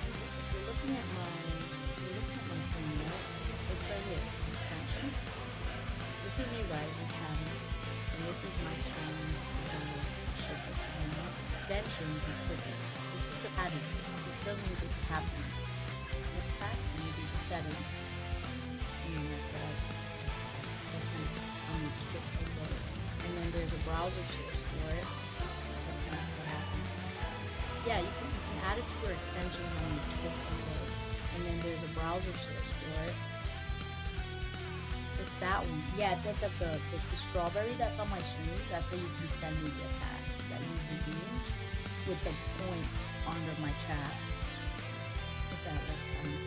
if you're looking at my thumbnail, it's right here, extension. This is you guys, your channel, and this is my screen. This is all the shit that's going on. Extensions and clicking. This is the pattern. It doesn't just happen. Look back and you do the settings. And that's what I do. So that's kind of Twitch works. And then there's a browser source for it. That's kind of what happens. Yeah, you can add it to your extensions on your Twitch works. And then there's a browser source for it. It's that one. Yeah, it's like the strawberry that's on my stream. That's how you can send me the attacks that you redeemed with the points under my chat. If that works on you.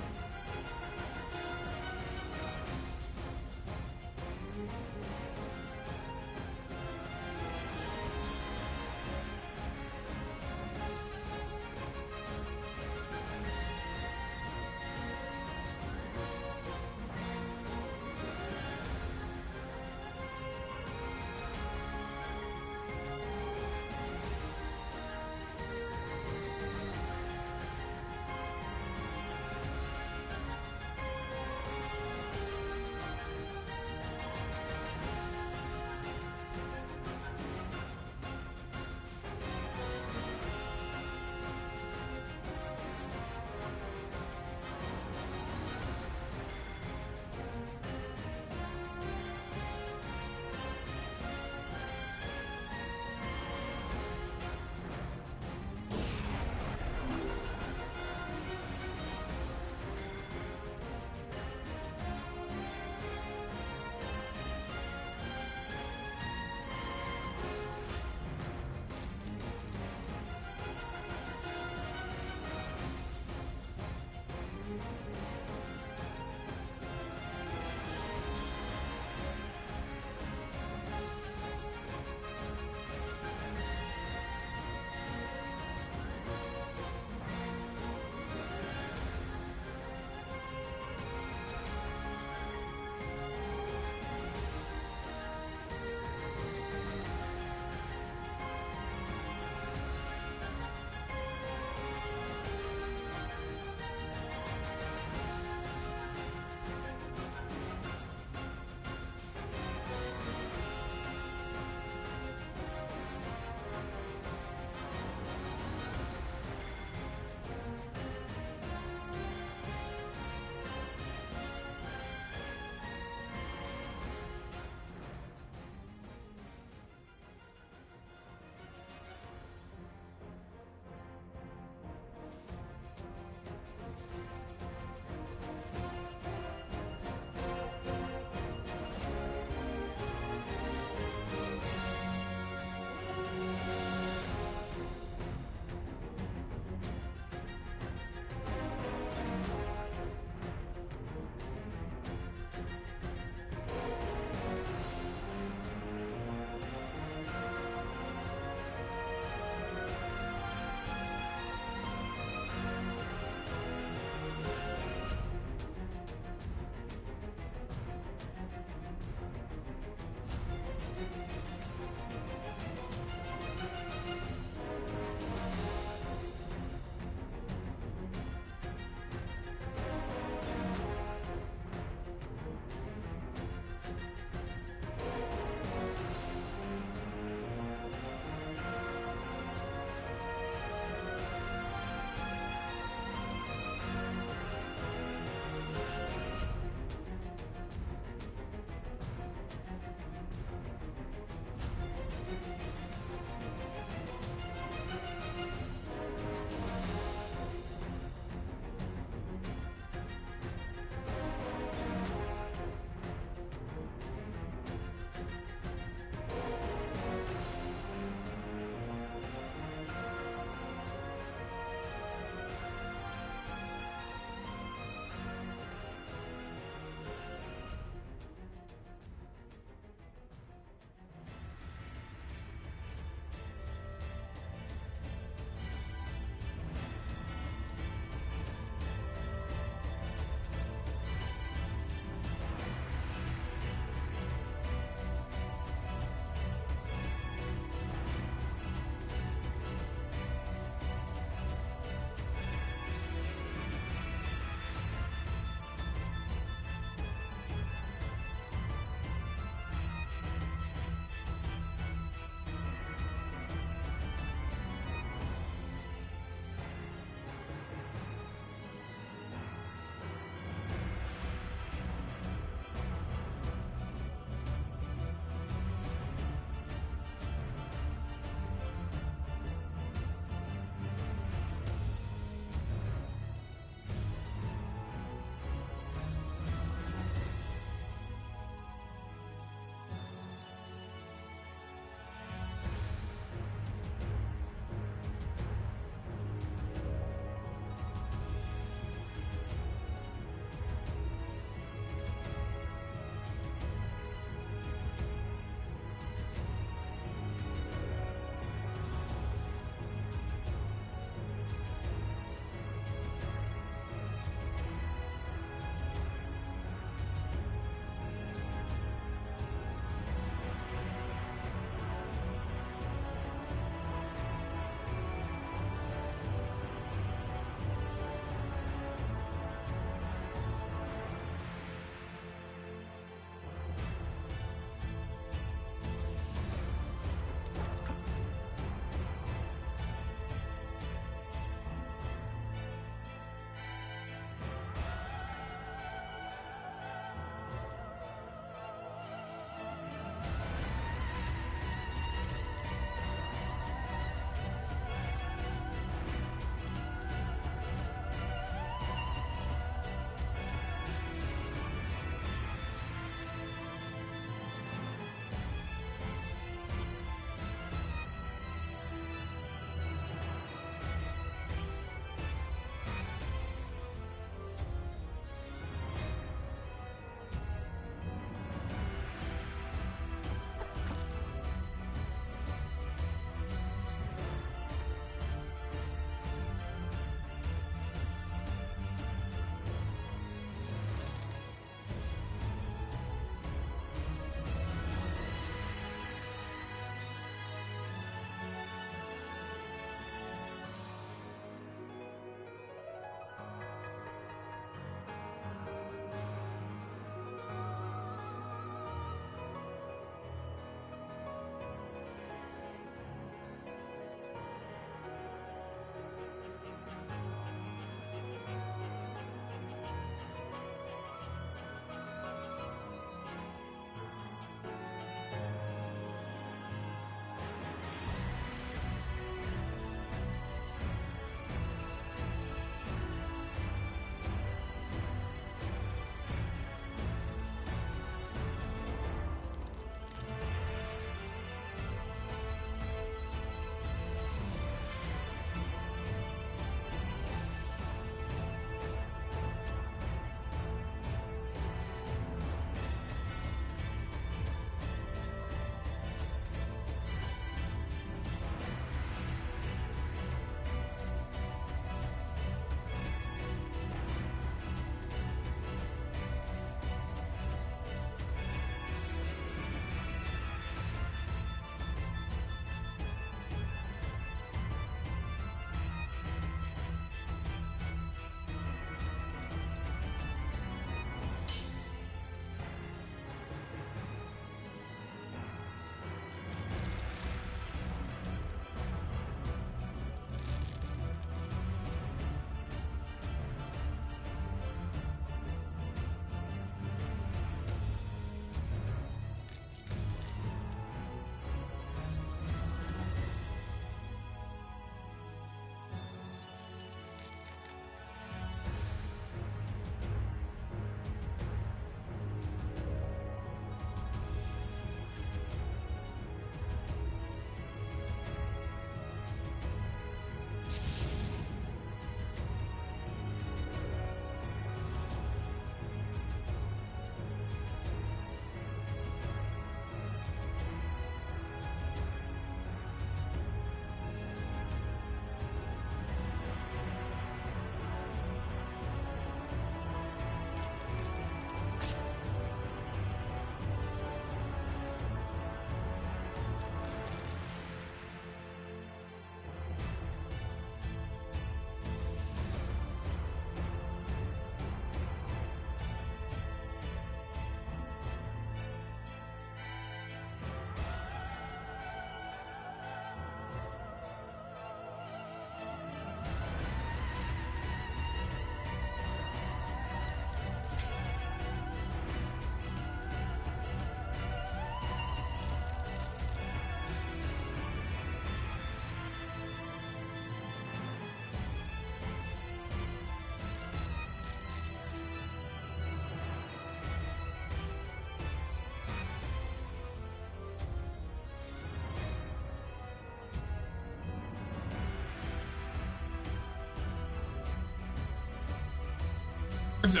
So,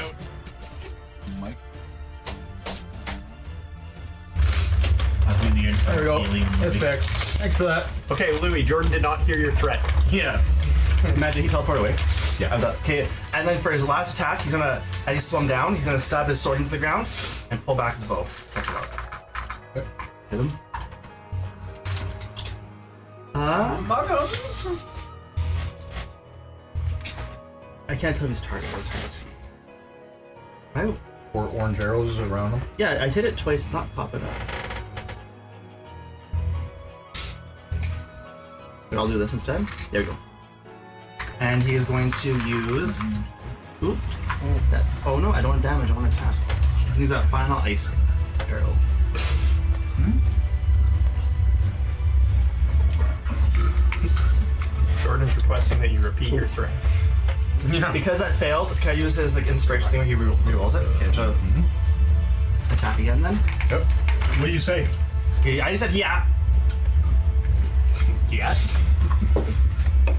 Mike. I'll do the intro. There we go. Alien It's movie. fixed. Thanks for that. Okay, Louis, Jordan did not hear your threat. Yeah. Imagine he teleported away. Yeah. Okay, and then for his last attack, he's gonna, as he swung down, he's gonna stab his sword into the ground and pull back his bow. That's about it. Okay. Hit him. I can't tell if he's targeted. It's hard to see. I, 4 orange arrows around him. yeah, I hit it twice. It's not popping up. But I'll do this instead. There we go. And he is going to use. Ooh. That, oh no, I don't want damage. I want to task. He's gonna use that final ice arrow. Jordan's requesting that you repeat your threat. Yeah. Because that failed, can I use his like inspiration thing where he re-rolls it? Okay, so attack again then. Yep. What do you say? Okay, I just said yeah. Yeah.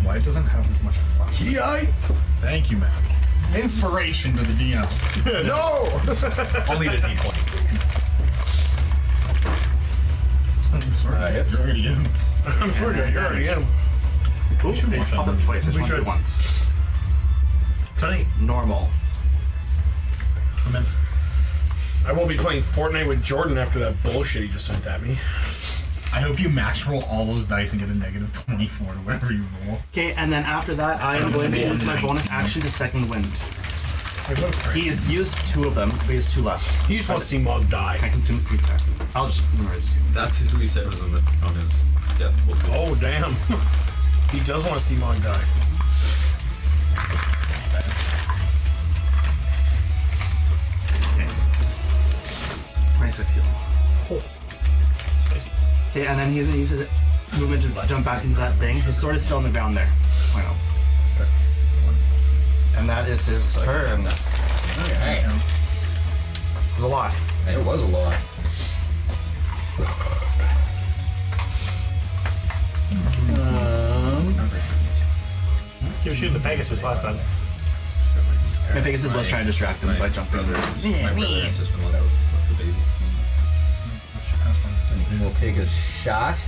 Why it doesn't have as much fun? Yeah. Thank you, man. Inspiration to the DM. No! I'll need a d20, please. I'm sorry. Hits. You're already in. I'm sure you're already in. Ooh, should they watch popped that up twice. I We just want to do should. it once. Tonight. Normal. I'm in. I won't be playing Fortnite with Jordan after that bullshit he just sent at me. I hope you max roll all those dice and get a negative 24 to whatever you roll. Okay, and then after that, I am going to use my bonus action to second wind. He's used 2 of them, but he has 2 left. You just want to see Mog die. I consume 3 back. I'll just remember it's 2. That's who he said was on his death pool. Oh, damn. He does want to see Mog die. Okay. 26 heal. Oh. Spicy. Okay, and then he's going to use his movement to jump back into that thing. His sword is still on the ground there. I know. And that is his turn. Okay. It was a lot. It was a lot. He was shooting the Pegasus last time. And Pegasus was trying to distract him by jumping. My brother and sister-in-law, that was the baby. And we'll take a shot.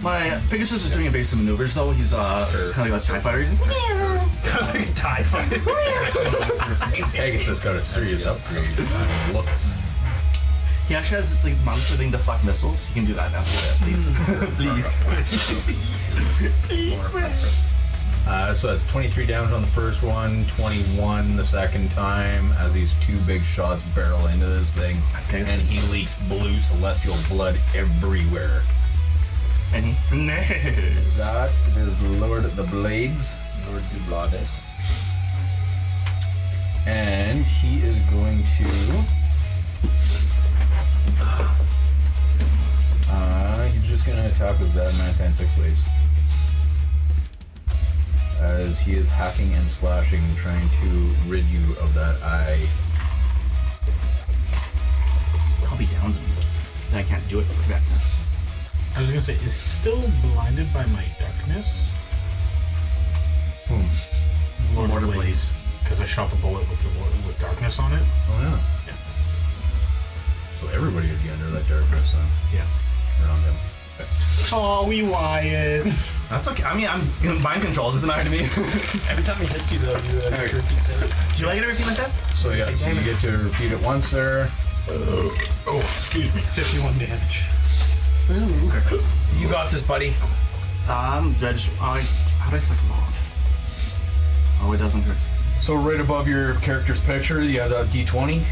My Pegasus is doing evasive maneuvers though. He's kind of like a TIE fighter. He's Like a TIE fighter. Pegasus got a serious upgrade on looks. He actually has like monster thing deflect missiles. He can do that now. Please, please. So that's 23 damage on the first one, 21 the second time as these 2 big shots barrel into this thing, and he leaks blue celestial blood everywhere. And he nails. That is Lord of the Blades. Lord Dublades. And he is going to... he's just going to attack with Zadamantine 6 Blades. As he is hacking and slashing, trying to rid you of that eye. Probably downs me. Then I can't do it for Vecna. I was gonna say, is he still blinded by my darkness? Lord of Blades. Because I shot the bullet with darkness on it. Oh yeah. Yeah. So everybody would be under that darkness, Yeah. around him. Oh, we Wyatt. That's okay. I mean, I'm mind control. It doesn't matter to me. Every time he hits you, though, you Alright. repeat it. Do you like it to repeat myself? So yeah, so you get to repeat it once there. Oh, excuse me. 51 damage. Perfect. You got this, buddy. Do I just how do I select them all? Oh, it doesn't hurt. So right above your character's picture, you have that D20.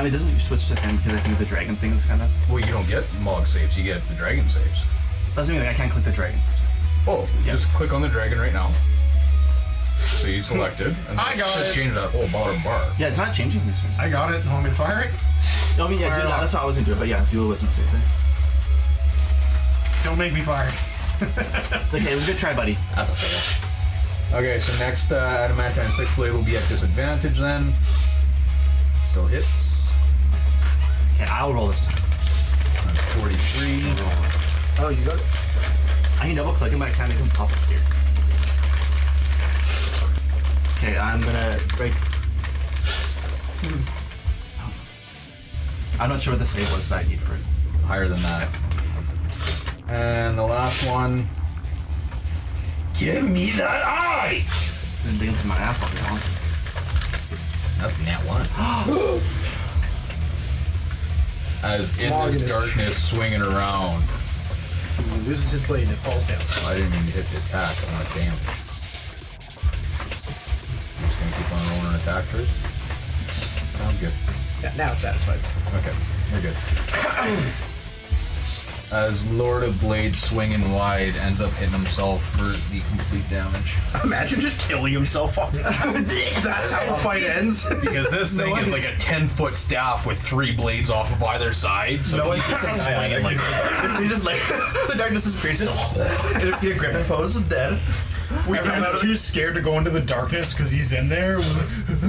It doesn't switch to him because I think the dragon thing is kind of. Well, you don't get Mog saves, you get the dragon saves. Doesn't mean I can't click the dragon. Oh, just click on the dragon right now. So you selected, and I got just it. change that whole bottom bar. Yeah, it's not changing this one. I got it. Want me to fire it? I mean, yeah, Fire do it that. off. That's how I was gonna do it, but yeah, do a wisdom save there. Don't make me fire it. It's okay. It was a good try, buddy. That's a fail. Okay, so next Adamantine 6 Blade will be at disadvantage then. Still hits. Okay, I'll roll this time. That's 43. Oh, you got it. I can double click him, but I can't make him pop up here. Okay, I'm gonna break I'm not sure what the save was that I need for it. Higher than that. And the last one. Give me that eye! Didn't dig into my ass, I'll be honest. Nothing, that one. As in Morgan this is- darkness swinging around. He loses his blade and it falls down. I didn't even hit the attack, I want damage. I'm just gonna keep on rolling an attack first. Sounds good. Yeah, now it's satisfied. Okay, we're good. As Lord of Blades swinging wide ends up hitting himself for the complete damage. Imagine just killing himself off. That's how the fight ends. Because this thing is like a 10-foot staff with 3 blades off of either side. So No one he's hits him. swinging like He's just like, the darkness disappears. It'll be a griffin pose, dead. Everyone's too scared to go into the darkness because he's in there.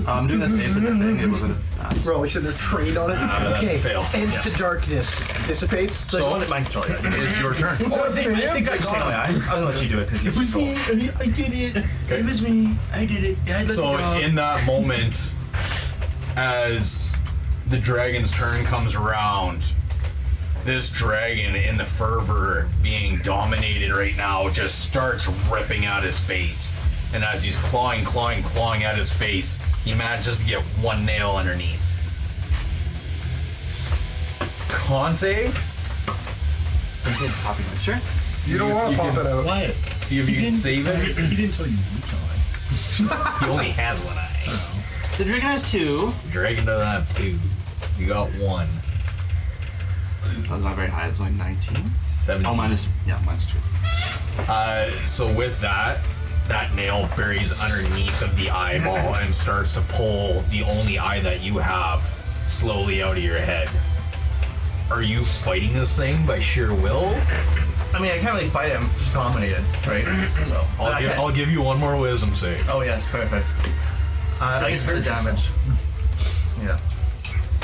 I'm doing the same for the thing. It wasn't a pass. We're all like sitting there trained on it. that's a fail. Ends the darkness. Dissipates. So, like, one at my control. It's your turn. I think I got it. I was gonna let you do it because you control. I did it. Okay. It was me. I did it. I So in that moment, as the dragon's turn comes around, this dragon, in the fervor being dominated right now, just starts ripping out his face. And as he's clawing at his face, he manages to get 1 nail underneath. Con save? Sure. You don't want to pop it out. What? See if you can save it. He didn't tell you which eye. He only has 1 eye. The dragon has 2. Dragon doesn't have 2. You got 1. That's not very high. It's only 19. 17. Oh, minus 2. So with that nail buries underneath of the eyeball and starts to pull the only eye that you have slowly out of your head. Are you fighting this thing by sheer will? I mean, I can't really fight him. He's dominated, right? So I'll give you 1 more wisdom save. Oh yes, perfect. I guess for the damage. Yeah.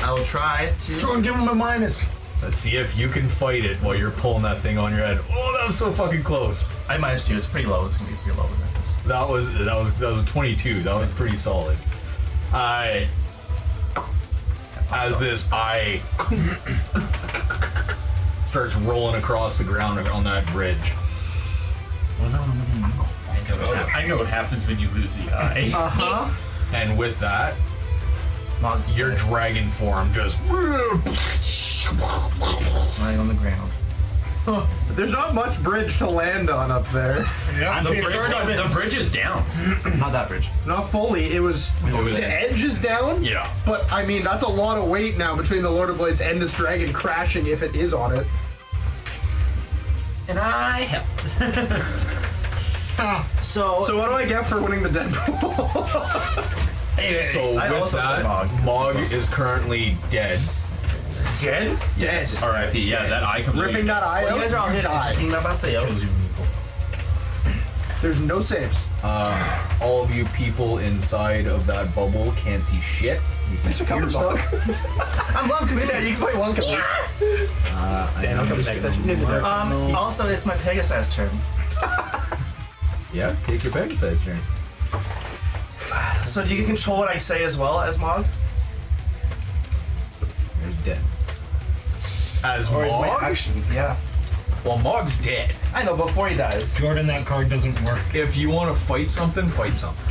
I will try to. Jordan, give him a minus. Let's see if you can fight it while you're pulling that thing on your head. Oh, that was so fucking close. I minus 2. It's pretty low. It's gonna be pretty low with this. That was a 22. That was pretty solid. As this eye starts rolling across the ground on that bridge. I know what happens when you lose the eye. And with that, Mog's your dragon form just lying on the ground. There's not much bridge to land on up there. Yeah, The bridge is down. Not that bridge. Not fully. It was the edge is down. yeah. But I mean, that's a lot of weight now between the Lord of Blades and this dragon crashing if it is on it. And I helped. So So what do I get for winning the Deadpool? So I with also said that, Mog. Mog is currently dead. Dead? Yes. R.I.P. Yeah, that eye comes Ripping that eye well, out. you guys are all you hit. die. There's no saves. All of you people inside of that bubble can't see shit. You can Thanks for coming, hear dog. I'm loving it. Yeah, you can play one complete. Dan, I'll come next session. Also, it's my Pegasus turn. Yeah, take your Pegasus turn. So you can control what I say as well as Mog? You're dead. As Or is my Mog? actions, yeah. Well, Mog's dead. I know, before he dies. Jordan, that card doesn't work. If you want to fight something, fight something.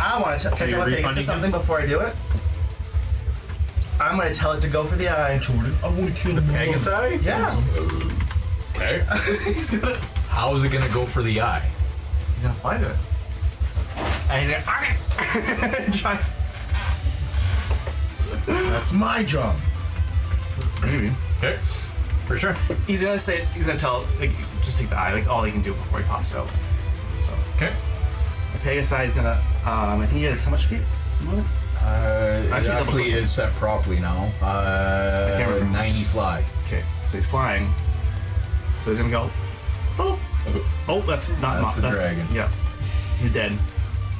I want to can I you tell my refunding Pegasus something before I do it? I'm going to tell it to go for the eye. Jordan, I want to kill him. Pegasi? Yeah. Okay. He's going to How is it gonna go for the eye? fly to it. And he's going to try. That's my job. Maybe. Okay. For sure. He's going to tell, like, just take the eye, like, all he can do before he pops out. So, Okay. the Pegasus is going to, I think he has so much feet. It Actually, actually is set properly now. can't remember. 90 fly. Okay, so he's flying. So he's gonna go. Oh, that's not. That's the dragon. Yeah, he's dead.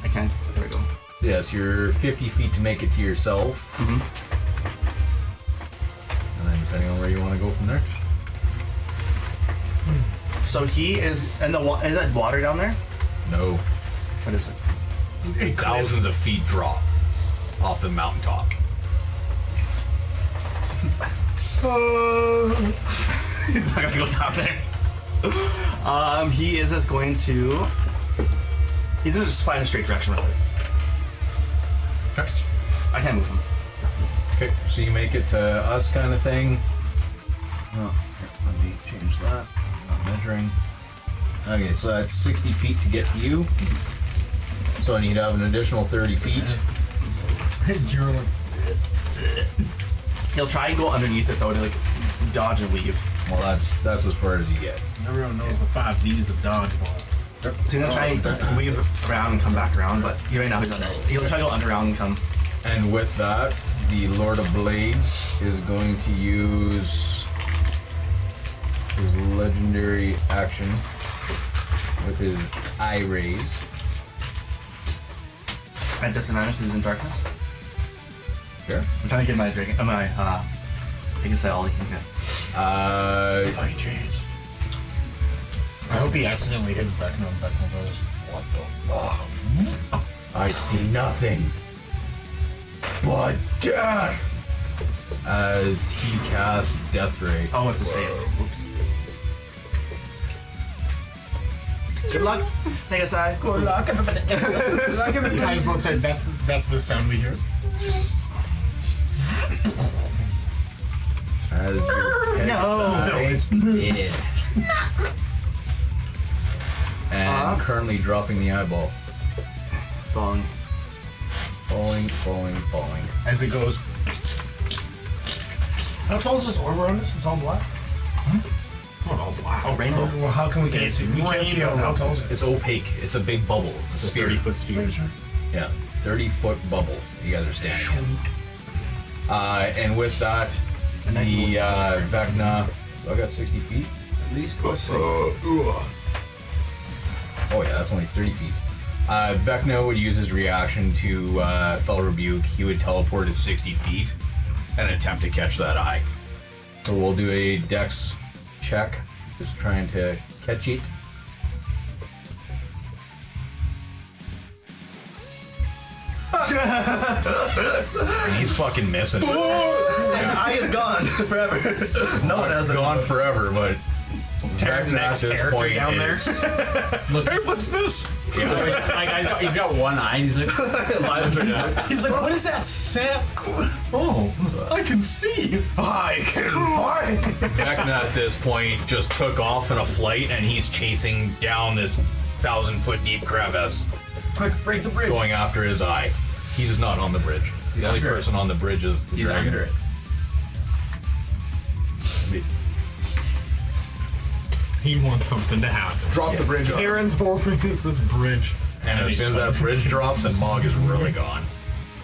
I can't. There we go. Yes, you're 50 feet to make it to yourself. Mm-hmm. And then depending on where you want to go from there. So he is in the is that water down there? No. What is it? Thousands of feet drop. off the mountaintop. He's not gonna go down there. He is just going to. He's gonna just fly in a straight direction with it. Okay. I can't move him. Okay, so you make it to us kind of thing. Oh, here, let me change that. Not measuring. Okay, so that's 60 feet to get to you. So I need to have an additional 30 feet. You're like, He'll try and go underneath it though to like dodge and weave. Well, that's as far as you get. everyone knows the 5 Ds of dodgeball. So he's gonna try and weave around and come back around, but right now he's under. He'll try to go under around and come. And with that, the Lord of Blades is going to use his legendary action with his eye rays. At disadvantage because he's in darkness. Sure. I'm trying to get my dragon. I can say all he can get. Fighting chance. I hope he accidentally hits Vecna and Vecna goes, what the fuck? I see nothing but death as he casts Death Ray. Oh, it's a save. Oops. Good luck. Take a side. Good luck, everybody. Good luck, everybody. I was about to say, that's the sound we hear. As your head size and currently dropping the eyeball. Falling. Falling. As it goes, How tall is this orb around us? It's all black. oh wow. Oh, rainbow. Well, how can we get see? We can't see how tall is it? It's opaque. It's a big bubble. It's a sphere. 30-foot sphere. Yeah, 30-foot bubble. You guys are standing in. And with that, the Vecna. I got 60 feet. At least go Oh yeah, that's only 30 feet. Vecna would use his reaction to Fell Rebuke. He would teleport at 60 feet and attempt to catch that eye. So we'll do a dex check, just trying to catch it. And he's fucking missing. The eye is gone forever. No one has it. Gone forever, but Vecna at this point down there. is. Hey, what's this? Yeah. Like, he's got one eye and he's like, He's like, what is that scent? Oh, I can see. I can find. Vecna at this point just took off in a flight, and he's chasing down this 1,000-foot deep crevice, quick, break the bridge. going after his eye. He's not on the bridge. The only under it. person on the bridge is the He's dragon. under it. He wants something to happen. Drop the bridge. Terran's whole thing is this bridge. And as soon as that bridge drops, then Mog is really gone.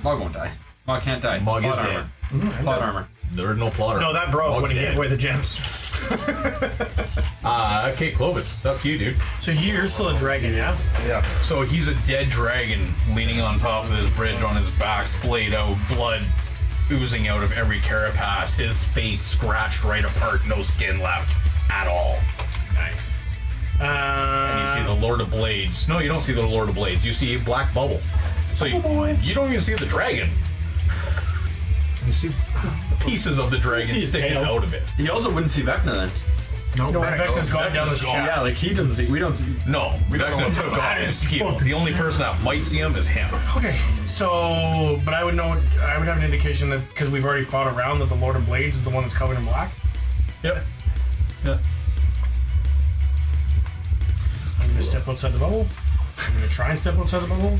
Mog won't die. Mog can't die. Mog is Plot dead. armor. Plot armor. There's no plotter. No, that broke Mog's when he dead. gave away the gems. Okay, Clovis, it's up to you, dude. So you're still a dragon, yeah? So he's a dead dragon leaning on top of this bridge on his back, splayed out, blood oozing out of every carapace, his face scratched right apart, no skin left at all. Nice. And you see the Lord of Blades. No, you don't see the Lord of Blades. You see a black bubble. So you don't even see the dragon. You see? Pieces of the dragon see his sticking tail. out of it. You also wouldn't see Vecna then. No, No, Vecna's gone down the shaft. Yeah, like he doesn't see. We don't see. No, Vecna took off. The only person that might see him is him. Okay, so, but I would know, I would have an indication that, because we've already fought around, that the Lord of Blades is the one that's covered in black. Yep. Yeah. I'm gonna step outside the bubble. I'm gonna try and step outside the bubble.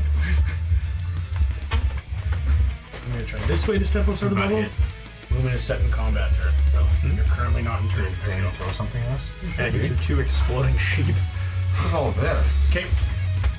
I'm gonna try this way to step outside the Not bubble. hit. I'm gonna set in combat turn. You're currently not in turn. Did Zane throw something at us? And I give you 2 exploding sheep. What's all of this? Okay.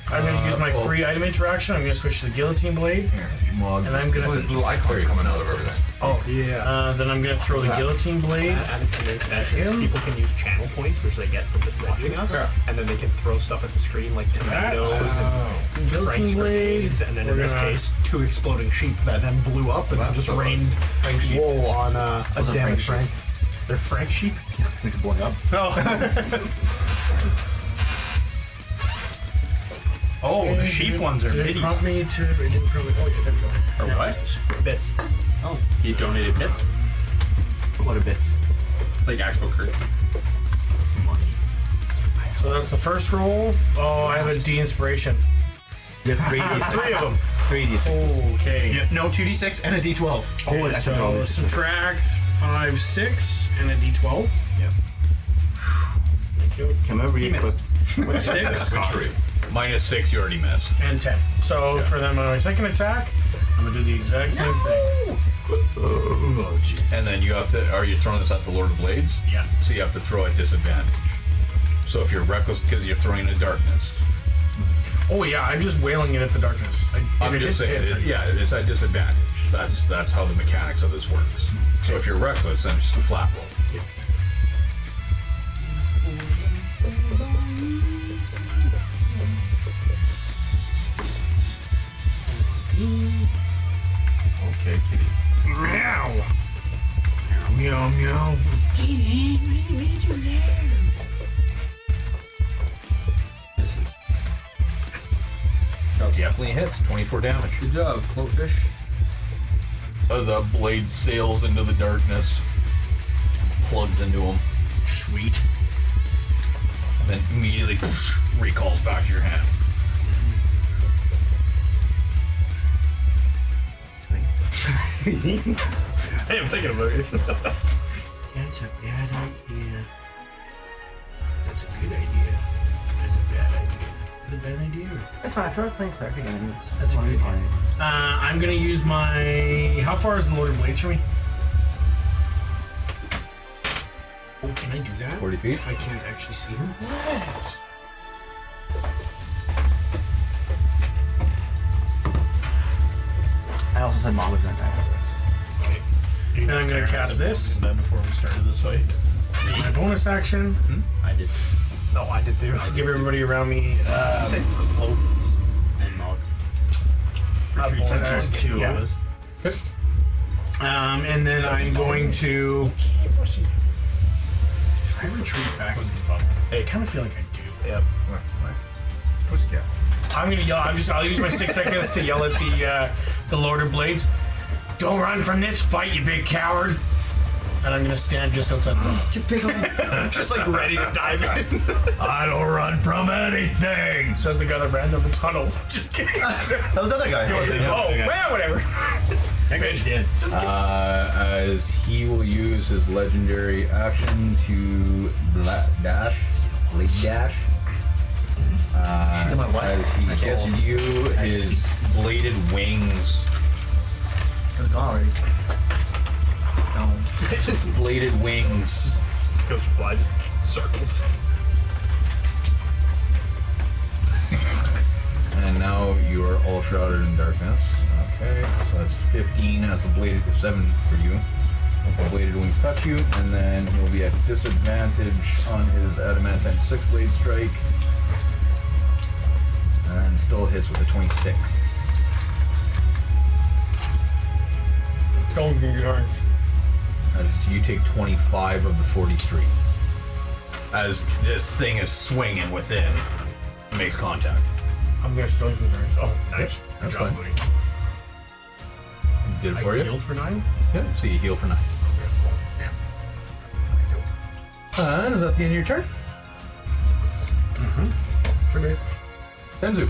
I'm gonna use my free item interaction. I'm gonna switch to the guillotine blade, Here, Mog. and I'm There's gonna. little icons coming out of everything. Oh, Yeah. then I'm gonna throw the guillotine blade. And then extensions, people can use channel points, which they get from just watching us, and then they can throw stuff at the screen like tomatoes and Frank's Guillotine blade. grenades, and then in We're this gonna- case, 2 exploding sheep that then blew up and That's just the rained Frank sheep. wool on a Those are damaged Frank Frank. They're Frank sheep? I think it's blowing up. Oh, the sheep ones are Did it middies. prompt me to? It didn't prompt me. Oh yeah, there we go. Or what? What? Bits. Oh, he donated bits. What a bits. It's like actual currency. So that's the first roll. Oh, I have a de-inspiration. You have 3d6. 3 of them. 3d6s. Okay. Yeah, no, 2d6 and a d12. Okay, I took all so these. subtract 5, 6, and a d12. Yep. Thank you. Come over here, missed. but 6 -6, you already missed. and 10. So for them, my second attack, I'm gonna do the exact same thing. Oh, Jesus. And then you have to. Are you throwing this at the Lord of Blades? Yeah. So you have to throw at disadvantage. So if you're reckless because you're throwing in darkness, Oh yeah, I'm just wailing it at the darkness. I'm just saying, it's at disadvantage. That's how the mechanics of this works. So if you're reckless, then it's just a flat roll. Okay, kitty. Meow. Meow meow. This is. Definitely hits. 24 damage. Good job, Clofish. As the blade sails into the darkness, plugs into him. Sweet. Then immediately recalls back to your hand. Hey, I'm thinking about it. That's a bad idea. That's a good idea. That's a bad idea. That's a bad idea. That's fine. I feel like playing cleric again anyways. That's a good idea. I'm gonna use my. How far is the Lord of Blades from me? Oh, can I do that? 40 feet. If I can't actually see him. I also said Mom was gonna die after this. And I'm gonna cast this. Then before we started this fight. My bonus action. I did. No, I did too. Give everybody around me. And Mog. Bonus Two yeah. of us. And then I'm going to. I retreat back. Hey, I kind of feel like I do. Yep. Of course you can. I'm gonna yell. I'll use my 6 seconds to yell at the Lord of Blades. Don't run from this fight, you big coward! And I'm gonna stand just outside the door. Just like ready to dive in. I don't run from anything. Says the guy that ran down the tunnel. Just kidding. That was the other guy. Oh, well, whatever. That guy's dead. Just kidding. As he will use his legendary action to blade dash. As he gets to you, his bladed wings. It's gone already. It's gone. Bladed wings. Goes fly circles. And now you are all shrouded in darkness. Okay, so that's 15 as the bladed 7 for you. As the bladed wings touch you, and then he'll be at disadvantage on his adamantine 6-blade strike. And still hits with a 26. Don't get your arms. As you take 25 of the 43. As this thing is swinging within, it makes contact. I'm gonna still use my arms. Oh, nice. That's Good job, fine. buddy. Did it I for you? healed for 9? Yeah, so you heal for 9. And is that the end of your turn? Sure did. Tenzu,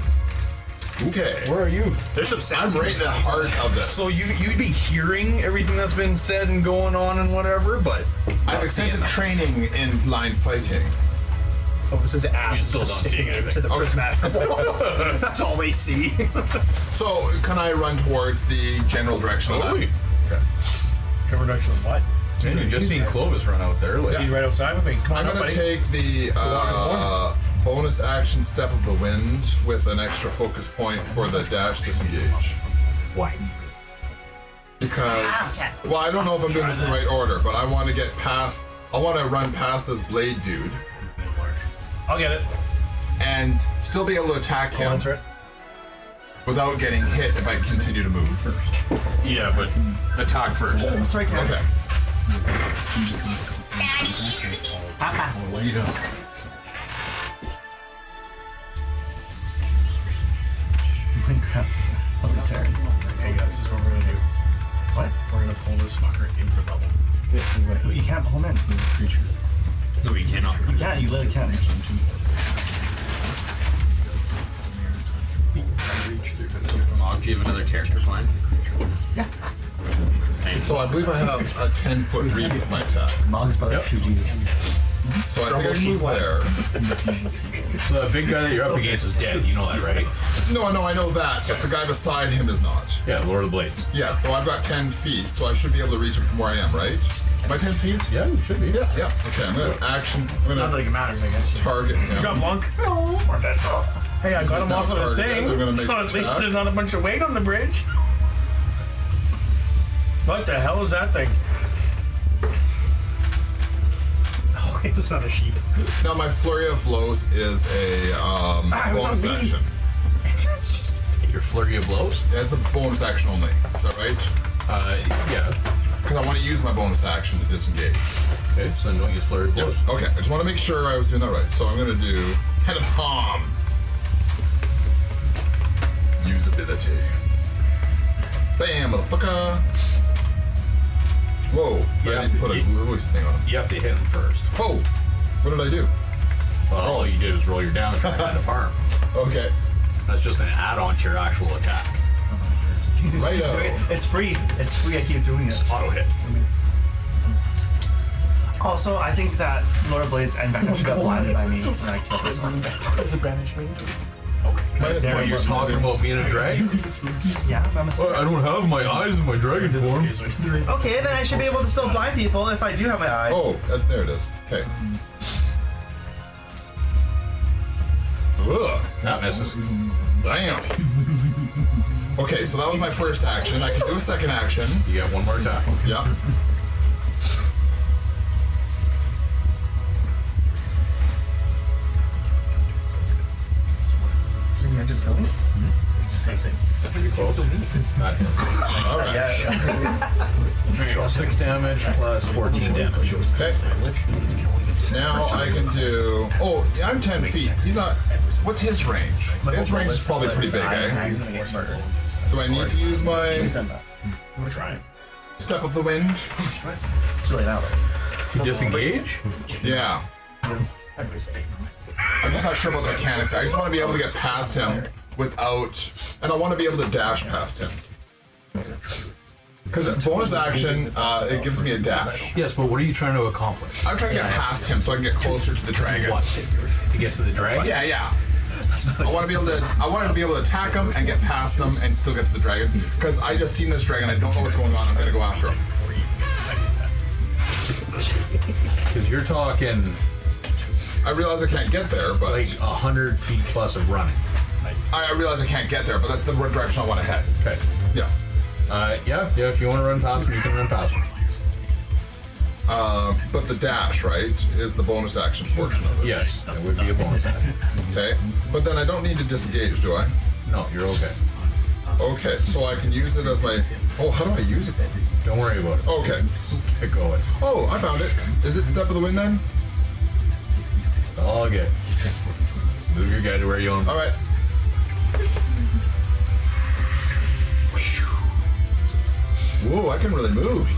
Okay. where are you? There's some I'm sounds right in the heart of this. So you'd be hearing everything that's been said and going on and whatever, but I have extensive training in blind fighting. Oh, this is ass. You still don't see anything. To the prismatic wall. That's all they see. So, can I run towards the general direction of that? Okay. Cover reduction of what? Man, you just seen Clovis run out there. Like, Yeah. He's right outside with me. Come on I'm up, going buddy. to take the bonus action Step of the Wind with an extra focus point for the dash disengage. why? Because, well, I don't know if I'm doing this in the right order, but I want to get past, I want to run past this blade dude I'll get it. and still be able to attack I'll him answer it. without getting hit if I continue to move first. Yeah, but attack first. Sorry, Cat. Okay. What are you doing? Minecraft. Hey guys, this is what we're gonna do. fucker into the bubble. You can't pull him in. No, you cannot. You can't. You literally can't. Mog, do you have another character plan? Yeah. So I believe I have a 10-foot reach with my attack. Mog's about 2 Gs. So I think I can move there. So the big guy that you're up against is dead. You know that, right? No, I know that, but the guy beside him is not. Yeah, Lord of the Blades. Yeah, so I've got 10 feet, so I should be able to reach him from where I am, right? Am I 10 feet? Yeah, you should be. Yeah. Okay, I'm gonna action. I'm Not gonna that it matters, I guess. target him. Good job, Monk. Or dead. Hey, I got him now off of the targeted. thing. I'm gonna make So an at least attack. there's not a bunch of weight on the bridge. What the hell is that thing? Oh, it's not a sheep. Now my flurry of blows is a it was bonus on me. action. It's just. Your flurry of blows? Yeah, it's a bonus action only. Is that right? Yeah. Because I want to use my bonus action to disengage. Okay, so then don't use flurry of Yep. blows. Okay, I just want to make sure I was doing that right. So I'm gonna do head of palm. Usability. Bam, motherfucker. Whoa, Yeah, I need to put a Lewis thing on him. You have to hit him first. Oh, what did I do? Well, all you did was roll your damage from head of harm. Okay. That's just an add-on to your actual attack. Righto. It's free. It's free. I keep doing it. Auto hit. Also, I think that Lord of Blades and Vecna got blinded by me, and I killed this one. Does it banish me? What, you're talking about being a dragon? Yeah, I'm a I don't have my eyes in my dragon form. Okay, then I should be able to still blind people if I do have my eye. Oh, there it is. Okay. Ugh. That misses. Damn. Okay, so that was my first action. I can do a second action. You get one more attack. Yeah. Same thing. Pretty close. That hits. All right. Yeah. 6 damage plus 14 damage. Okay. Now I can do. Oh, yeah, I'm 10 feet. He's not. What's his range? His range is probably pretty big, eh? Do I need to use my We're trying. step of the wind? It's really loud. To disengage? Yeah. I'm just not sure about the mechanics. I just want to be able to get past him without, and I want to be able to dash past him. Because bonus action, it gives me a dash. Yes, but what are you trying to accomplish? I'm trying to get past him so I can get closer to the dragon. What? To get to the dragon? Yeah, yeah. I want to be able to. I want to be able to attack him and get past him and still get to the dragon. Because I just seen this dragon. I don't know what's going on. I'm gonna go after him. Because you're talking I realize I can't get there, but like 100 feet plus of running. I realize I can't get there. But that's the direction I want to head. Okay. Yeah. Yeah, if you want to run past him, you can run past him. But the dash, right, is the bonus action portion of it. Yes, that would be a bonus action. Okay. But then I don't need to disengage, do I? No, you're okay. Okay. So I can use it as my. Oh, how do I use it? Don't worry about it. Okay. Get going. Oh, I found it. Is it step of the wind then? It's all good. Just move your guy to where you want. All right. Whoa, I can really move.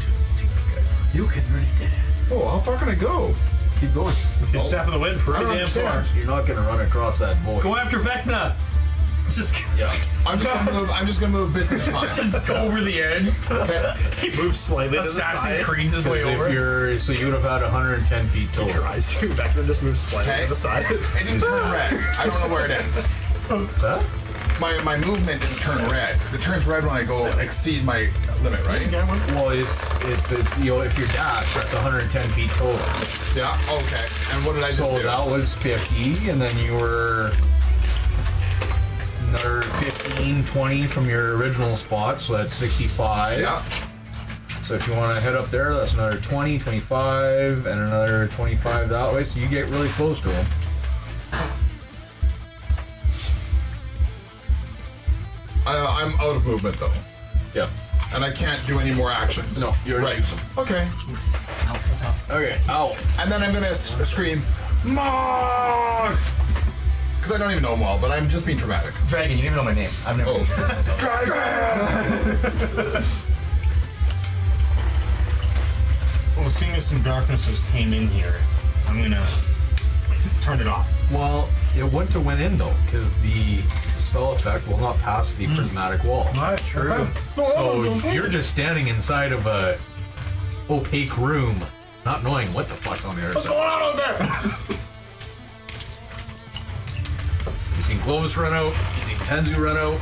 You can really dance. Oh, how far can I go? Keep going. Your step of the wind, pretty I don't damn far. understand. You're not going to run across that void. Go after Vecna. Just Yeah. I'm just gonna move bits at a time. go over the edge. Okay. He moves slightly to the side. Creeds his way over. If you're, so you would have had 110 feet total. Tries to. Vecna just moves slightly Okay. to the side. It didn't turn red. I don't know where it ends. Huh? My movement didn't turn red because it turns red when I go exceed my limit, right? Well, it's you know, if you're dash, that's 110 feet total. Yeah. Okay. And what did I just So do? that was 50, and then you were another 15, 20 from your original spot, so that's 65. Yeah. So if you want to head up there, that's another 20, 25, and another 25 that way, so you get really close to him. I'm out of movement though, Yeah. and I can't do any more actions. No, you already used them. Okay. Okay. Ow. And then I'm gonna scream, Mark! Because I don't even know him well, but I'm just being dramatic. Dragon, you don't even know my name. I've never. Oh. Dragon! seeing as some darknesses came in here, I'm gonna turn it off. Well, it wouldn't have went in though, because the spell effect will not pass the prismatic wall. That's true. Okay. So you're just standing inside of a opaque room, not knowing what the fuck's on the other What's side. going on out there? You seen Clovis run out, you seen Tenzu run out,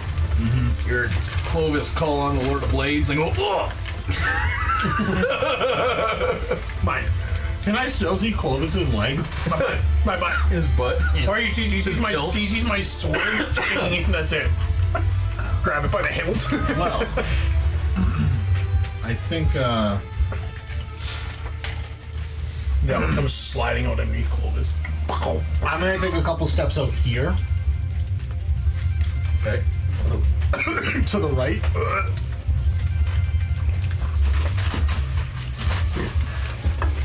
you heard Clovis call on the Lord of Blades and go, ugh! Mine. Can I still see Clovis's leg? Bye. His butt. Or he sees my sword sticking in, that's it. Grab it by the hilt. Well, I think, That one comes sliding out underneath Clovis. I'm gonna take a couple steps out here Okay. to the right.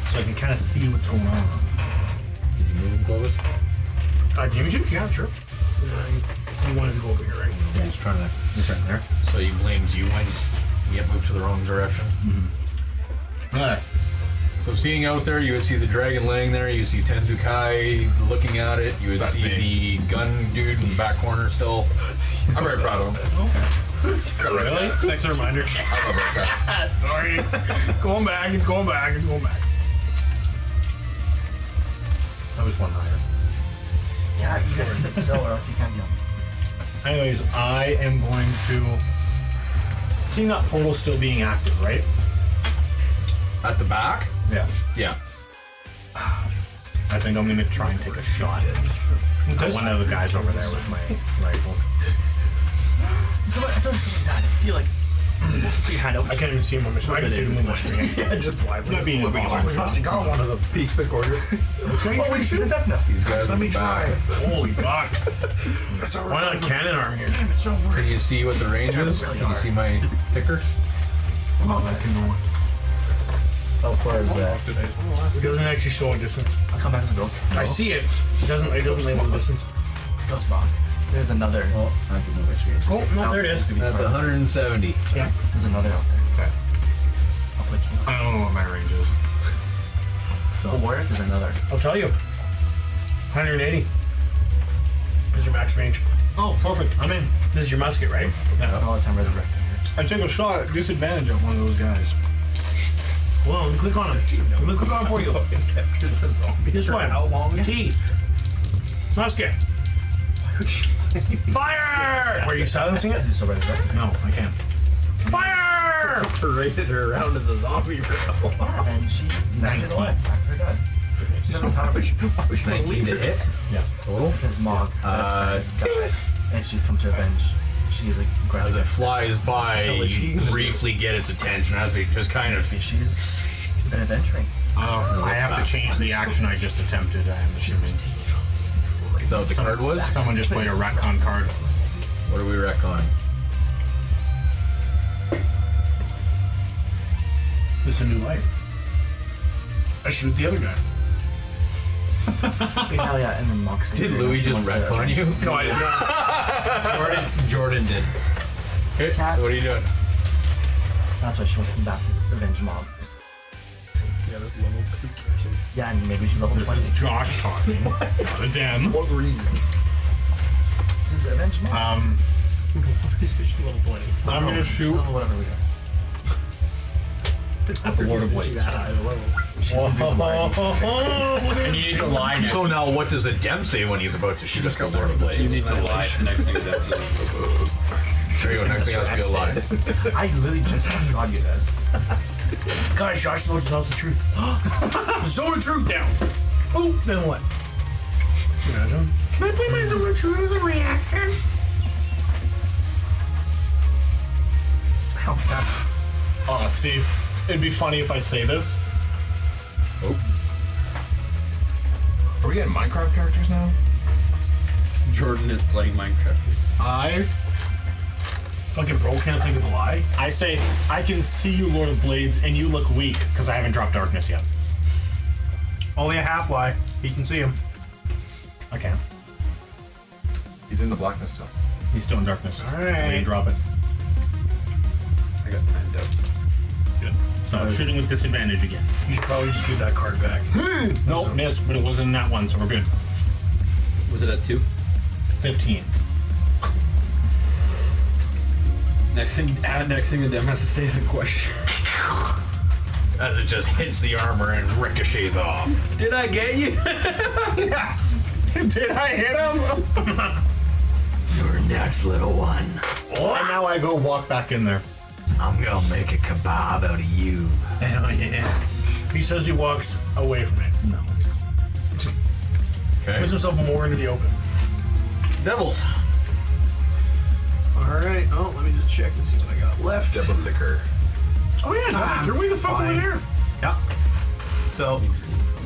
So I can kind of see what's going on. Did you move him, Clovis? Jimmy Chips? Yeah, sure. You wanted to go over here, right? Yeah, he's trying to. He's right there. So he blames you when you get moved to the wrong direction. Alright. So seeing out there, you would see the dragon laying there. You see Tenzu Kai looking at it. You would see the gun dude in the back corner still. I'm very proud of him. It's got red Really? stats. Thanks for the reminder. I love red stats. Sorry. Going back, it's going back. That was one higher. Yeah, you gotta sit still or else you can't be on. Anyways, I am going to. Seeing that portal still being active, right? At the back? Yeah. Yeah. I think I'm gonna try and take a shot at one of the guys over there with my rifle. So I feel like something bad. I feel like put your hand out. I can't even see him on my screen. I can see him on my screen. Just not being impossible. got one of the peaks that corner. Which guy Oh, wait, shoot a Vecna. These guys Let at me the try. back. Holy fuck. That's all Why right. not a cannon arm here? Damn, it's so Can weird. you see what the range is? Can you see my ticker? How far is that? It doesn't actually show a distance. I'll come back as a ghost. I see it. It doesn't label the distance. Ghost bomb. There's another. Well, I have to move my screen. Oh, no, there it is. That's 170. Yeah. There's another out there. Okay. I'll put you. I don't know what my range is. The warrior. There's another. I'll tell you. 180. This is your max range. Oh, perfect. I'm in. This is your musket, right? That's all the time resurrecting here. I take a shot at disadvantage at one of those guys. Well, let me click on him. Let me click on him for you. This one. How long? T. Musket. Fire! Are you silencing it? Is he still resurrecting? No, I can't. Fire! Paraded her around as a zombie, bro. And she. 19. Back to her dad. She's on top of it. 19 to hit. Yeah. Total. Because Mog, best friend, died, and she's come to avenge. She's a grudge As it against flies by, you briefly get its attention as it just kind of. She's been adventuring. I have to change the action I just attempted, I am assuming. Is that what the card was? Someone just played a retcon card. What are we retconning? This is a new life. I shoot the other guy. Hell yeah, and then Mog. Did Louis just retcon you? No, I did not. Jordan did. Okay, Cat. so what are you doing? That's why she wants to come back to avenge Mog. Yeah, this level. Yeah, and maybe she's level This 20. is Josh talking, not a dem. What reason? This is avenge Mog. This fish is level 20. I'm gonna shoot Level whatever we are. at the Lord of Blades. She's gonna do the Marty. And you need to lie next. So now, what does a dem say when he's about to shoot the Lord of Blades? You need to lie next to that. There you go. Next thing has to be a lie. I literally just shot you guys. Guys, Josh knows tells the truth. Zone of truth down. Oh, then what? Imagine. Can I play my zone of truth as a reaction? Oh, God. Steve, it'd be funny if I say this. Oh, Are we getting Minecraft characters now? Jordan is playing Minecraft. I Fucking bro can't think of a lie. say, I can see you, Lord of Blades, and you look weak, because I haven't dropped darkness yet. Only a half lie. He can see him. I can. He's in the blackness still. He's still in darkness. Alright. We can drop it. I got timed out. Good. So shooting with disadvantage again. You should probably just give that card back. Nope, missed, but it wasn't in that one, so we're good. Was it at 2? 15. Next thing the DM has to say is a question. As it just hits the armor and ricochets off. Did I get you? Did I hit him? You're next, little one. And now I go walk back in there. I'm gonna make a kebab out of you. Hell yeah. He says he walks away from it. No. Okay. Puts himself more into the open. Devils. Alright, oh, let me just check and see what I got left. Devil liquor. Oh yeah, you're way the fuck over there. Yeah. So,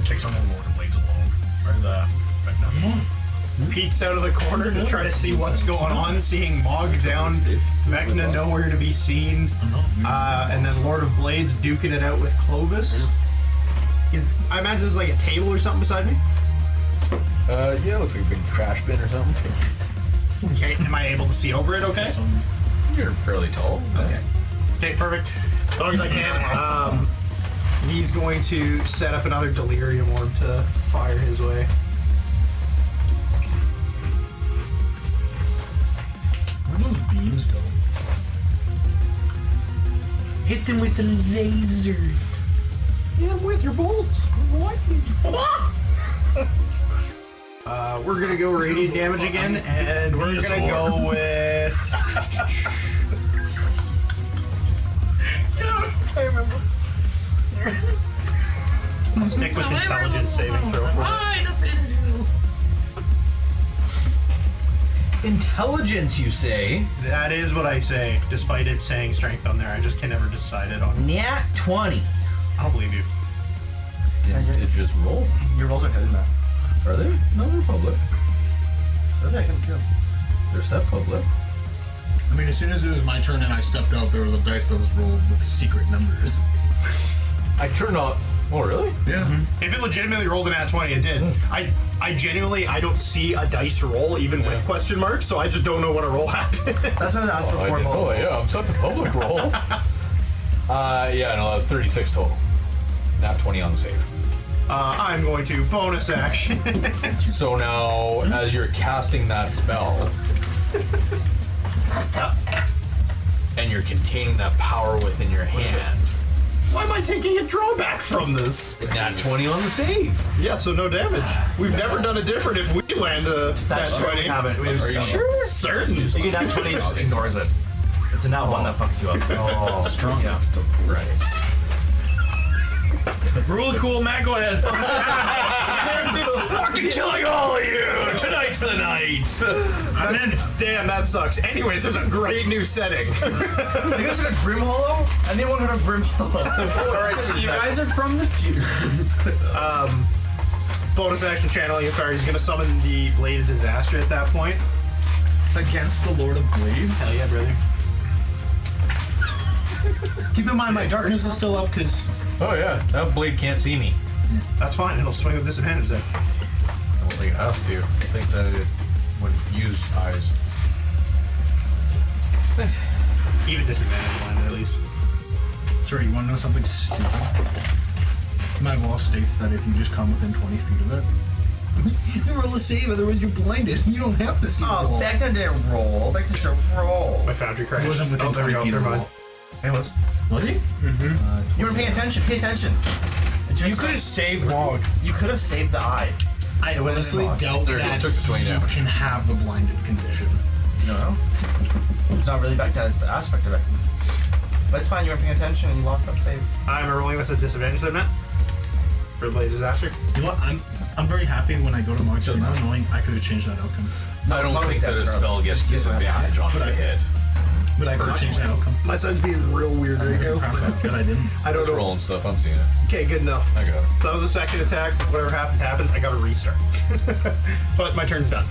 Take some of the Lord of Blades alone. Or the Vecna. peeks out of the corner to try to see what's going on, seeing Mog down, Vecna nowhere to be seen, and then Lord of Blades duking it out with Clovis. I imagine there's like a table or something beside me. Yeah, looks like a big trash bin or something. Okay, am I able to see over it okay? You're fairly tall. Okay. Okay, perfect. As long as I can. He's going to set up another delirium orb to fire his way. Where'd those beams go? Hit them with the lasers. Hit him with your bolts. What? We're gonna go radiant damage again, and we're gonna go with. Yeah, I remember. Stick with intelligence saving throw. Intelligence, you say? That is what I say, despite it saying strength on there. I just can never decide it on. Nat 20. I don't believe you. It just roll. Your rolls are hidden now. Are they? No, they're public. I can see them. They're set public. I mean, as soon as it was my turn and I stepped out, there was a dice that was rolled with secret numbers. I turned out. Oh, really? Yeah. If it legitimately rolled an at 20, it did. I genuinely, I don't see a dice roll even with question marks, so I just don't know what a roll happened. That's what I was asking before. Oh, yeah, I'm set to public roll. Yeah, no, that was 36 total. Nat 20 on the save. I'm going to bonus action. So now, as you're casting that spell, and you're containing that power within your hand, Why am I taking a drawback from this? nat 20 on the save. Yeah, so no damage. We've never done it different if we land a nat 20. We haven't. We Are you sure? Certain. You get that 20, just ignores it. It's a nat 1 that fucks you up. Oh, strong. Yeah. Right. Rule of cool, Matt, go ahead. Fucking killing all of you! Tonight's the night! And then, damn, that sucks. Anyways, there's a great new setting. You guys heard of Grim Hollow? Anyone heard of Grim Hollow? Alright, so you guys are from the future. Bonus action channeling is He's gonna summon the Blade of Disaster at that point. Against the Lord of Blades? Hell yeah, brother. Keep in mind, my darkness is still up because. Oh, yeah, that blade can't see me. That's fine, it'll swing with disadvantage then. I don't think it has to. I think that it would use eyes. Even disadvantage line at least. Sorry, you want to know something stupid? My wall states that if you just come within 20 feet of it, you roll a save, otherwise you're blinded. You don't have to see the Oh, wall. Vecna didn't roll. Vecna should roll. My foundry crash. He wasn't within there we 20 go, feet of never the mind. wall. It was. Was he? You weren't paying attention. Pay attention. It's your You could have saved Mog. You could have saved the eye. I honestly doubt There, it that took the 20 you damage. can have the blinded condition. You don't know. It's not really Vecna. It's the aspect of it. But it's fine. You weren't paying attention and you lost that save. I'm rolling this at disadvantage then, Matt. For the Blade of Disaster. You know what? I'm very happy when I go to Mark's funeral knowing I could have changed that outcome. I don't Mog think is that a dead, spell gets disadvantage on But the I- hit. But I could have changed that outcome. My son's being real weird right now. That I didn't. I don't It's know. rolling stuff, I'm seeing it. Okay, good enough. I got it. So that was the second attack. Whatever happens, I gotta restart. But my turn's done.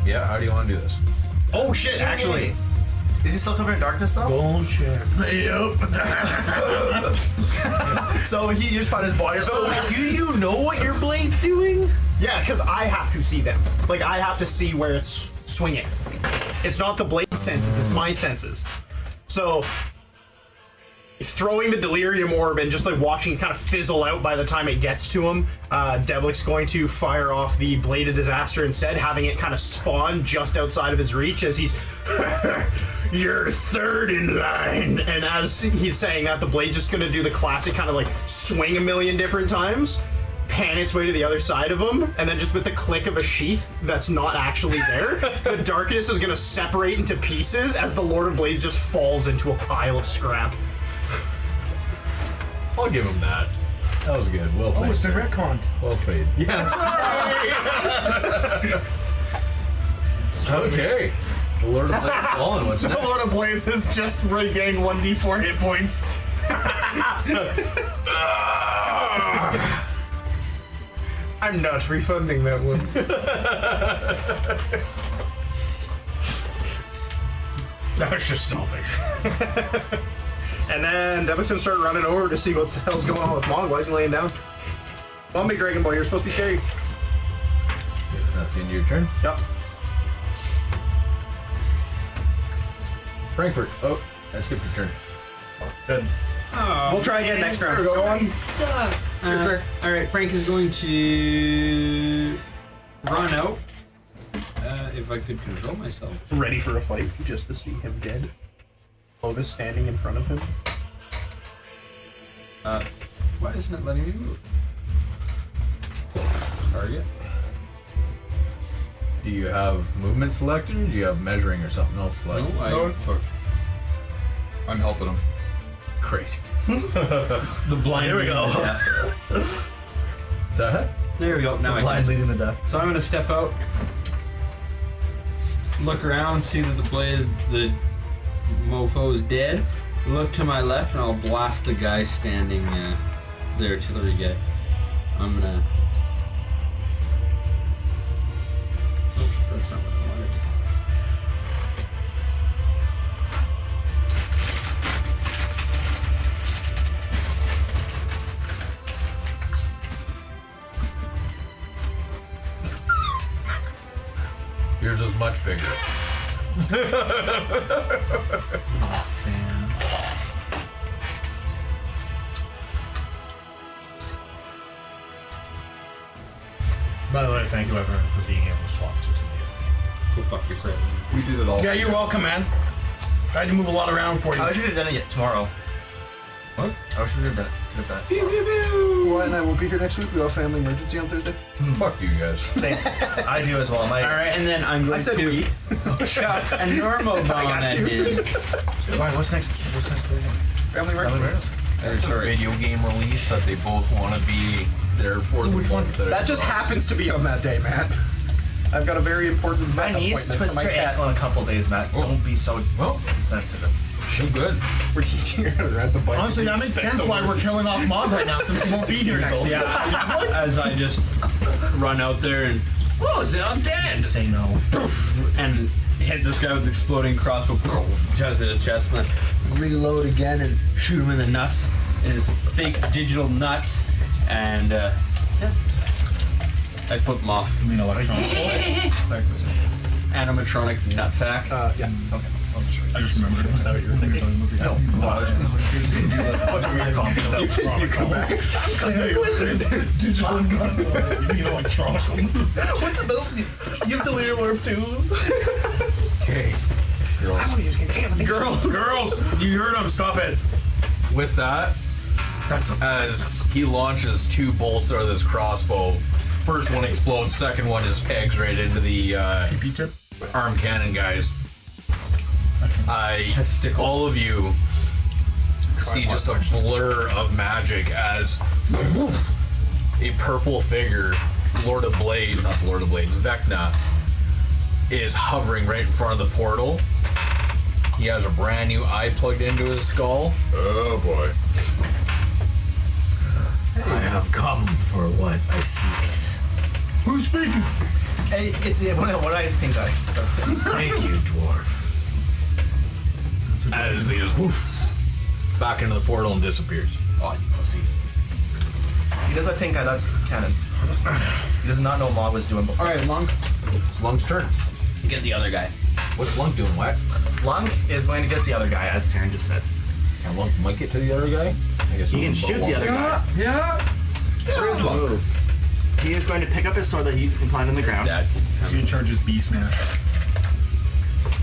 Yeah, how do you want to do this? Oh shit, actually. Is he still covered in darkness though? Bullshit. Yep. So he just found his body. So, do you know what your blade's doing? Yeah, because I have to see them. Like, I have to see where it's swinging. It's not the blade senses, it's my senses. So, throwing the delirium orb and just like watching it kind of fizzle out by the time it gets to him. Devlik's going to fire off the Blade of Disaster instead, having it kind of spawn just outside of his reach as he's you're third in line. And as he's saying that, the Blade's just gonna do the classic kind of like swing a million different times, pan its way to the other side of him, and then just with the click of a sheath that's not actually there, the darkness is gonna separate into pieces as the Lord of Blades just falls into a pile of scrap. I'll give him that. That was good. Well played. Oh, it's been sir. retconned. Well played. Yeah. Okay. The Lord of Blades fallen. What's The next? Lord of Blades has just regained 1d4 hit points. I'm not refunding that one. That was just selfish. And then Devlik's gonna start running over to see what the hell's going on with Mog. Why is he laying down? Come on, big Dragon Boy, you're supposed to be scary. That's the end of your turn. Yep. Frankfurt. Oh, I skipped your turn. Good. We'll try again next round. Go on. All right, Frank is going to run out. If I could control myself. Ready for a fight, just to see him dead. Lotus standing in front of him. Why isn't it letting me move? Target. Do you have movement selected, or do you have measuring or something else selected? No, I'm helping him. Great. the blind. There we go. Is that it? There we go. Now I Blind can. leading the death. So I'm gonna step out, look around, see that the mofo is dead. Look to my left, and I'll blast the guy standing the artillery guy. I'm gonna. Oh, that's not what I wanted. Yours is much bigger. By the way, thank you everyone for being able to swap to me. Go fuck yourself. We did it all. Yeah, you're welcome, man. I had to move a lot around for you. I should have done it yet tomorrow. What? I should have done it. Could have done it. Why and I won't be here next week. We have a family emergency on Thursday. Fuck you guys. Same. I do as well. All right, and then I'm going said to we. chuck a normal bomb at him. Alright, what's next? What's next? Family emergency. There's a video game release that they both want to be there for. Which one? That just happens to be on that day, Matt. I've got a very important My niece appointment twists for her my cat. ankle in a couple days, Matt. Don't be so insensitive. She good. We're teaching her how to ride the bike. Honestly, that makes sense why we're killing off Mob right now since he won't be here next year. As I just run out there and Oh, is it undead? Say no. and hit this guy with the exploding crossbow, just in his chest, and then reload again and shoot him in the nuts, in his fake digital nuts, and yeah. I flip him off. You mean electronic? Animatronic nutsack. Yeah. Okay. I just remembered. Was that what you were thinking? No. You come back. Digital guns. You mean electronic? What's those? You have delirium orb too? Okay. Girls, you heard him. Stop it. With that, as he launches two bolts out of this crossbow, first one explodes, second one just pegs right into the arm cannon guys. All of you see just a blur of magic as a purple figure, Lord of Blades, not Lord of Blades, Vecna, is hovering right in front of the portal. He has a brand new eye plugged into his skull. Oh boy. I have come for what I seek. Who's speaking? Hey, it's the one eye is pink eye. Thank you, dwarf. As he just back into the portal and disappears. Oh, you pussy. He does have pink eye, that's canon. He does not know what Maw was doing before. Alright, Monk, It's Lung's turn. get the other guy. What's Lung doing? What? Lung is going to get the other guy, as Taryn just said. And look, might get to the other guy. I guess He can shoot the other guy. Yeah. Where is Locke? He is going to pick up his sword that he implanted on the ground. Dad. So he charges B smash.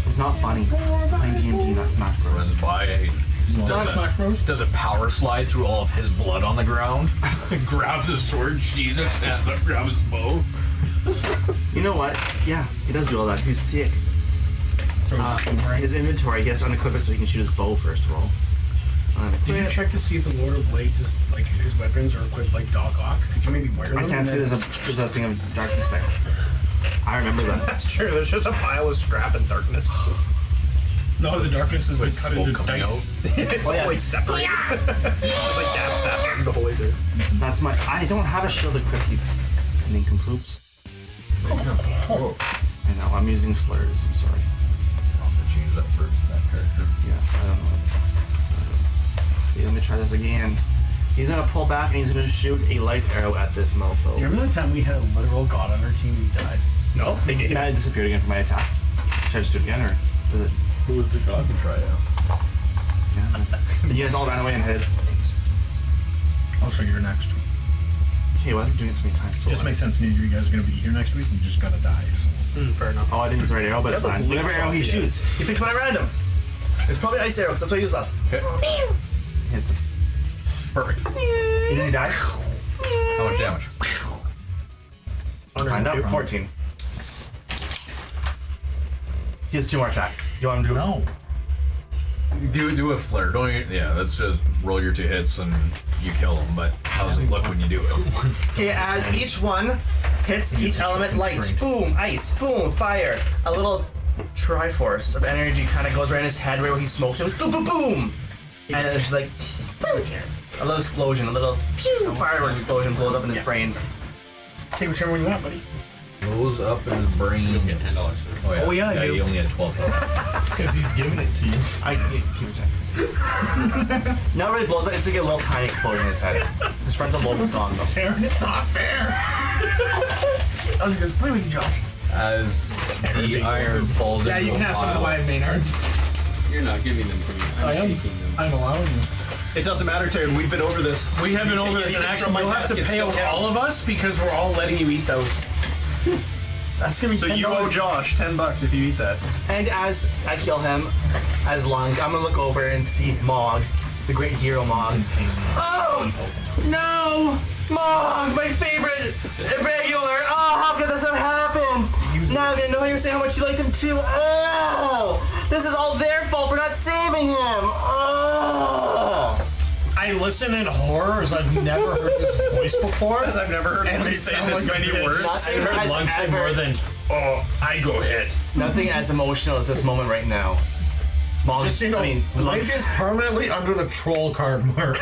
It's not funny. Playing D&D, not Smash Bros. Runs by. Smash Bros. Does a power slide through all of his blood on the ground. Grabs his sword, sheathes it, stands up, grabs his bow. You know what? Yeah, he does do all that. He's sick. His inventory, he has to unequip it so he can shoot his bow first of all. Did you check to see if the Lord of Blades is like his weapons are equipped like Doc Ock? Could you maybe wear them? I can't see there's a thing of darkness there. I remember that. That's true. There's just a pile of scrap and darkness. No, the darkness has been With cut smoke into coming dice. It's all like separated. It's like dab the whole way through. That's my. I don't have a shield equipped either. Nincompoops. Oh. I know, I'm using slurs. I'm sorry. I'll have to change that for that character. Yeah, I don't know. Okay, let me try this again. He's gonna pull back and he's gonna shoot a light arrow at this mofo. You remember the time we had a literal god on our team who died? No, they get Yeah, it disappeared again from my attack. Should I just do it again or? Was it? Who was the god to try out? Yeah. And you guys all ran away and hid. I'll show you next. Okay, why is he doing it so many times? Just makes sense. Neither of you guys are gonna be here next week. You just gotta die. So. fair enough. Oh, I didn't use the right arrow, but it's Yeah, fine. the Whatever leaves arrow off he the shoots, he picks one at random. It's probably ice arrow, because that's what I used last. Okay. Hits him. Perfect. Does he die? How much damage? Find out. 14. He has 2 more attacks. You want him to do? No. Do a flare. Don't you, yeah, that's just roll your 2 hits and you kill him. But how's it look when you do it? Okay, as each one hits each element, light, boom, ice, boom, fire. A little triforce of energy kind of goes right in his head, right where he smoked. It was boom, boom, boom, and it's just like a little explosion, a little pew, firework explosion blows up in his brain. Take whichever one you want, buddy. Blows up in his brain. You'll get $10. Oh, yeah, I do. You only had 12 health. Because he's giving it to you. I keep it check. Not really blows up. It's like a little tiny explosion in his head. His frontal lobe is gone though. Darren, it's not fair. I was gonna play with you, Josh. As the iron falls Yeah, into you can a have some of pile. my Maynards. You're not giving them to me. I I'm am. taking them. I'm allowing you. It doesn't matter, Taryn. We've been over this. We have been over this, and actually, you'll have to pay out all of us because we're all letting you eat those. That's gonna be So $10. you owe Josh $10 if you eat that. And as I kill him, as long, I'm gonna look over and see Mog, the great hero Mog. Oh no, Mog, my favorite regular. Oh, how could this have happened? Now I didn't know you were saying how much you liked him too. Oh, this is all their fault for not saving him. Oh. I listen in horror as I've never heard this voice before. As I've never heard And him they say sound this like a many bitch. words. I heard Lung say more than, oh, I go hit. Nothing as emotional as this moment right now. Mog, Just so you know, I mean, Mike is permanently under the troll card mark.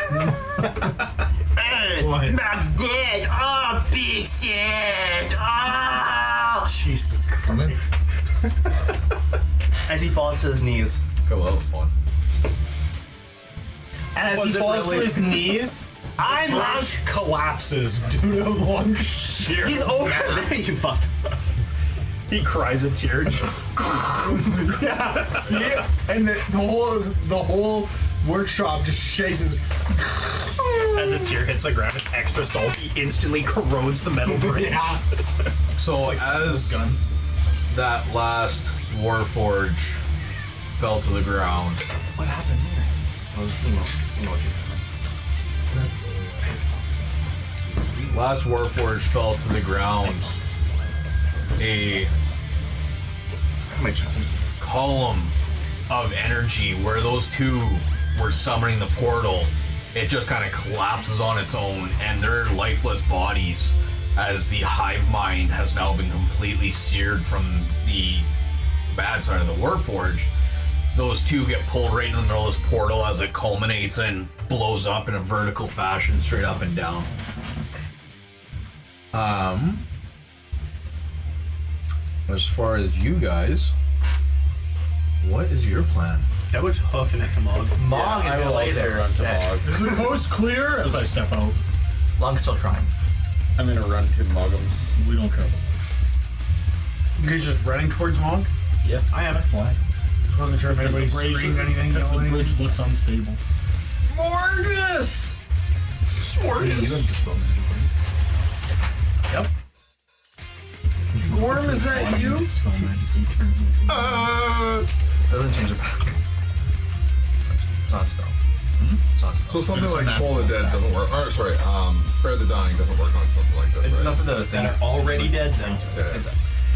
What? I'm dead. Oh, big shit. Oh. Jesus Christ. As he falls to his knees. Okay, well, that was fun. As Was he it falls really? to his knees, I'm Lunk collapses due to lung shear. He's over there. You fucked. He cries a tear. Yeah, see? And the whole workshop just shakes his... As his tear hits the ground, it's extra salty. Instantly corrodes the metal bridge. Yeah. So like as gun. that last Warforged fell to the ground, What happened here? Oh, those emojis. last Warforged fell to the ground, a My chest. column of energy where those two were summoning the portal, it just kind of collapses on its own, and their lifeless bodies, as the hive mind has now been completely seared from the bad side of the Warforged, those two get pulled right in the middle of this portal as it culminates and blows up in a vertical fashion straight up and down. As far as you guys, what is your plan? That was huffing at the Mog. Mog is gonna lay there. dead. Is the coast clear? As I step out. Lung's still crying. I'm gonna run to Muggums. We don't care. You guys just running towards Monk? Yeah. I have a flag. Just wasn't sure if Because anybody the bridge, screamed anything. because the yelled anything. bridge looks unstable. Morgus! Hey, you have dispel magic, right? Yep. Gorm, is that you? Dispel magic, so you turn it. Doesn't change it back. It's not a spell. It's not a spell. So something like Toll the Dead doesn't work. Or sorry, Spare the Dying doesn't work on something like this, right? Enough of the thing. That are already dead. No. Yeah.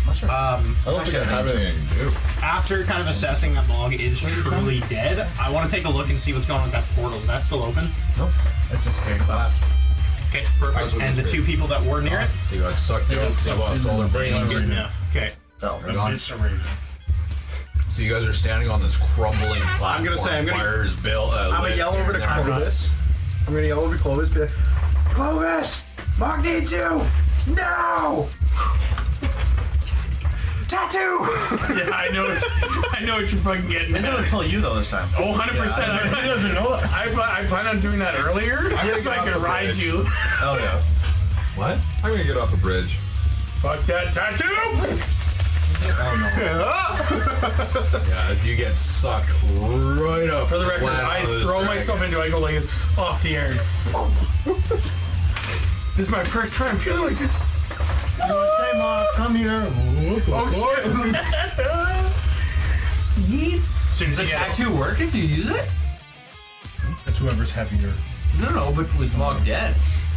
I'm not sure. I don't think I have anything to do. After kind of assessing that Mog is truly dead, I want to take a look and see what's going on with that portal. Is that still open? Nope. It disappeared last. Okay, perfect. And the two people that were near it? They got sucked out. They lost all their brains. Okay. They're gone. So you guys are standing on this crumbling platform. I'm gonna- Fire is built. I'm gonna yell over to Clovis. I'm gonna yell over to Clovis. Be like, Clovis! Mog needs you! No! Tattoo! Yeah, I know what you're fucking getting He's at. gonna kill you though this time. Oh, 100%. I doesn't know that. I plan on doing that earlier so I can ride you. Oh yeah. What? I'm gonna get off the bridge. Fuck that tattoo! Yeah, as you get sucked right up. For the record, flat I onto this throw dragon. myself into it, I go like off the air. This is my first time feeling like this. Hey, Mog, come here. Oh shit! So does the tattoo work if you use it? That's whoever's heavier. No, but with Mog dead.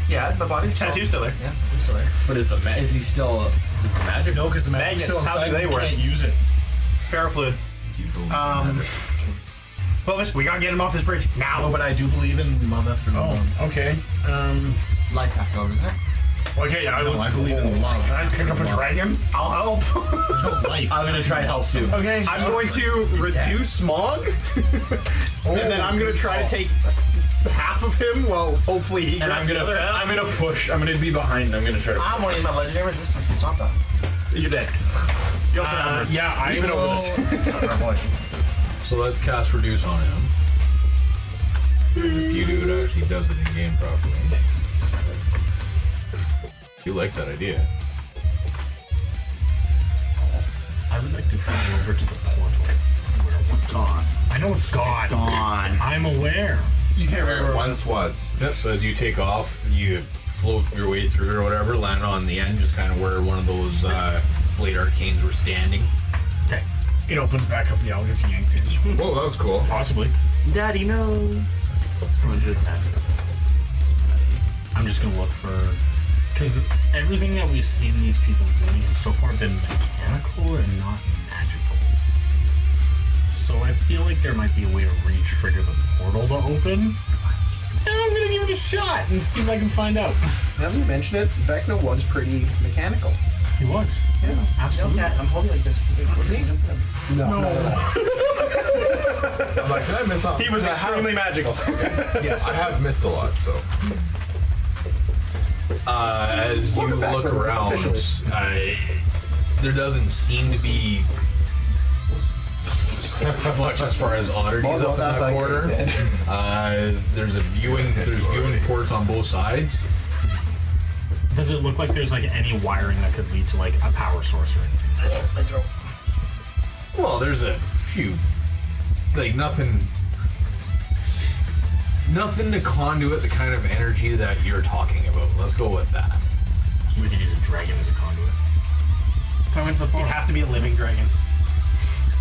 Yeah, my body's Tattoo's still there. Yeah, he's still there. But is he still is the magic? No, because the magic's still Magnets, how inside. do they You work? can't use it. Ferrofluid. Do you believe in magic? Clovis, we gotta get him off this bridge now. No, but I do believe in love after love. Oh, okay. Life after love, isn't it? Okay, I No, I believe in love. Can I pick up a dragon? I'll help. There's no life. I'm gonna try to help too. Okay. I'm going to reduce Mog, and then I'm gonna try to take half of him. Well, hopefully he And grabs the other half. I'm gonna push. I'm gonna be behind. I'm gonna try to. I'm gonna use my legendary resistance to stop that. You're dead. You also have Yeah, I Leave it over will. this. So let's cast Reduce on him. If you do, it actually does it in game properly. You like that idea? I would like to fly over to the portal where it was gone. I know it's gone. Gone. I'm aware. You can't remember where it once was. Yep, so as you take off, you float your way through or whatever, land on the end, just kind of where one of those Blade Arcanes were standing. Okay. It opens back up, the owl gets yanked in. Whoa, that was cool. Possibly. Daddy, no. I'm just gonna look for, because everything that we've seen these people doing has so far been mechanical and not magical. So I feel like there might be a way to re-trigger the portal to open. And I'm gonna give it a shot and see if I can find out. Now that you mention it, Vecna was pretty mechanical. He was. Yeah, absolutely. I'm holding like this. Was he? No. I'm like, did I miss out? He was extremely magical. Yes, I have missed a lot, so. As you Welcome back, look River, around, officially. there doesn't seem to be much as far as oddities up in that corner. There's viewing ports on both sides. Does it look like there's like any wiring that could lead to like a power source or anything? Well, there's a few, like nothing to conduit the kind of energy that you're talking about. Let's go with that. So we can use a dragon as a conduit. It'd have to be a living dragon.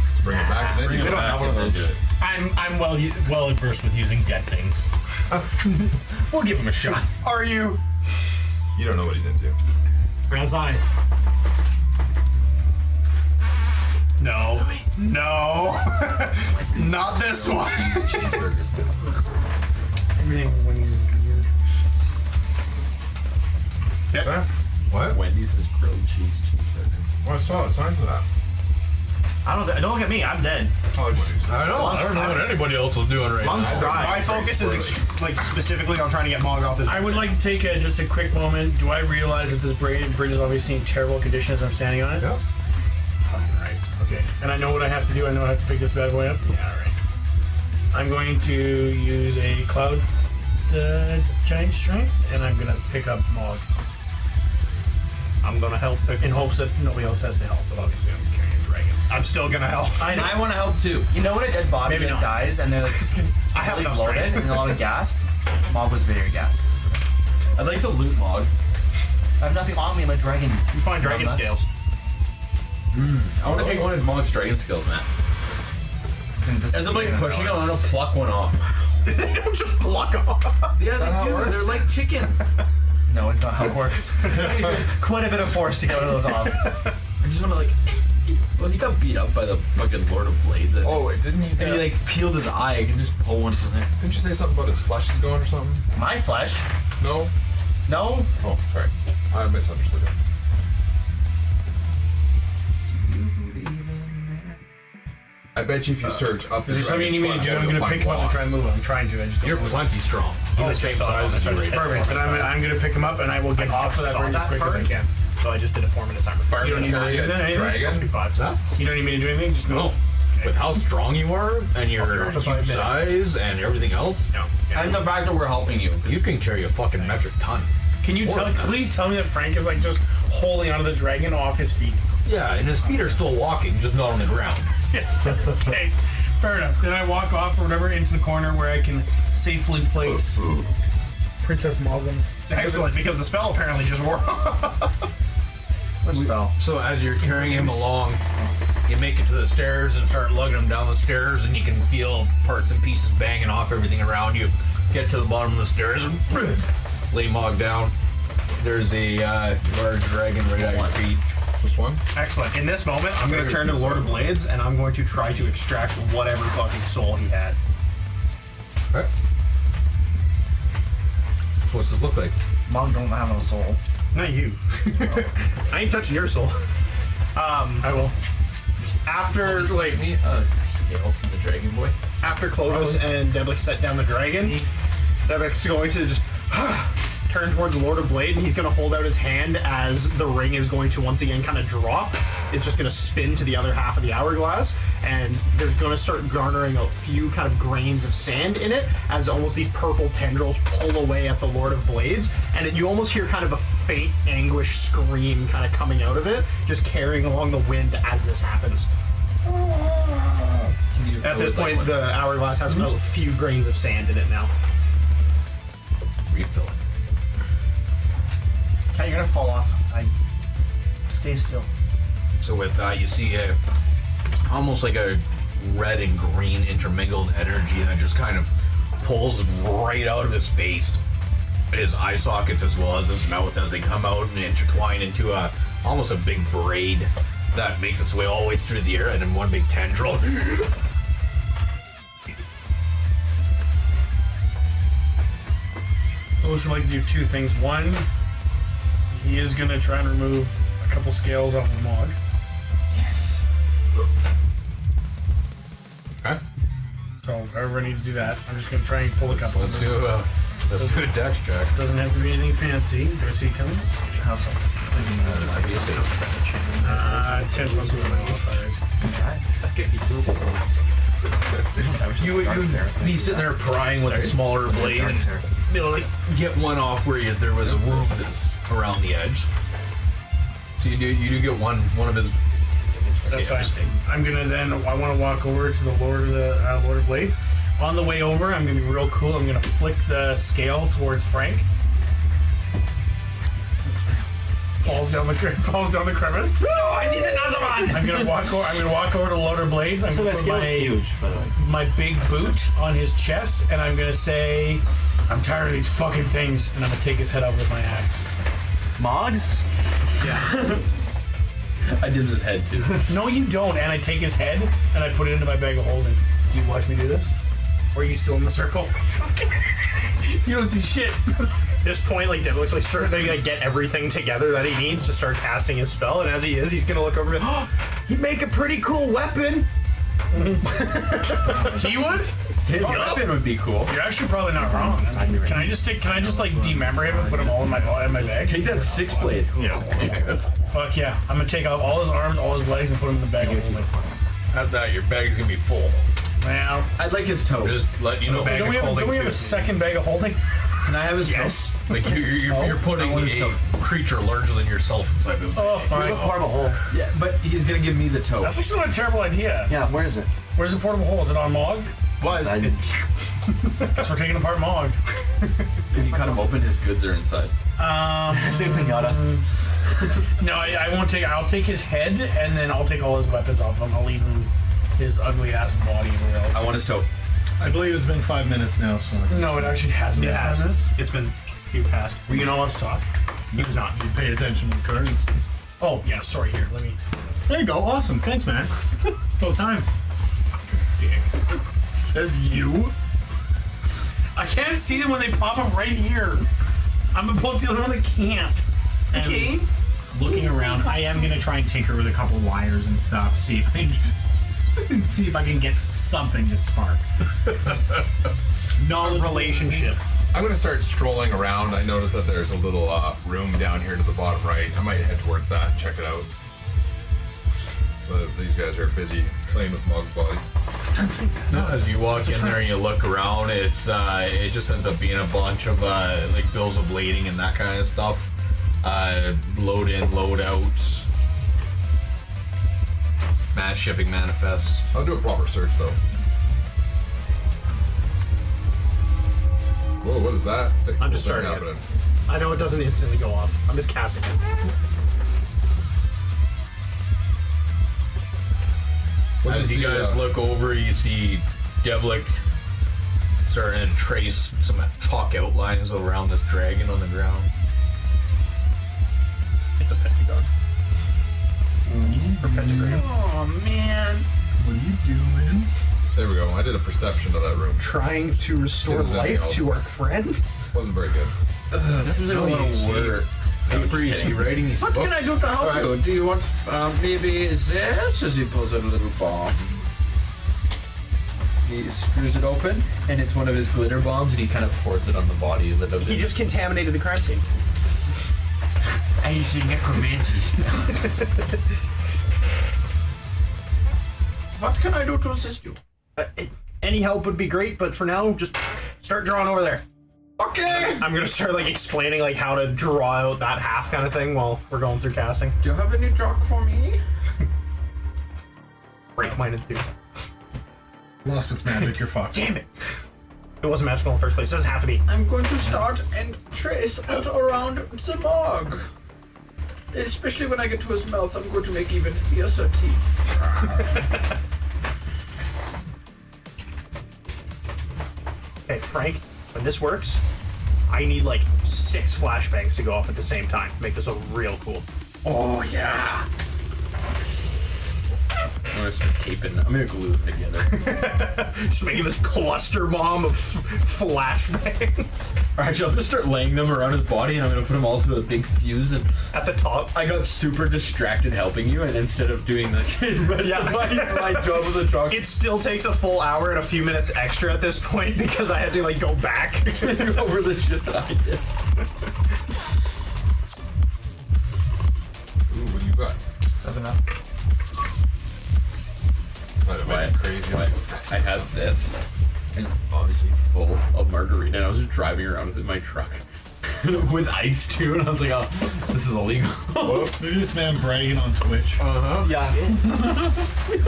Let's bring it back. And then you We don't have one of those. I'm well versed with using dead things. We'll give him a shot. Are you? You don't know what he's into. As I. No. No. Not this one. Everything when he's weird. Huh? What? Wendy's is grilled cheese cheeseburger. Well, I saw a sign for that. Don't look at me. I'm dead. I like Wendy's. I don't know what anybody else is doing right Lungs now. dry. My focus is specifically on trying to get Mog off this. I would like to take just a quick moment. Do I realize that this bridge is obviously in terrible condition as I'm standing on it? Yeah. Alright, okay. And I know what I have to do. I know I have to pick this bad boy up? Yeah, alright. I'm going to use a cloud giant strength, and I'm going to pick up Mog. I'm going to help in hopes that nobody else has to help, but obviously I'm carrying a dragon. I'm still gonna help. I want to help too. You know when a dead body Maybe like, not. dies and they're like I have really enough bloated strength. and a lot of gas? Mog was very gassy. I'd like to loot Mog. I have nothing on me. I'm a dragon. You find dragon Nuts. scales. I want to take one of Mog's dragon skills, man. As I'm like pushing them, I'm gonna pluck one off. They don't just pluck off. Yeah, how it they do. works? They're like chickens. No, it's not how it works. Quite a bit of force to get one of those off. I just want to like. Well, he got beat up by the fucking Lord of Blades. Oh, didn't he? And he like peeled his eye. I can just pull one from there. Didn't you say something about his flesh is going or something? My flesh? No. No. Oh, sorry. I misunderstood it. I bet you if you search up. Is there something you need me to do? I'm gonna pick him up and try and move him. I'm trying to. I just don't You're know. plenty strong. You're the same size as you right now. Perfect. But I'm gonna pick him up and I will get off of that bridge as quick as I can. So I just did a 4-minute timer. You don't need me to do anything. It's supposed to be 5. Huh? You don't need me to do anything. Just No. move. With how strong you are and your huge size and everything else, No. And the fact that we're helping you. you can carry a fucking metric ton. Can you More tell? than that. Please tell me that Frank is like just holding onto the dragon off his feet. Yeah, and his feet are still walking, just not on the ground. Okay. Fair enough. Then I walk off or whatever into the corner where I can safely place Princess Malgum's. Excellent, because the spell apparently just wore off. What spell? So as you're carrying him along, you make it to the stairs and start lugging him down the stairs, and you can feel parts and pieces banging off everything around you. Get to the bottom of the stairs and lay Mog down. There's a large dragon right at your feet. Just one? Excellent. In this moment, I'm going to turn to Lord of Blades and I'm going to try to extract whatever fucking soul he had. Okay. So what's this look like? Mog don't have no soul. Not you. I ain't touching your soul. I will. After, like, Me a scale from the Dragon Boy. after Clovis and Deblik set down the dragon, Deblik's going to just turn towards Lord of Blade, and he's going to hold out his hand as the ring is going to once again kind of drop. It's just going to spin to the other half of the hourglass, and there's going to start garnering a few kind of grains of sand in it as almost these purple tendrils pull away at the Lord of Blades, and you almost hear kind of a faint anguish scream kind of coming out of it, just carrying along the wind as this happens. At this point, the hourglass has a few grains of sand in it now. Refill it. Okay, you're gonna fall off. Stay still. So with that, you see almost like a red and green intermingled energy that just kind of pulls right out of his face, his eye sockets as well as his mouth as they come out and intertwine into almost a big braid that makes its way all the way through the air and in one big tendril. Clovis would like to do two things. One, he is going to try and remove a couple scales off of Mog. Yes. Okay. So however I need to do that, I'm just going to try and pull a couple. Let's do a dex check. Doesn't have to be anything fancy. There's he comes. How's that? 10 plus 1 modifiers. You would be sitting there prying with the smaller blades. Be able to get one off where there was a wound around the edge. So you do get one of his. That's fine. I'm gonna then. I want to walk over to the Lord of Blades. On the way over, I'm gonna be real cool. I'm gonna flick the scale towards Frank. Falls down the crevice. No, I need another one. I'm gonna walk over to Lord of Blades. I'm gonna put my big boot on his chest, and I'm gonna say, "I'm tired of these fucking things," and I'm gonna take his head off with my axe. Mogs? Yeah. I dims his head too. No, you don't. And I take his head and I put it into my bag of holding. Do you watch me do this? Or are you still in the circle? You don't see shit. This point, like, Deb looks like starting to like, get everything together that he needs to start casting his spell. And as he is, he's gonna look over and oh, he'd make a pretty cool weapon. He would? His weapon would be cool. You're actually probably not wrong. Can I just like demember him and put him all in my bag? Take that 6-blade. Yeah. Fuck yeah. I'm gonna take off all his arms, all his legs, and put him in the bag of holding. At that, your bag's gonna be full. Well, I'd like his toe. Just let you know. don't we have a second bag of holding? Can I have his Yes. Like you're putting a creature larger than yourself inside this. Oh, There's fine. a portable hole. toe? Yeah, but he's gonna give me the toe. That's actually not a terrible idea. Yeah, where is it? Where's the portable hole? Is it on Mog? Was. Inside. Guess we're taking apart Mog. If you cut him open, his goods are inside. It's a pinata. No, I won't take. I'll take his head, and then I'll take all his weapons off him. I'll leave him his ugly ass body everywhere else. I want his toe. I believe it's been 5 minutes now, so I can No, it actually hasn't been 5 minutes. It's been a few past. Were you not allowed to talk? He was not. pay attention to the cards. Oh, yeah, sorry, here, let me... There you go. Awesome. Thanks, man. About time. Dick. Says you. I can't see them when they pop up right here. I'm both the other one that can't. Okay? Looking around, I am gonna try and tinker with a couple wires and stuff. See if I can get something to spark. No relationship. I'm gonna start strolling around. I noticed that there's a little room down here to the bottom right. I might head towards that and check it out. But these guys are busy playing with Mog's body. As you walk in there and you look around, it's it just ends up being a bunch of like bills of lading and that kind of stuff. Load in, load out. Mass shipping manifest. I'll do a proper search though. Whoa, what is that? I'm just starting it. I know it doesn't instantly go off. I'm just casting it. As you guys look over, you see Devlik starting to trace some chalk outlines around this dragon on the ground. It's a pentagon. Or pentagram. Oh, man. What are you doing? There we go. I did a perception of that room. Trying to restore See if there's anything life to else. our friend. Wasn't very good. That seems like a lot of work. Paper, you see writing these What books. can I do to help Alright, you? do you want maybe this? As he pulls out a little bomb. He screws it open, and it's one of his glitter bombs, and he kind of pours it on the body of the victim. He just contaminated the crime scene. I use a necromancy spell. What can I do to assist you? Any help would be great, but for now, just start drawing over there. Okay! I'm gonna start like explaining like how to draw out that half kind of thing while we're going through casting. Do you have any chalk for me? Break mine in two. Lost its magic. You're fucked. Damn it! It wasn't magical in the first place. It doesn't have to be. I'm going to start and trace out around the mog. Especially when I get to his mouth, I'm going to make even fiercer teeth. Okay, Frank, when this works, I need like 6 flashbangs to go off at the same time to make this look real cool. Oh, yeah. I'm gonna start taping. I'm gonna glue them together. Just making this cluster bomb of flashbangs. Actually, I'll just start laying them around his body, and I'm gonna put them all to a big fuse. And At the top. I got super distracted helping you, and instead of doing the rest of my job with the chalk, It still takes a full hour and a few minutes extra at this point because I had to like go back. over the shit that I did. Ooh, what do you got? 7 up. Might have made it crazy. I had this, and obviously full of margarita, and I was just driving around with it in my truck with ice too, and I was like, "Oh, this is illegal." Whoops. Look at this man bragging on Twitch. Yeah.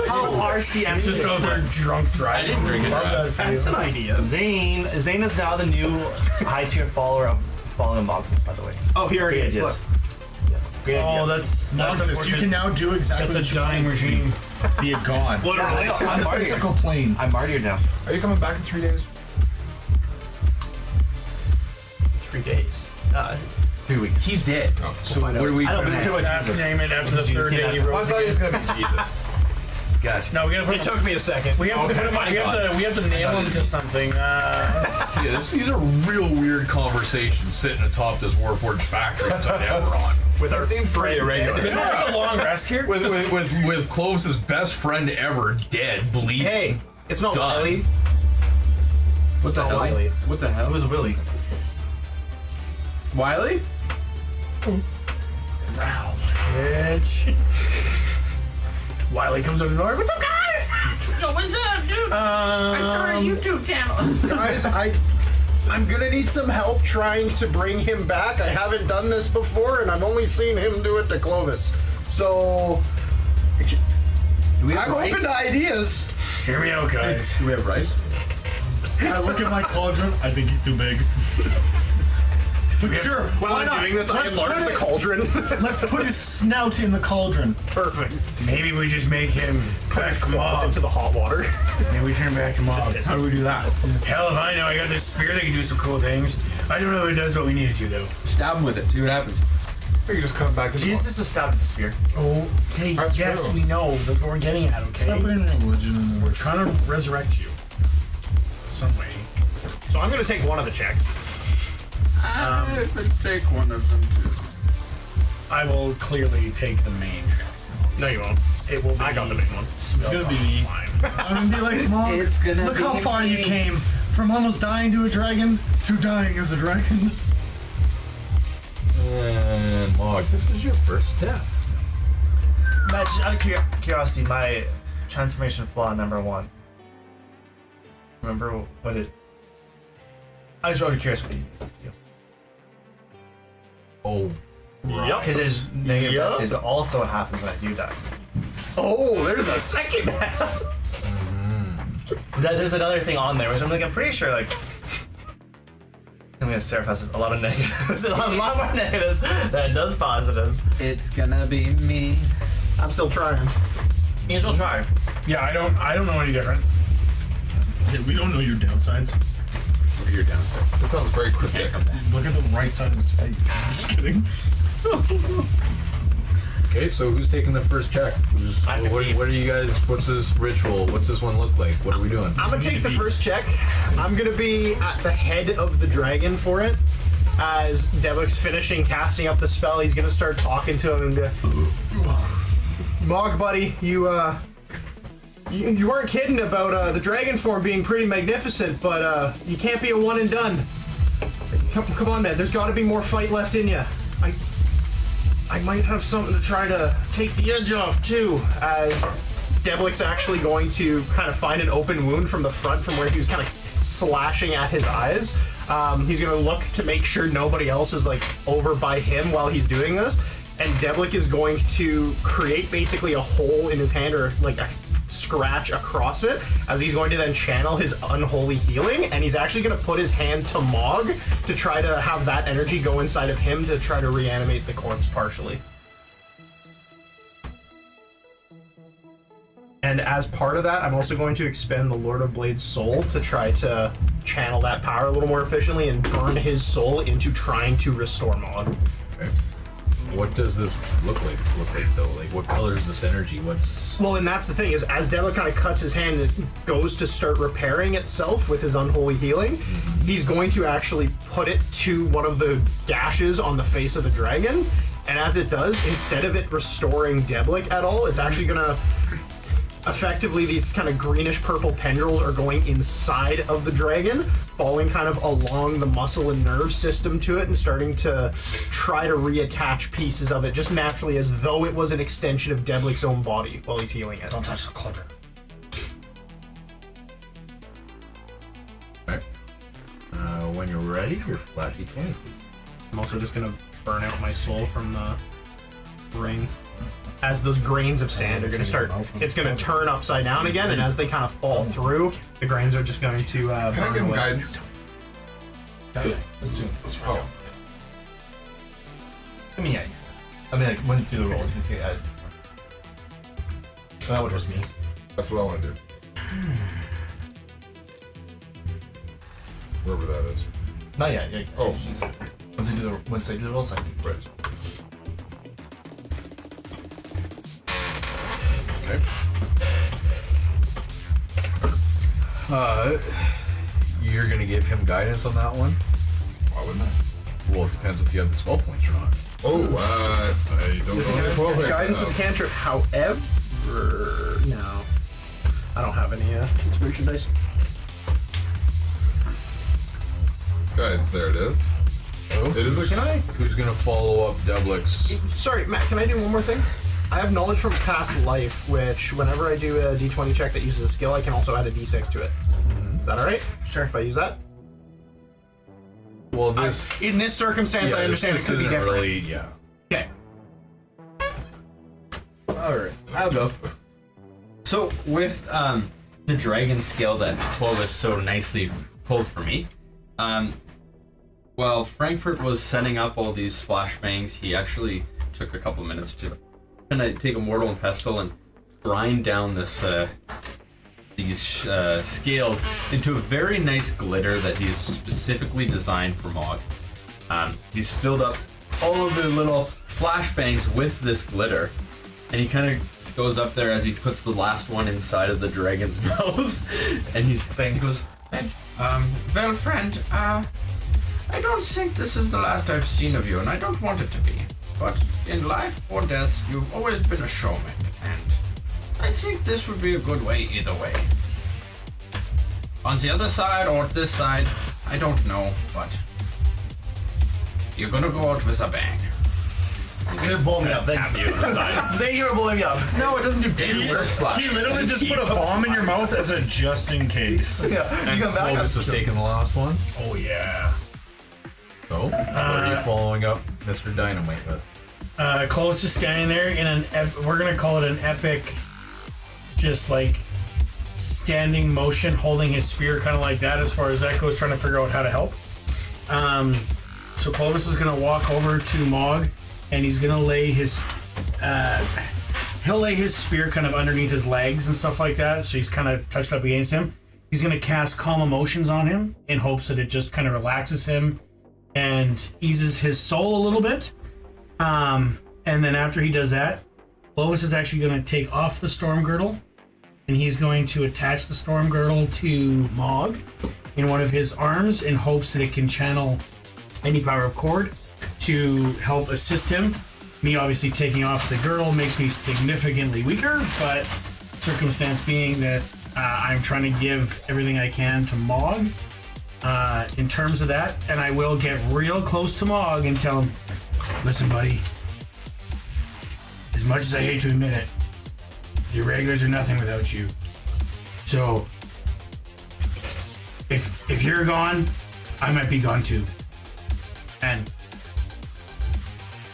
How RCM Just out there drunk I driving. didn't drink it. Right? That's an idea. Zane is now the new high tier follower of following Moxons, by the way. Oh, here it Great is. Look. ideas. Yeah. Great Oh, idea. that's Nonsense. You unfortunate. can now do exactly That's a what dying you want. regime. Be a god. Yeah, I know, I'm On the martyred. physical plane. I'm martyred now. Are you coming back in 3 days? 3 days. 3 weeks. He's dead. Oh, So what are we? I don't believe too much After Jesus. name it after the Jesus third came day he after. I rose thought he again. was gonna be Jesus. Gotcha. No, we gotta put It took me a second. we have to put him on, we have to nail him to something. Yeah, these are real weird conversations sitting atop this Warforged factory upside down we're on. With our Seems pretty irregular. Isn't there a long rest here? With Clovis' best friend ever dead, bleeding. Hey, it's not Done. Wiley. What the not hell? Wiley. What the hell? It was Willie. Wiley? Bitch. Wiley comes over the door. What's up, guys? So what's up, dude? I started a YouTube channel. Guys, I'm gonna need some help trying to bring him back. I haven't done this before, and I've only seen him do it to Clovis. So I'm open to ideas. Hear me out, guys. Do we have rice? I look at my cauldron. I think he's too big. Sure. While Why I'm not? doing this, I Let's enlarge put the it- cauldron. Let's put his snout in the cauldron. Perfect. Maybe we just make him back to Claws mob. into the hot water. Maybe we turn back to mob. How do we do that? Hell if I know. I got this spear that can do some cool things. I don't know if it does what we need it to, though. Stab him with it. See what happens. You can just come back to Jesus is stabbed with the spear. Okay, That's yes, true. we know. That's what we're getting at, okay? Stop bringing religion in We're there. trying to resurrect you. Some way. So I'm gonna take one of the checks. I could take one of them too. I will clearly take the main check. No, you won't. It will be I got the big one. It's gonna be me. Fine. I'm gonna be like, Mom, It's gonna look be how far me. you came. From almost dying to a dragon to dying as a dragon. And Mog, this is your first death. Matt, just out of curiosity, my transformation flaw number 1. Remember what it? I was really curious what it is. Oh, Yep. Because there's negative Yup. death states, but also what happens when I do die. Oh, there's a second half. There's another thing on there, which I'm pretty sure, like, I mean, Seraph has a lot of negatives, a lot more negatives than it does positives. It's gonna be me. I'm still trying. You can still try. Yeah, I don't know any different. Yeah, we don't know your downsides. what are your downsides? That sounds very cryptic. Look at the right side of his face. I'm just kidding. Okay, so who's taking the first check? What are you guys? What's this ritual? What's this one look like? What are we doing? I'm gonna take the first check. I'm gonna be at the head of the dragon for it. As Devek's finishing casting up the spell, he's gonna start talking to him and go, Mog, buddy, you weren't kidding about the dragon form being pretty magnificent, but you can't be a one and done. Come on, man. There's got to be more fight left in you. I might have something to try to take the edge off too. As Devlik's actually going to kind of find an open wound from the front, from where he was kind of slashing at his eyes. He's gonna look to make sure nobody else is like over by him while he's doing this. And Devlik is going to create basically a hole in his hand, or like a scratch across it, as he's going to then channel his unholy healing, and he's actually going to put his hand to Mog to try to have that energy go inside of him to try to reanimate the corpse partially. And as part of that, I'm also going to expend the Lord of Blade's soul to try to channel that power a little more efficiently and burn his soul into trying to restore Mog. Okay. What does this look like though? Like, what color is this energy? What's... Well, and that's the thing, is as Devil kind of cuts his hand and it goes to start repairing itself with his unholy healing, he's going to actually put it to one of the gashes on the face of the dragon, and as it does, instead of it restoring Devlik at all, it's actually going to effectively, these kind of greenish purple tendrils are going inside of the dragon, falling kind of along the muscle and nerve system to it and starting to try to reattach pieces of it just naturally, as though it was an extension of Devlik's own body while he's healing it. Don't touch the cauldron. Okay. When you're ready, you're flashy candy. I'm also just gonna burn out my soul from the ring. As those grains of sand are gonna start, it's gonna turn upside down again, and as they kind of fall through, the grains are just going to Can I burn give him away. guidance? Let's go. I mean, yeah. I mean, like, went through the rolls. You can see it. That would just me. That's what I want to do. Wherever that is. Not yet. Yeah, Oh. Once they do the rolls, I can. Right. Okay. You're gonna give him guidance on that one? Why wouldn't I? Well, it depends if you have the spell points or not. Oh, I don't know. Guidance is a cantrip, however, no, I don't have any inspiration dice. Guidance, there it is. Oh, It is a guy. Who's gonna follow up Devlik's? Sorry, Matt, can I do one more thing? I have knowledge from past life, which whenever I do a d20 check that uses a skill, I can also add a d6 to it. Is that alright? Sure. If I use that? Well, this in this circumstance, I understand this it could be isn't different. really, yeah. Okay. Alright, I'll go. So, with the dragon skill that Clovis so nicely pulled for me, while Frankfurt was setting up all these flashbangs, he actually took a couple minutes to take a mortal and pestle and grind down this these scales into a very nice glitter that he's specifically designed for Mog. He's filled up all of the little flashbangs with this glitter, and he kind of goes up there as he puts the last one inside of the dragon's mouth, and he goes, well, friend, I don't think this is the last I've seen of you, and I don't want it to be. But in life or death, you've always been a showman, and I think this would be a good way either way. On the other side or this side, I don't know, but you're gonna go out with a bang. You're blowing me up. Thank you. Thank you for blowing me up. No, it doesn't do damage. He literally just put a bomb in your mouth as a just in case. Yeah, you come back. Clovis is taking the last one. Oh yeah. So, what are you following up Mr. Dynamite with? Close to standing there in we're gonna call it an epic, just like standing motion, holding his spear kind of like that as far as that goes, trying to figure out how to help. So Clovis is gonna walk over to Mog, and he's gonna lay his he'll lay his spear kind of underneath his legs and stuff like that, so he's kind of touched up against him. He's gonna cast Calm Emotions on him in hopes that it just kind of relaxes him and eases his soul a little bit. And then after he does that, Clovis is actually going to take off the storm girdle, and he's going to attach the storm girdle to Mog in one of his arms in hopes that it can channel any power of cord to help assist him. Me obviously taking off the girdle makes me significantly weaker, but circumstance being that I'm trying to give everything I can to Mog in terms of that, and I will get real close to Mog and tell him, listen, buddy, as much as I hate to admit it, the irregulars are nothing without you. So, if you're gone, I might be gone too. And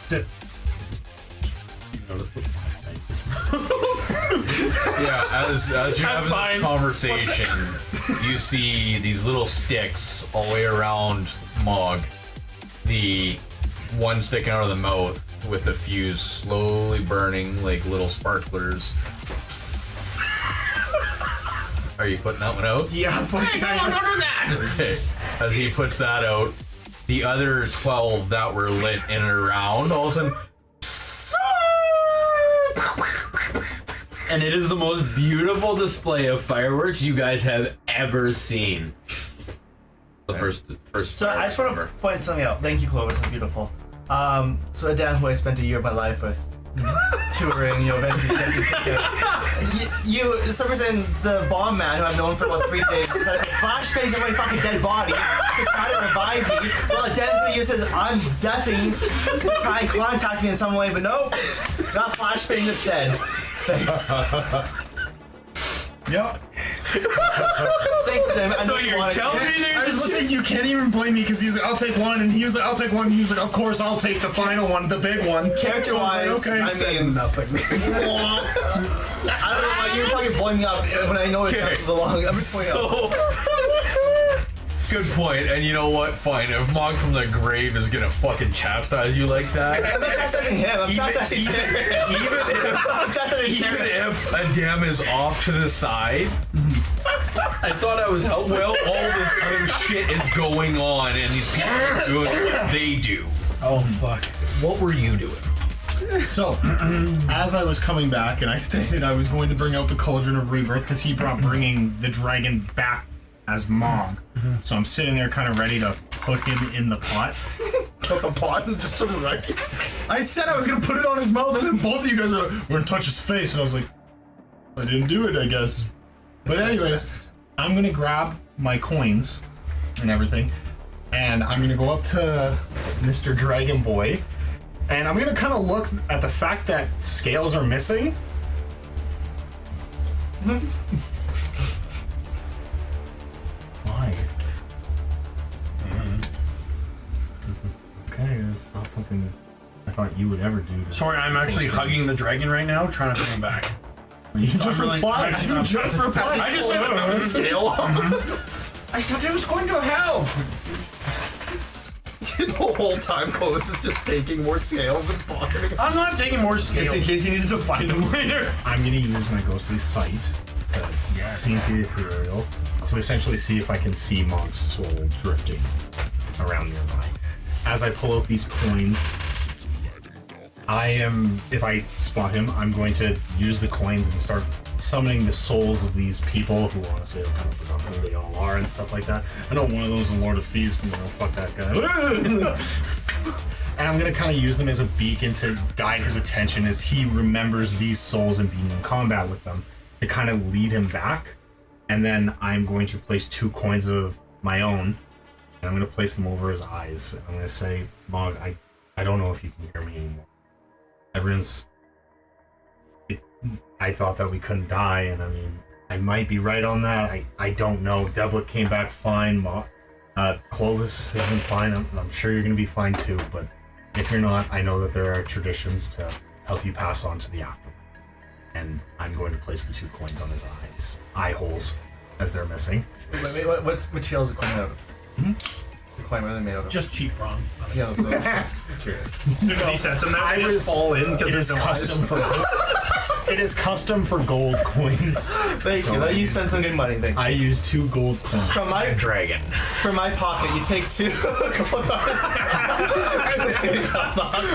that's it. You notice the Yeah, as you're having fine. this conversation, you see these little sticks all the way around Mog. The one sticking out of the mouth with the fuse slowly burning like little sparklers. Are you putting that one out? Yeah, fucking don't do that! Okay. As he puts that out, the other 12 that were lit in and around all of a sudden, And it is the most beautiful display of fireworks you guys have ever seen. The first. So I just want to point something out. Thank you, Clovis. That's beautiful. So Adan, who I spent a year of my life with, touring, events, some reason the bomb man, who I've known for about 3 days, said flashbangs of my fucking dead body to try to revive me. Well, Adan could use his undeathing to try and contact me in some way, but nope, got flashbang that's dead. Thanks. Yep. Thanks, Adan. So you're telling me I there's was saying you can't even blame me because he's like, I'll take one, and he was like, I'll take one. And he was like, of course I'll take the final one, the big one. Character-wise, So I was like, okay. I mean, Nothing. I don't know why you're fucking blowing me up when I know it's the long. I'm just pointing out. good point. And you know what? Fine. If Mog from the grave is gonna fucking chastise you like that, I'm not chastising him. I'm chastising Terry. I'm chastising even Terry. if a dam is off to the side, I thought I was helping. well, all this other shit is going on, and these people are doing what they do. Oh fuck. What were you doing? So, as I was coming back, and I stated I was going to bring out the Cauldron of Rebirth because he brought bringing the dragon back as Mog. So I'm sitting there kind of ready to put him in the pot. Put the pot and just sort of wreck it. I said I was going to put it on his mouth, and then both of you guys were like, we're going to touch his face. And I was like, I didn't do it, I guess. But anyways, I'm going to grab my coins and everything, and I'm going to go up to Mr. Dragon Boy, and I'm going to kind of look at the fact that scales are missing. Why? Okay, it's not something I thought you would ever do. Sorry, I'm actually hugging the dragon right now, trying to bring him back. You just replied. You just replied. I just said another scale. I said I was going to help. The whole time, Clovis is just taking more scales and pocketing. I'm not taking more scales in case he needs to find them later. I'm gonna use my ghostly sight to see into the ethereal to essentially see if I can see Mog's soul drifting around nearby. As I pull out these coins, if I spot him, I'm going to use the coins and start summoning the souls of these people who honestly I've kind of forgotten who they all are and stuff like that. I know one of those is Lord of Feast, but fuck that guy. And I'm gonna kind of use them as a beacon to guide his attention as he remembers these souls and being in combat with them to kind of lead him back. And then I'm going to place 2 coins of my own and I'm gonna place them over his eyes. I'm gonna say, Mog, I don't know if you can hear me anymore. I thought that we couldn't die, and I mean, I might be right on that. I don't know. Debla came back fine. Clovis has been fine. I'm sure you're going to be fine too, but if you're not, I know that there are traditions to help you pass on to the afterlife. And I'm going to place the 2 coins on his eye holes, as they're missing. Wait, what's Micheal's equipment out of? The coin, what are they made out of? Just cheap bronze. Yeah, I'm curious. As soon as he sets them there, they just fall in because it's custom for. It is custom for gold coins. Thank you. You spent some good money. Thank you. I use 2 gold coins. From my dragon. From my pocket, you take 2 gold coins.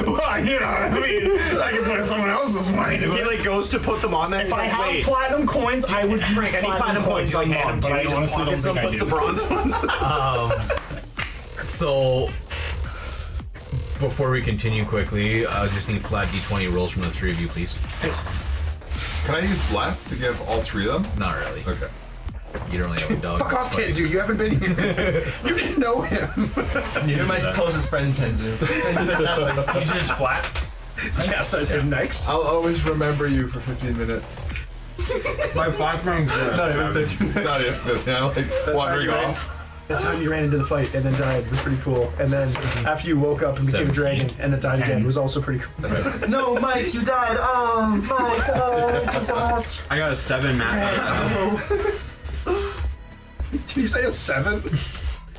Well, you know, I mean, I can put someone else's money to He it. like goes to put them on there. If I have platinum coins, I would Frank, any platinum coins on hand Mog, him but to. I honestly don't think I puts do. the bronze ones. So, before we continue quickly, I just need flat d20 rolls from the 3 of you, please. Can I use Bless to give all 3 of them? Not really. Okay. You don't really have a dog. Fuck off, Tenzu. You haven't been here. You didn't know him. You're my closest friend, Tenzu. He's just flat. Chastise him next. I'll always remember you for 15 minutes. My 5 pounds. Not even 15. Not even 15. I'm like wandering off. The time you ran into the fight and then died was pretty cool. And then after you woke up and became a dragon and then died again was also pretty cool. No, Mike, you died. Oh, Mike. Oh, I got a 7, Matt. Did you say a 7?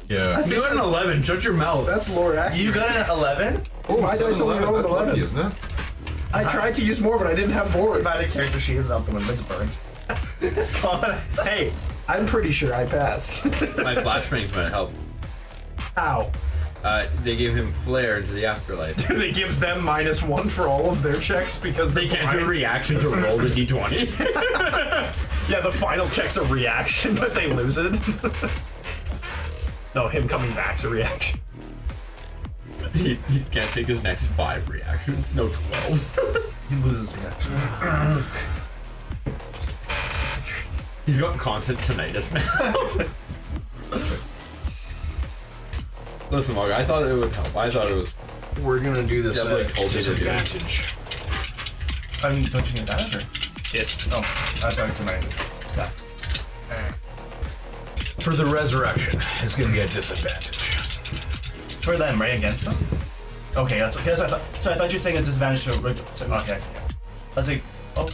Yeah. You got an 11. Shut your mouth. That's lore accurate. you got an 11? Oh, My dice only rolled That's 11. lucky, isn't it? I tried to use more, but I didn't have board. If I had a character sheet, it's out the window. It's burned. It's gone. Hey, I'm pretty sure I passed. My flashbangs might help. Ow. They gave him flair into the afterlife. It gives them -1 for all of their checks because they can't do a reaction to roll the d20. Yeah, the final check's a reaction, but they lose it. No, him coming back's a reaction. He can't take his next 5 reactions. No, 12. He loses reactions. He's got constant tinnitus now. Listen, Mark, I thought it would help. I thought it was. We're gonna do this Yeah, at told you to do it. disadvantage. I mean, don't you need that, or? Yes. Oh, I thought you might. Yeah. For the resurrection, it's gonna be a disadvantage. For them, right? Against them? Okay, that's what I thought. So I thought you were saying it's disadvantage to a regular. So, okay, I see. I was like, oh.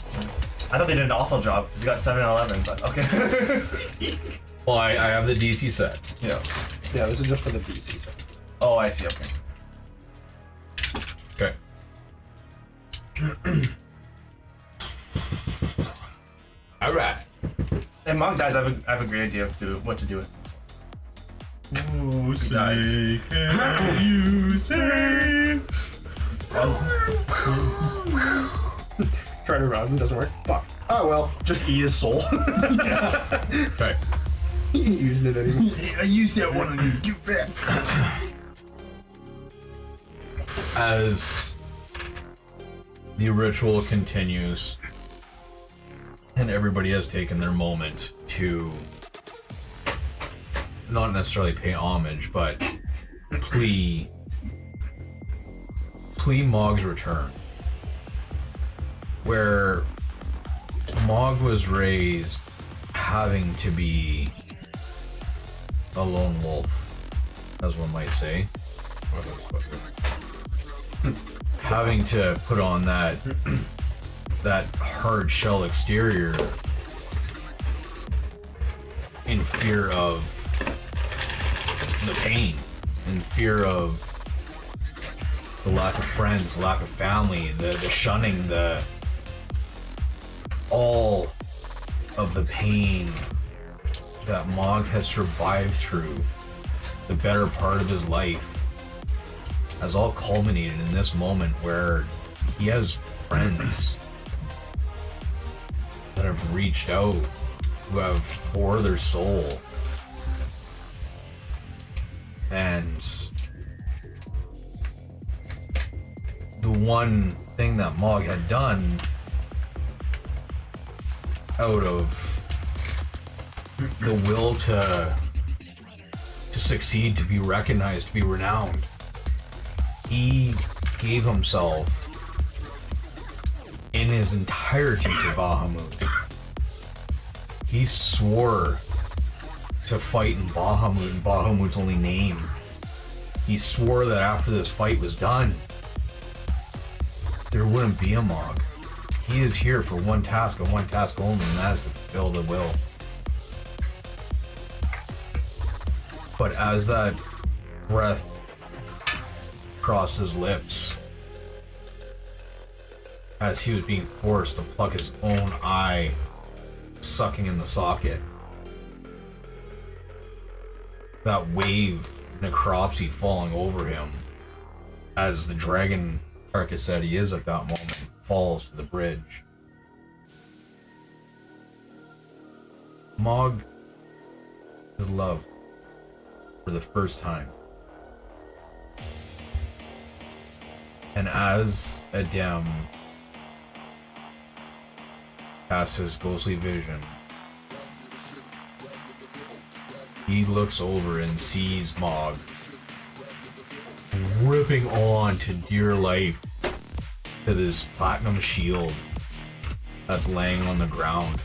I thought they did an awful job because he got 7 and 11, but okay. Well, I have the DC set. Yeah. Yeah, this is just for the DC. So. Oh, I see. Okay. Okay. All right. And Monk dies. I have a great idea of what to do with. Oh, say, can you say? Try to revive him, doesn't work. Fuck. Oh well, Just eat his soul. Okay. he ain't using it anymore. I used that one on you. Give back. As the ritual continues, and everybody has taken their moment to not necessarily pay homage, but plea Mog's return. Where Mog was raised having to be a lone wolf, as one might say. having to put on that hard shell exterior in fear of the pain, in fear of the lack of friends, lack of family, the shunning, all of the pain that Mog has survived through, the better part of his life, has all culminated in this moment where he has friends that have reached out, who have poured their soul. And the one thing that Mog had done out of the will to succeed, to be recognized, to be renowned, he gave himself in his entirety to Bahamut. He swore to fight in Bahamut, in Bahamut's only name. He swore that after this fight was done, there wouldn't be a Mog. He is here for one task and one task only, and that is to fulfill the will. But as that breath crossed his lips, as he was being forced to pluck his own eye, sucking in the socket, that wave of necropsy falling over him, as the dragon carcass that he is at that moment falls to the bridge. Mog is loved for the first time. And as Adem casts his ghostly vision, he looks over and sees Mog ripping on to dear life to this platinum shield that's laying on the ground,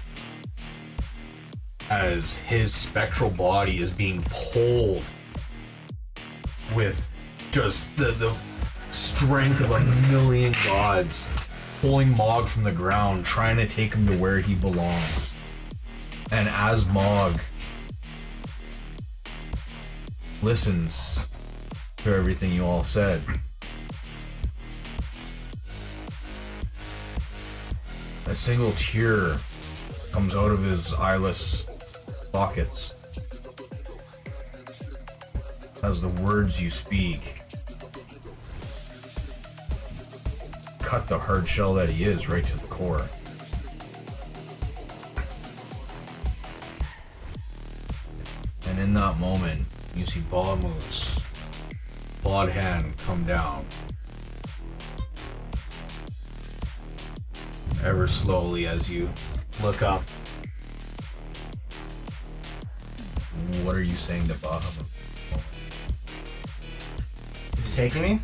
as his spectral body is being pulled with just the strength of 1,000,000 gods, pulling Mog from the ground, trying to take him to where he belongs. And as Mog listens to everything you all said, a single tear comes out of his eyeless sockets as the words you speak cut the hard shell that he is right to the core. And in that moment, you see Bahamut's blood hand come down, ever slowly, as you look up. What are you saying to Bahamut? Is he taking me?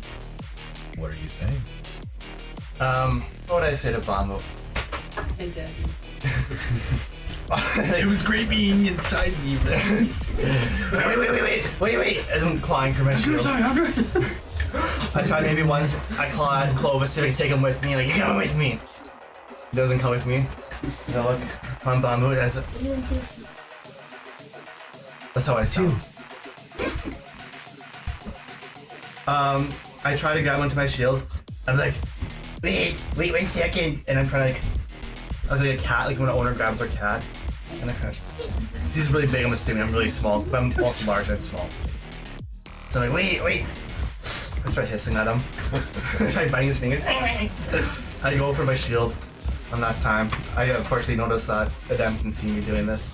What are you saying? What would I say to Bahamut? Hey, Daddy. It was great being inside me, man. Wait, as I'm clawing for my shield. I tried maybe once, I clawed Clovis so I can take him with me, like, you're coming with me. He doesn't come with me. As I look on Bahamut as... That's how I sound. I try to grab onto my shield. I'm like, wait a second. And I'm trying to like a cat, like when an owner grabs their cat. And I kind of, he's really big, I'm assuming. I'm really small, but I'm also large and small. So I'm like, wait. I start hissing at him. I try biting his fingers. I go for my shield one last time. I unfortunately noticed that Adem can see me doing this.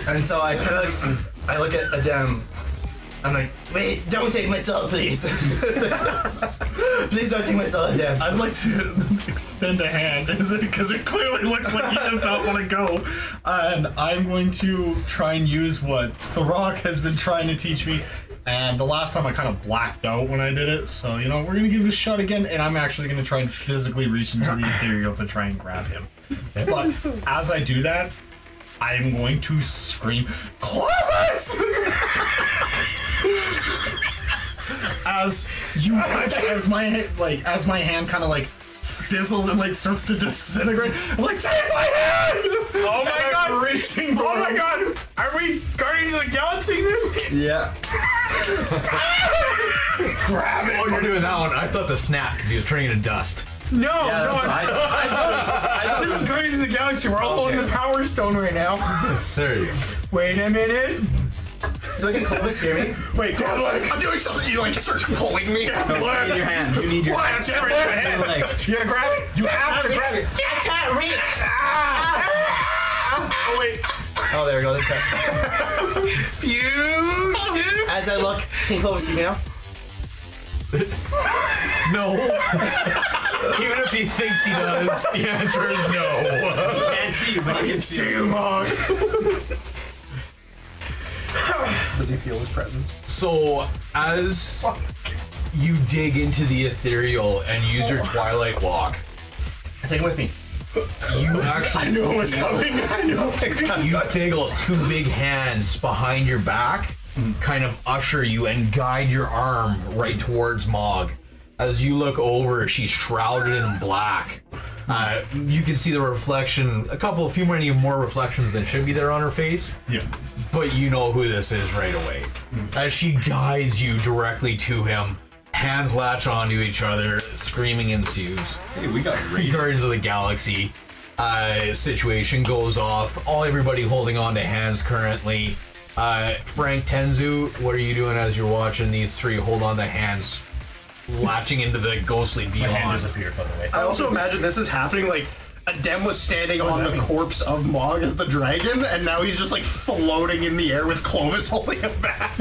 And so I kind of like, I look at Adem. I'm like, wait, don't take my soul, please. Please don't take my soul, Adem. I'd like to extend a hand, because it clearly looks like he does not want to go. And I'm going to try and use what Tharok has been trying to teach me. And the last time I kind of blacked out when I did it. So, we're going to give it a shot again. And I'm actually going to try and physically reach into the ethereal to try and grab him. But as I do that, I'm going to scream, Clovis! as you watch as my hand kind of like fizzles and like starts to disintegrate. I'm like, take my hand! Oh my god! I'm reaching for Oh my god! Are we Guardians of the Galaxy this? Yeah. grab it. Oh, you're doing that one. I thought the snap because he was turning into dust. No, Yeah, no, I thought this is Guardians of the Galaxy. We're all holding the Power Stone right now. There you go. Wait a minute. So can Clovis hear me? Wait, I'm doing something. You like start pulling me. you need your hand. You need your hand. You gotta grab it. You have to grab it. I can't reach! Oh wait. Oh, there we go. That's right. Fusion. As I look, can Clovis see me now? No. Even if he thinks he does, the answer is no. Can't see you, but I can see you, Mog. Does he feel his presence? So, as you dig into the ethereal and use your Twilight Walk, I take him with me. you actually... I knew it was coming. I knew it was coming. You feel two big hands behind your back kind of usher you and guide your arm right towards Mog. As you look over, she's shrouded in black. You can see the reflection, a few many more reflections than should be there on her face. Yeah. But you know who this is right away. As she guides you directly to him, hands latch onto each other, screaming ensues. Hey, we got raided. Guardians of the Galaxy situation goes off. Everybody holding on to hands currently. Frank, Tenzu, what are you doing as you're watching these three hold on to hands, latching into the ghostly My hand beyond? disappeared, by the way. I also imagine this is happening like Adem was standing on the corpse of Mog as the dragon, and now he's just like floating in the air with Clovis holding him back.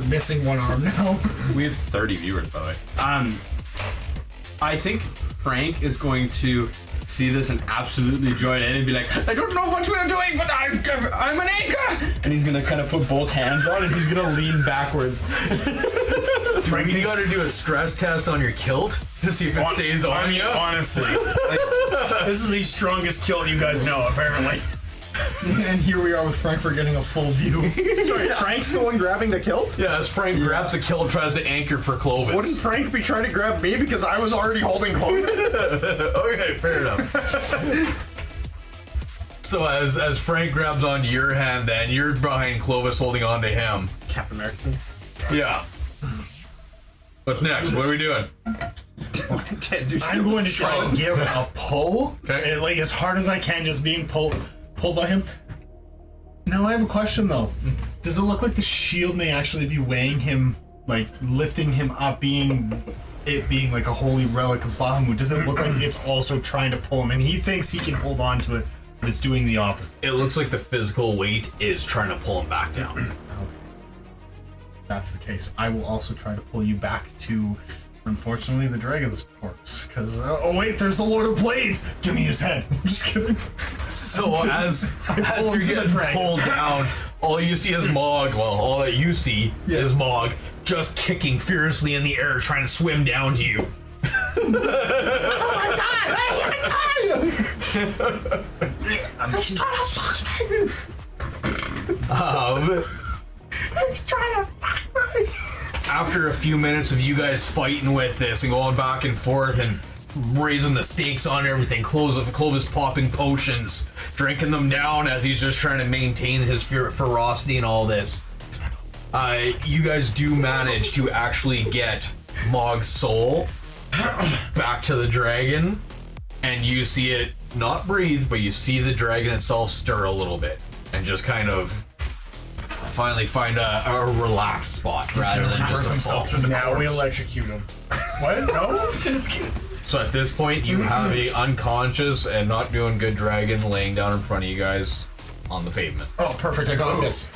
Missing one arm now. We have 30 viewers, by the way. I think Frank is going to see this and absolutely join in and be like, I don't know what we're doing, but I'm an anchor! And he's gonna kind of put both hands on and he's gonna lean backwards. Frank, you gotta do a stress test on your kilt to see if it stays on you. Honestly, this is the strongest kill you guys know, apparently. And here we are with Frank for getting a full view. Sorry, Frank's the one grabbing the kilt? Yeah, as Frank grabs the kilt, tries to anchor for Clovis. Wouldn't Frank be trying to grab me because I was already holding Clovis? Okay, fair enough. So as Frank grabs onto your hand, then you're behind Clovis holding on to him. Captain America. Yeah. What's next? What are we doing? I'm going to try and give a pull, Okay. like as hard as I can, just being pulled by him. Now I have a question though. Does it look like the shield may actually be weighing him, like lifting him up, being like a holy relic of Bahamut? Does it look like it's also trying to pull him, and he thinks he can hold on to it, but it's doing the opposite? It looks like the physical weight is trying to pull him back down. Okay. That's the case. I will also try to pull you back to, unfortunately, the dragon's corpse. Because, oh wait, there's the Lord of Blades! Give me his head. I'm just kidding. So as pull you're him to the getting dragon. pulled down, all you see is Mog. Well, all that you see is Mog just kicking furiously in the air, trying to swim down to you. I'm just trying to fuck me. He's trying to fuck me. After a few minutes of you guys fighting with this and going back and forth and raising the stakes on everything, Clovis popping potions, drinking them down as he's just trying to maintain his ferocity and all this, you guys do manage to actually get Mog's soul back to the dragon, and you see it not breathe, but you see the dragon itself stir a little bit and just kind of finally find a relaxed spot rather than just a fall. Now we electrocute him. What? No? Just kidding. So at this point, you have a unconscious and not doing good dragon laying down in front of you guys on the pavement. Oh, perfect. I got this.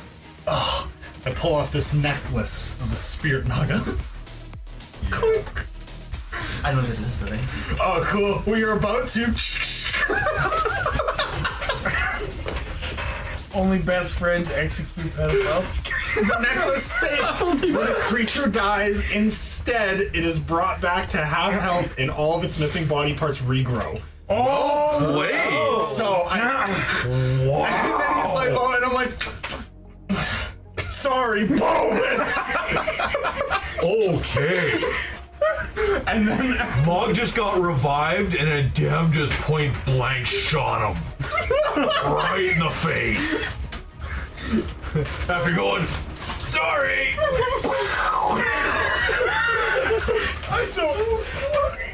Oh, I pull off this necklace of the spirit naga. I don't know this, but Oh, cool. We are about to. Only best friends execute pedophiles. The necklace states when a creature dies, instead it is brought back to half health and all of its missing body parts regrow. Oh! Wait! So I. And then he's like, oh, and I'm like. So sorry, boom! Okay. And then Mog just got revived and a dem just point blank shot him. Right in the face. After going, sorry!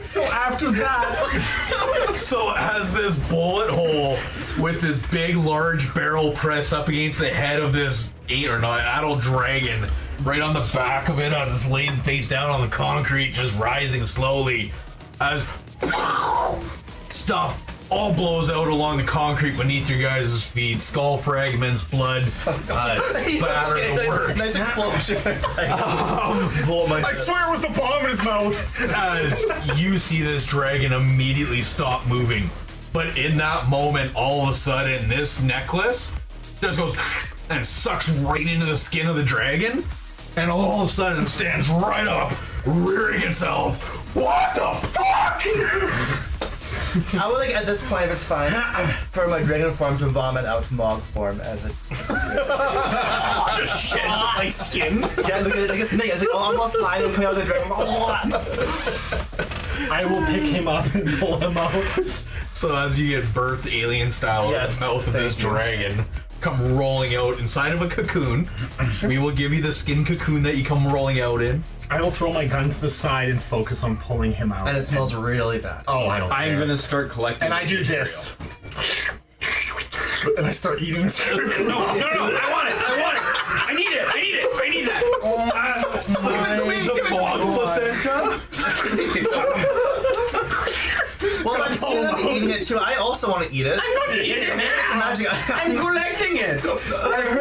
So after that, So as this bullet hole with this big large barrel pressed up against the head of this 8 or 9 adult dragon, right on the back of it as it's laying face down on the concrete, just rising slowly as stuff all blows out along the concrete beneath your guys' feet. Skull fragments, blood, spatter, the works. Nice explosion. Blow my I swear it was the bomb in his mouth. As you see this dragon immediately stop moving. But in that moment, all of a sudden, this necklace just goes and sucks right into the skin of the dragon. And all of a sudden, it stands right up, rearing itself. What the fuck? I would like at this point, if it's fine, for my dragon form to vomit out Mog form as it disappears. Just sheds like skin. Yeah, look at like a snake. It's like almost slime and coming out of the dragon. I will pick him up and pull him out. So as you get birthed alien style out of the mouth of this dragon, come rolling out inside of a cocoon. We will give you the skin cocoon that you come rolling out in. I will throw my gun to the side and focus on pulling him out. And it smells really bad. Oh, I don't care. I'm gonna start collecting. And I do this. And I start eating this. No, I want it. I need that. The Mog placenta. Well, I'm seeing them eating it too. I also want to eat it. I'm not eating it, man. Magic. I'm collecting it.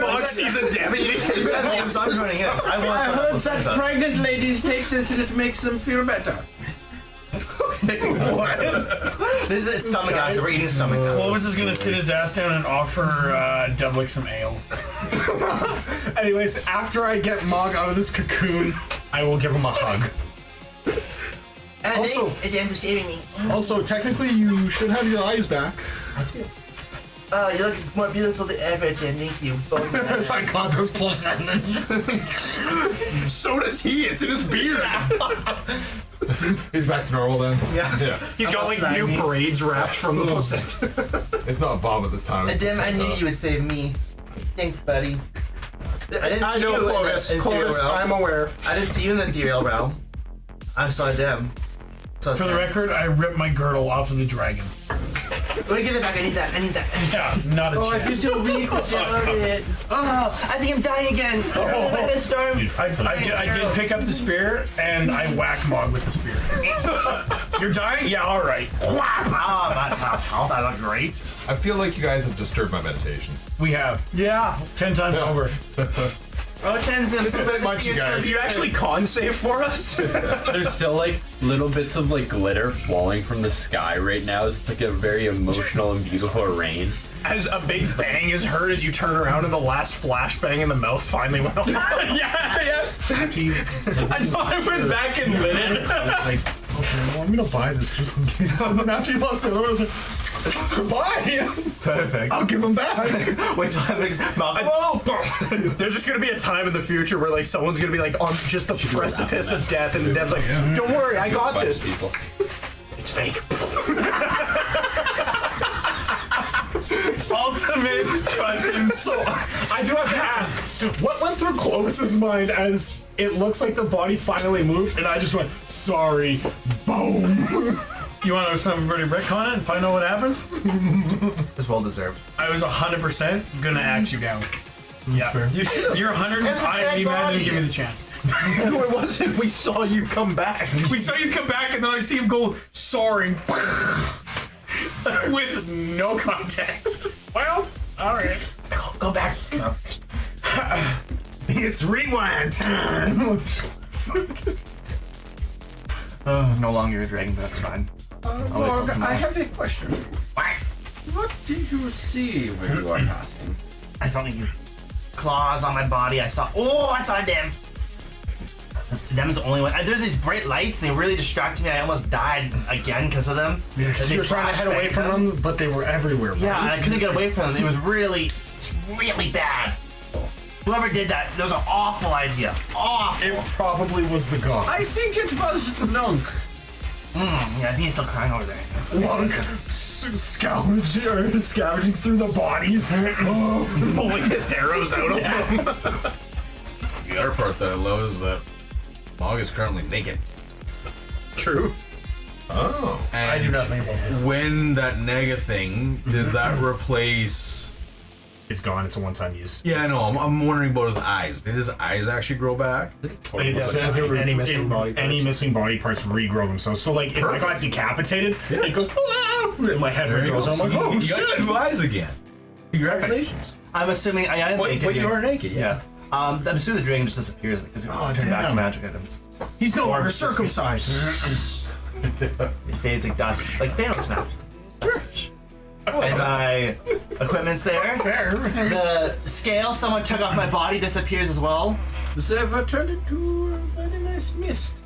Mog sees a dem eating it. So I'm joining in. I want some placenta. pregnant ladies take this and it makes them feel better. This is stomach acid. We're eating stomach acid. Clovis is gonna sit his ass down and offer Doublick some ale. Anyways, after I get Mog out of this cocoon, I will give him a hug. And Also- thanks again for saving me. Also, technically, you should have your eyes back. Oh, you look more beautiful than ever, Tim. Thank you. Both of It's like Conquer's placenta. So does he. It's in his beard. He's back to normal then. Yeah. He's got like Almost new 90. braids wrapped from the placenta. It's not vomit this time. it's Dim, I knew placenta. you would save me. Thanks, buddy. I didn't see you Clovis. in the Clovis, ethereal realm. I'm aware. I didn't see you in the ethereal realm. I saw Dim. So For the record, I ripped my girdle off of the dragon. Wait, give it back. I need that. Yeah, not a chance. so weak without it. Oh, I think I'm dying again. Storm. I did pick up the spear and I whack Mog with the spear. You're dying? Yeah, all right. Oh, my health. That looked great. I feel like you guys have disturbed my meditation. We have. Yeah. 10 times over. Oh, Tenzin. This is a bit much, you guys. Did you actually con save for us? There's still like little bits of like glitter falling from the sky right now. It's like a very emotional and beautiful rain. As a big bang is heard as you turn around and the last flashbang in the mouth finally went off. yeah. I know, I went back and lit it. Like, okay, well, I'm gonna buy this just in case. And then after you lost it, I was like, buy! Perfect. I'll give them back. Wait till I make Malcolm. Whoa! There's just gonna be a time in the future where like someone's gonna be like on just the precipice of death, and Dev's like, "Don't worry, I got this." People. It's fake. Ultimate fucking. So I do have to ask, what went through Clovis's mind as it looks like the body finally moved, and I just went, "Sorry, boom." You want to somebody retcon it and find out what happens? It's well deserved. I was 100% gonna axe you down. Yeah, you're 100. It's a I dead didn't body. give me the chance. No, it wasn't. We saw you come back. We saw you come back, and then I see him go soaring with no context. Well, all right. Go back. No. It's rewind time. No longer a dragon, but that's fine. Zorg, I have a question. What did you see when you were passing? I felt these claws on my body. I saw them. Them is the only one. There's these bright lights. They really distracted me. I almost died again because of them. Yeah, because you were trying to head away from them, but they were everywhere. Yeah, and I couldn't get away from them. It was really bad. Whoever did that was an awful idea. Awful. It probably was the god. I think it was Lunk. Yeah, I think he's still crying over there. Lunk scavenging through the bodies. Pulling his arrows out of him. The other part that I love is that Mog is currently naked. True. Oh. And I do nothing about this. when that nega thing, does that replace... It's gone. It's a one-time use. Yeah, I know. I'm wondering about his eyes. Did his eyes actually grow back? It says any missing body parts. any missing body parts regrow themselves. So like if I got decapitated, it goes and my head regrows. I'm like, oh you shit! got 2 eyes again. Congratulations. I'm assuming I am naked. But you here. are naked, yeah. I'm assuming the dragon just disappears because it turns back to magic items. He's no longer just- circumcised. It fades like dust, like Thanos snapped. And my equipment's there. Fair. The scale someone took off my body disappears as well. Zeva turned into a very nice mist.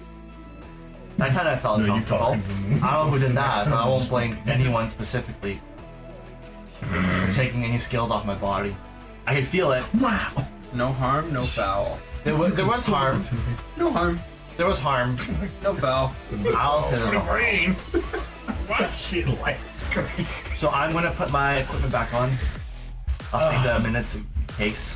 I kind of felt uncomfortable. I don't know who did that, but I won't blame anyone specifically for taking any scales off my body. I could feel it. Wow. No harm, no foul. There was harm. No harm, There was harm. no foul. I'll say there's no harm. Brain. She liked great. So I'm gonna put my equipment back on. I'll take the minutes it takes.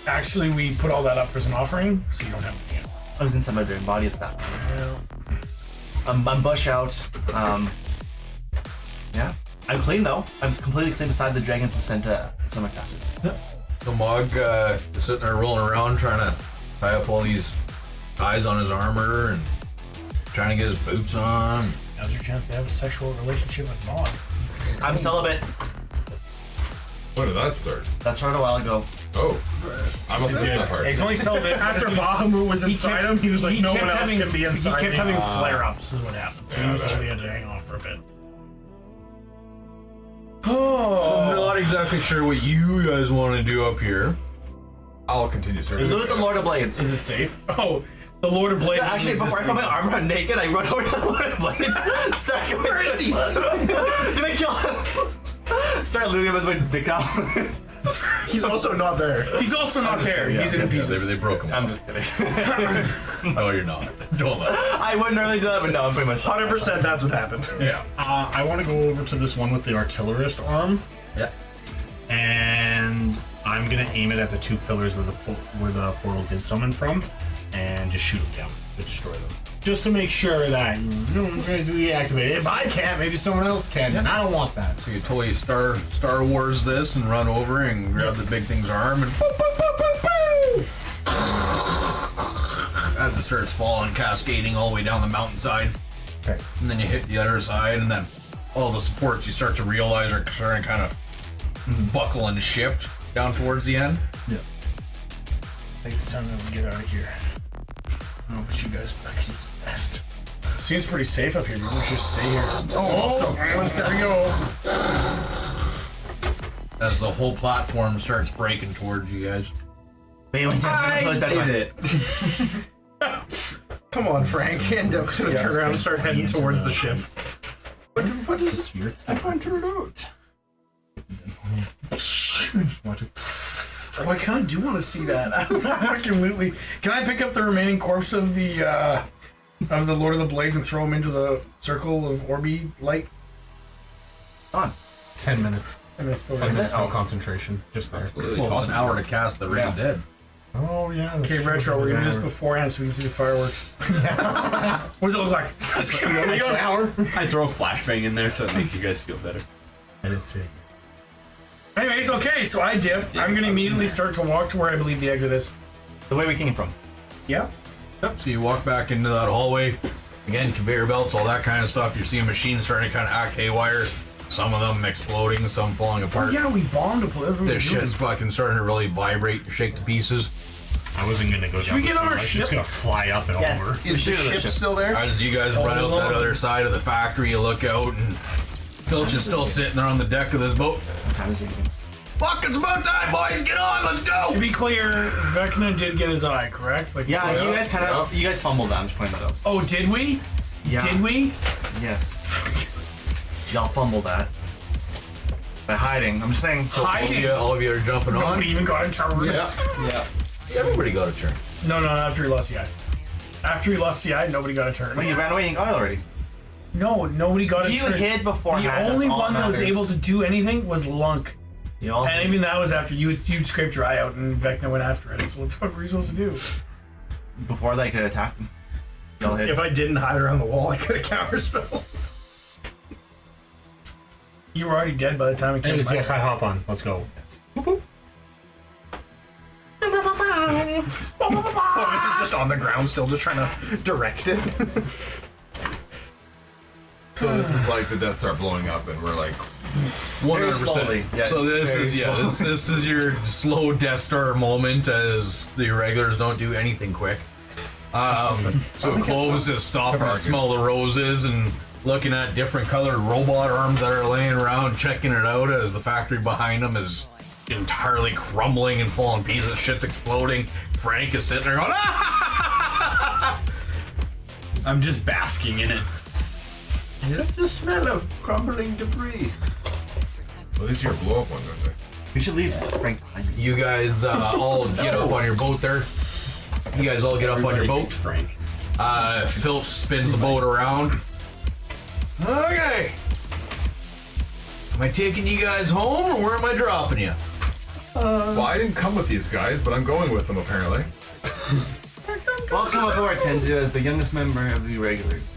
Actually, we put all that up as an offering, so you don't have to. I was inside my dragon body. It's back. I'm bush out. Yeah. I'm clean though. I'm completely clean beside the dragon placenta stomach acid. The Mog is sitting there rolling around trying to tie up all these ties on his armor and trying to get his boots on. Now's your chance to have a sexual relationship with Maud. I'm celibate. When did that start? That started a while ago. Oh. I must have missed that part. He's only celibate After Bahamut was inside him, he was like, no one else can be inside He kept me. having flare-ups, is what happened. So he was told he had to hang off for a bit. So I'm not exactly sure what you guys want to do up here. I'll continue searching. Look at the Lord of Blades. Is it safe? Oh, the Lord of Blades. Actually, before I put my armor on naked, I run over to the Lord of Blades. Start going. Where is he? Do I kill him? Start looting him as my dick out. He's also not there. He's also not there. He's in pieces. They broke him. I'm just kidding. No, you're not. Don't let. I wouldn't normally do that, but no, I'm pretty much 100% that's what happened. Yeah. I want to go over to this one with the artillerist arm, Yeah. and I'm gonna aim it at the 2 pillars where the portal did summon from, and just shoot them down to destroy them. Just to make sure that no one tries to reactivate it. If I can't, maybe someone else can, and I don't want that. So you totally Star Wars this and run over and grab the big thing's arm and boop, boop, boop, boop, boop. As it starts falling, cascading all the way down the mountainside. Okay. And then you hit the other side, and then all the supports you start to realize are starting to kind of buckle and shift down towards the end. Yeah. I think it's time that we get out of here. I don't know, but you guys back is best. Seems pretty safe up here. Maybe we should just stay here. Oh, there we go. As the whole platform starts breaking towards you guys. Wait, wait, I did it. Come on, Frank. And up to turn around and start heading towards the ship. What is this? I found your loot. Just watch it. Oh, I kind of do want to see that. Absolutely. Can I pick up the remaining corpse of the Lord of the Blades and throw him into the circle of Orby light? On. 10 minutes. And it's still 10 minutes, no concentration. Just there. Well, it's an hour to cast the Ring of Dead. Oh, yeah. Okay, Retro, we're gonna do this beforehand so we can see the fireworks. What does it look like? We got an hour. I throw a flashbang in there so it makes you guys feel better. I didn't see. Anyways, okay, so I dip. I'm gonna immediately start to walk to where I believe the exit is. The way we came from. Yeah. Yep, so you walk back into that hallway. Again, conveyor belts, all that kind of stuff. You're seeing machines starting to kind of act haywire. Some of them exploding, some falling Oh apart. yeah, we bombed a place. This shit's fucking starting to really vibrate and shake to pieces. I wasn't gonna go down. we get this on one. our I was ship? just gonna fly up and Yes. over. Is the ship still there? As you guys run out that other side of the factory, you look out and Filch is still sitting there on the deck of this boat. What time is it again? Fuck, it's about time, boys! Get on, let's To go! be clear, Vecna did get his eye, correct? Like, Yeah, you guys kind of, you guys fumbled that. I'm just pointing that out. Oh, did we? Yeah. Did we? Yes. Y'all fumbled that. By hiding. I'm just saying. So All of you are jumping on. Nobody even got a turn. Yeah. Everybody got a turn. No, after he lost the eye. After he lost the eye, nobody got a turn. Wait, you ran away and got it already. No, nobody got a You turn. hid beforehand. The only that's all one that was matters. able to do anything was Lunk. You all And even that was after you scraped your eye out and Vecna went after it. So what the fuck were you supposed to do? before that, you could have attacked him. You all hid. If I didn't hide around the wall, I could have counterspelled. You were already dead by the time it came. Anyways, yes, I hop on. Let's go. Oh, this is just on the ground, still just trying to direct it. So this is like the Death Star blowing up, and we're like 100%. slowly. Yeah, So it's this very is this is your slow Death Star moment, as the regulars don't do anything quick. So Clovis is stopping to smell the roses and looking at different colored robot arms that are laying around, checking it out as the factory behind him is entirely crumbling and falling pieces. Shit's exploding. Frank is sitting there going, ah! I'm just basking in it. I love the smell of crumbling debris. well, these are your blow up one, don't they? You should leave Frank behind you. You guys all get up on your boat there. You guys all get up on your boat. Frank. Filch spins the boat around. Okay. Am I taking you guys home, or where am I dropping you? Well, I didn't come with these guys, but I'm going with them apparently. Welcome aboard, Tenzu, as the youngest member of the regulars.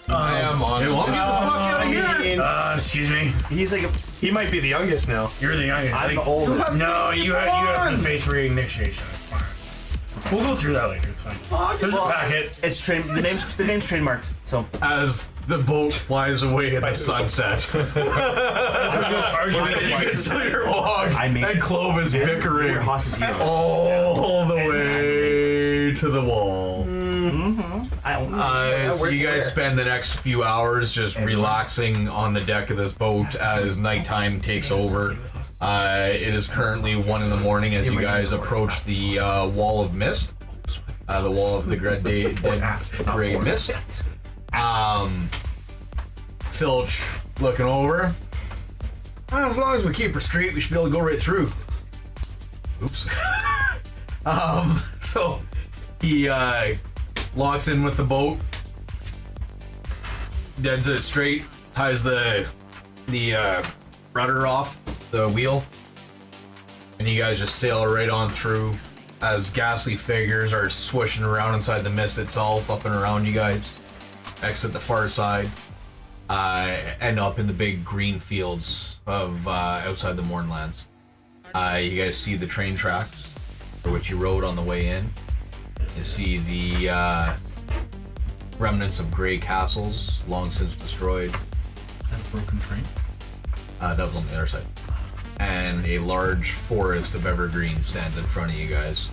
I am on. Hey, well, get the fuck out of here! Excuse me. He's like, He might be the youngest now. You're the youngest. I'm Like, the oldest. No, you have the face re-initiation. It's fine. We'll go through that later. It's fine. There's Well, a packet. It's the name's trademarked. So As the boat flies away in the sunset. We're just arguing. You can see your log I made and it. Clovis bickering we're Haas's hero. all the way to the wall. So you guys spend the next few hours just relaxing on the deck of this boat as nighttime takes over. It is currently 1 in the morning as you guys approach the wall of mist. The wall of the dead gray mist. Filch looking over. As long as we keep her straight, we should be able to go right through. Oops. So he locks in with the boat, deads it straight, ties the rudder off the wheel, and you guys just sail right on through as ghastly figures are swishing around inside the mist itself, up and around you guys. Exit the far side, end up in the big green fields of outside the Mornlands. You guys see the train tracks for which you rode on the way in. You see the remnants of gray castles, long since destroyed. And a broken train. That was on the other side. And a large forest of evergreen stands in front of you guys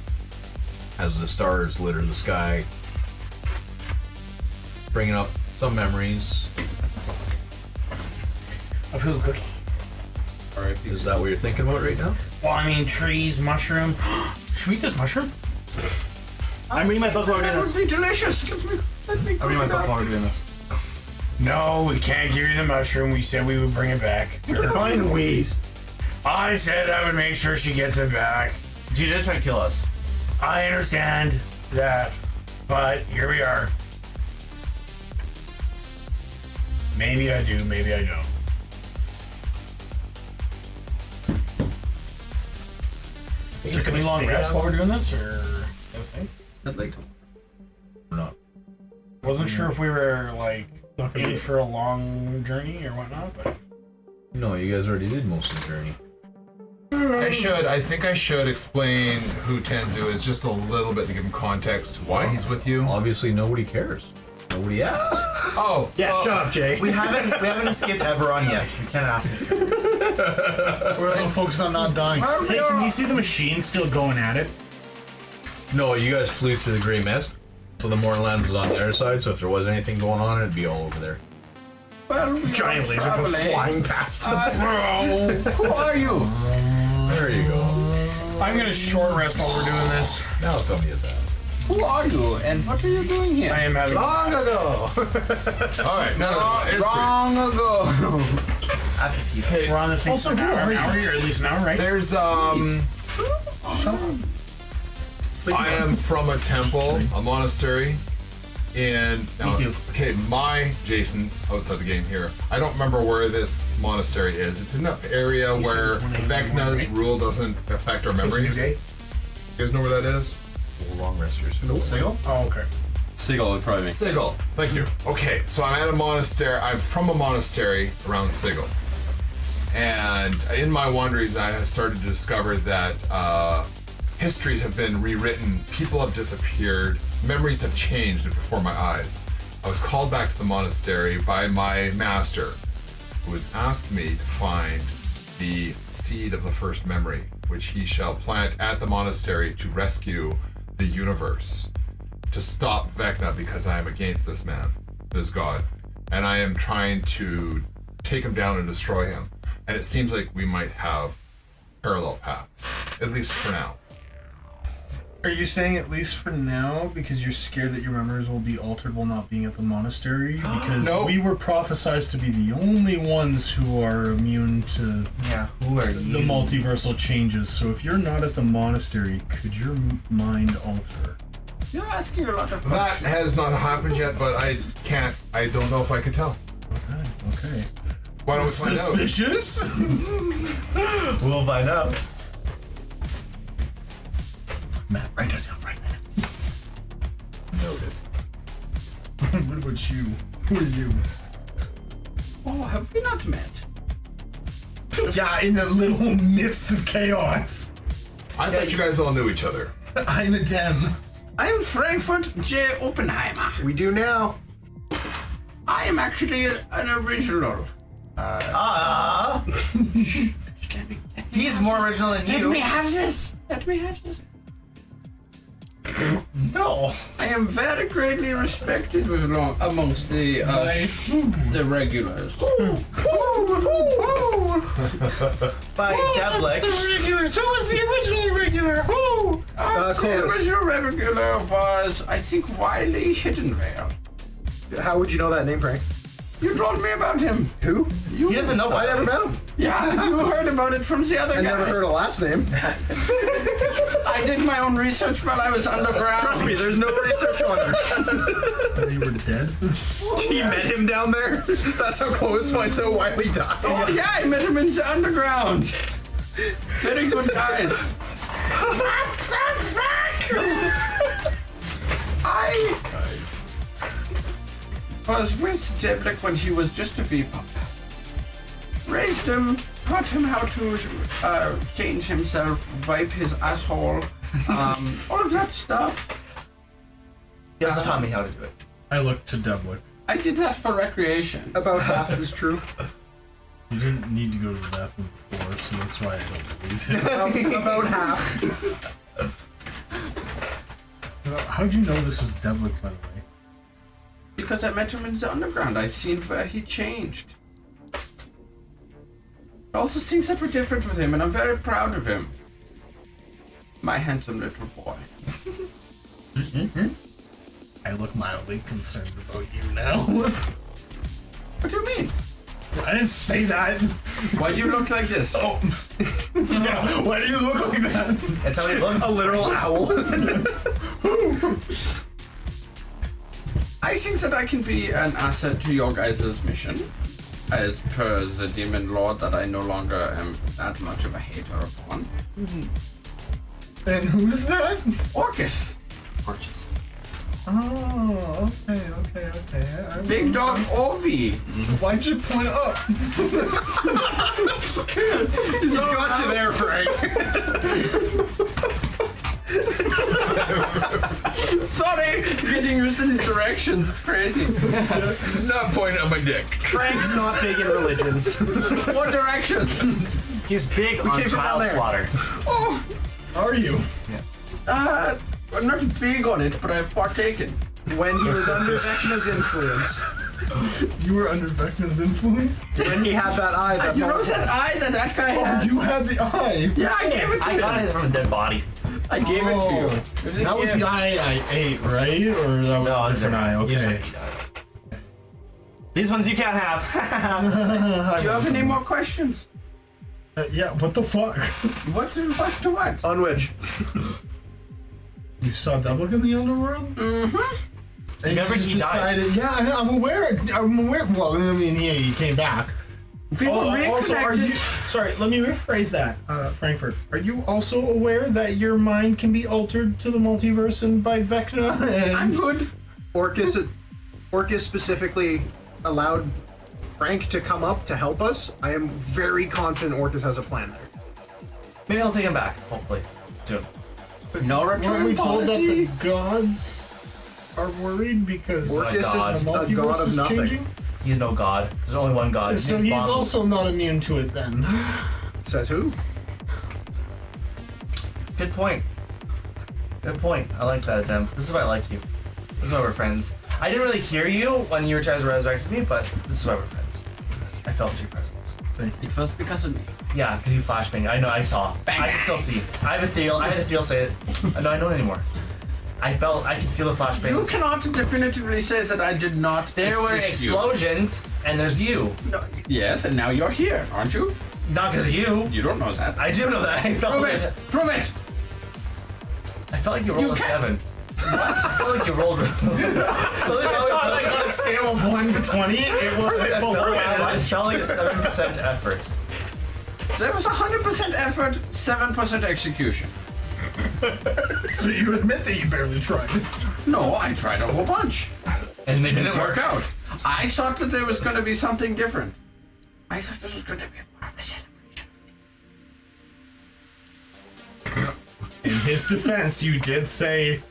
as the stars litter the sky, bringing up some memories. Of who? Cookie. Alright, is that what you're thinking about right now? Well, I mean, trees, mushroom. Should we eat this mushroom? I'm reading my book while we're doing this. That would be delicious. Let me I'm reading my book while we're doing this. No, we can't give you the mushroom. We said we would bring it back. Define we. I said I would make sure she gets it back. She did try to kill us. I understand that, but here we are. Maybe I do, maybe I don't. Is there gonna be long rest while we're doing this, or anything? I'd like to. Or not? Wasn't sure if we were like in for a long journey or whatnot, but No, you guys already did most of the journey. I think I should explain who Tenzu is just a little bit to give him context why he's with you. Obviously, nobody cares. Nobody asks. Oh, Yeah, shut up, Jay. We haven't escaped Eberron yet. You can't ask us. We're a little focused on not dying. Hey, can you see the machine still going at it? No, you guys flew through the gray mist, so the Mornlands is on their side, so if there was anything going on, it'd be all over there. Giant laser comes flying past them. Who are you? There you go. I'm gonna short rest while we're doing this. Now somebody has asked. Who are you? And what are you doing here? I am having. Long ago. all right. No, it's Long ago. After people. Hey, We're on this thing Also, for who are an you? hour, or at least an hour, right? there's I am from a temple, a monastery, and now, Me too. okay, my Jason's outside the game here. I don't remember where this monastery is. It's in the area where Vecna's rule doesn't affect our memories. You guys know where that is? Long rest here. Sigil? Oh, okay. Sigil would probably make Sigil. Thank you. Okay, so I'm at a monastery. I'm from a monastery around Sigil. And in my wanderings, I have started to discover that histories have been rewritten, people have disappeared, memories have changed before my eyes. I was called back to the monastery by my master, who has asked me to find the seed of the first memory, which he shall plant at the monastery to rescue the universe, to stop Vecna, because I am against this man, this god, and I am trying to take him down and destroy him. And it seems like we might have parallel paths, at least for now. Are you saying at least for now because you're scared that your memories will be altered while not being at the monastery? Because Nope. we were prophesized to be the only ones who are immune to Yeah, who are you? the multiversal changes. So if you're not at the monastery, could your mind alter? You're asking a lot of That has not happened yet, but I don't know if I can tell. Okay. Why don't we find out? Suspicious? We'll find out. Matt, write that down right now. Noted. What about you? Who are you? Oh, have we not met? Yeah, in the little midst of chaos. I thought you guys all knew each other. I'm a Dem. I'm Frankfurt J. Oppenheimer. We do now. I am actually an original. He's more original than Let you. me have this. Let me have this. No. I am very greatly respected amongst the regulars. By Devlex. Regulars. Who was the original regular? Who? The original regular was, I think, Wiley Hiddenvale. How would you know that name, Frank? You told me about him. Who? He doesn't know I about never it. met him. Yeah, you heard about it from the other I guy. never heard a last name. I did my own research while I was underground. Trust me, there's no research on him. You were dead? He met him down there. That's how Clovis finds out why we died. Oh yeah, I met him in the underground. Very good guys. What the fuck? I was with Deblick when he was just a V-pup. Raised him, taught him how to change himself, wipe his asshole, all of that stuff. He also taught me how to do it. I looked to Dublick. I did that for recreation. About half is true. You didn't need to go to the bathroom before, so that's why I don't believe him. About half. How'd you know this was Dublick, by the way? Because I met him in the underground. I seen where he changed. Also things that were different with him, and I'm very proud of him. My handsome little boy. I look mildly concerned about you now. What do you mean? I didn't say that. Why do you look like this? Oh. Yeah, why do you look like that? That's how he looks. A literal owl. I think that I can be an asset to your guys' mission. As per the demon lord that I no longer am that much of a hater upon. And who is that? Orcus. Porches. Oh, okay. Big dog Ovi. Why'd you point up? He's got you there, Frank. Sorry, getting used to these directions. It's crazy. Not pointing at my dick. Frank's not big in religion. What directions? He's big on came from child down there. slaughter. Oh, Are you? I'm not big on it, but I've partaken. When he was under Vecna's influence. You were under Vecna's influence? When he had that eye that You know that eye that guy Oh, had? you had the eye. Yeah, I gave it to I him. got it from a dead body. I gave it to you. It was a That was gift. the eye I ate, right? Or that was No, a different eye? Usually Okay. he does. These ones you can't have. Do you have any more questions? Yeah, what the fuck? What to what? On which? You saw Double in the underworld? Remember just he died. decided, yeah, I'm aware. Well, I mean, yeah, he came back. We were Also, are reconnected. you, sorry, let me rephrase that, Frankfurt. Are you also aware that your mind can be altered to the multiverse and by Vecna? And I'm good. Orcus specifically allowed Frank to come up to help us. I am very confident Orcus has a plan there. Maybe I'll take him back, hopefully. Soon. No weren't return we told that policy. the gods are worried because Orcus is God. the a god multiverse of is nothing. changing? He's no god. There's only one god. So His he's mom- also not immune to it then. Says who? Good point. Good point. I like that, Dem. This is why I like you. This is why we're friends. I didn't really hear you when you were trying to resurrect me, but this is why we're friends. I felt your presence. It was because of me. Yeah, because you flashbang. I know. I saw. Bang. I can still see. I had Ethereal say it. I know it anymore. I could feel the flashbangs. You cannot definitively say that I did not. There were assist you. explosions, and there's you. No, yes, and now you're here, aren't you? Not because of you. You don't know that. I do know that. I felt Prove like it. Prove it. I felt like you rolled You a can't- 7. What? I felt like you rolled. On a scale of 1 to 20, it was I felt like a 7% effort. There was 100% effort, 7% execution. So you admit that you barely tried. No, I tried a whole bunch. And they Didn't work out. I thought that there was going to be something different. I thought this was going to be more of a celebration. In his defense, you did say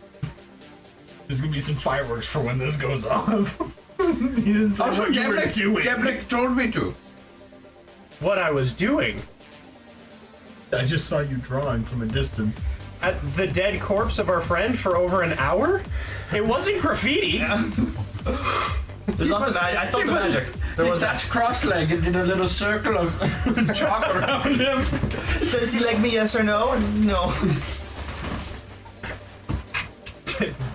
there's gonna be some fireworks for when this goes off. You didn't say what you were doing. Deblick told me to. What I was doing? I just saw you drawing from a distance. At the dead corpse of our friend for over an hour? It wasn't graffiti. There's lots of magic. I felt the magic. There He was sat cross-legged and did a little circle of chalk around him. Does he like me? Yes or no? No.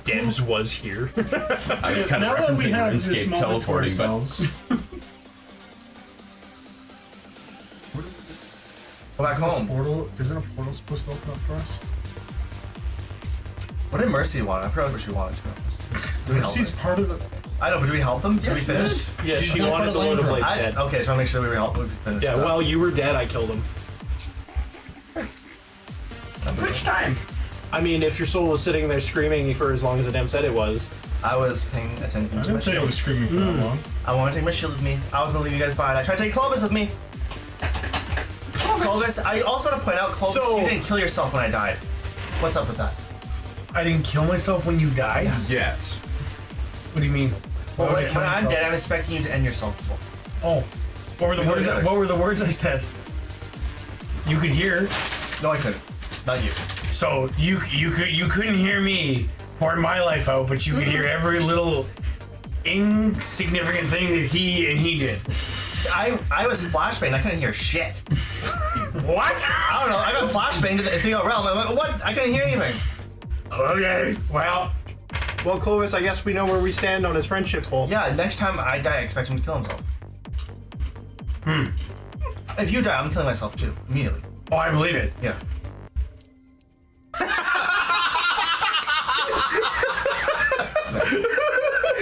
Dems was here. I was kind Now of that we referencing have this RuneScape moment to teleporting, but ourselves, Go back home. Isn't a portal supposed to open up for us? What did Mercy want? I forgot what she wanted to. Did we help She's her? part of the. I know, but did we help them? Did we finish? Yeah, She's she not wanted part the of load of Landrum. blades dead. Okay, just want to make sure we were helping. We finished. Yeah, that. while you were dead, I killed him. which time? I mean, if your soul was sitting there screaming for as long as the Dem said it was. I was paying attention I to my didn't say I shield. was screaming for that long. I want to take my shield with me. I was gonna leave you guys behind. I tried to take Clovis with me. Clovis, I also want to point out, Clovis, So- you didn't kill yourself when I died. What's up with that? I didn't kill myself when you died? Yet. What do you mean? Well, Why would I when kill I'm myself? dead, I'm expecting you to end yourself as well. Oh. What were the We go words? together. What were the words I said? You could hear. No, I couldn't. Not you. So you couldn't hear me pour my life out, but you could hear every little insignificant thing that he did. I was flashbanged. I couldn't hear shit. What? I don't know. I got flashbanged to the ethereal realm. I'm like, what? I couldn't hear anything. Okay. Well, Well, Clovis, I guess we know where we stand on his friendship pole. Yeah, next time I die, I expect him to kill himself. If you die, I'm killing myself too. Immediately. oh, I believe it. Yeah.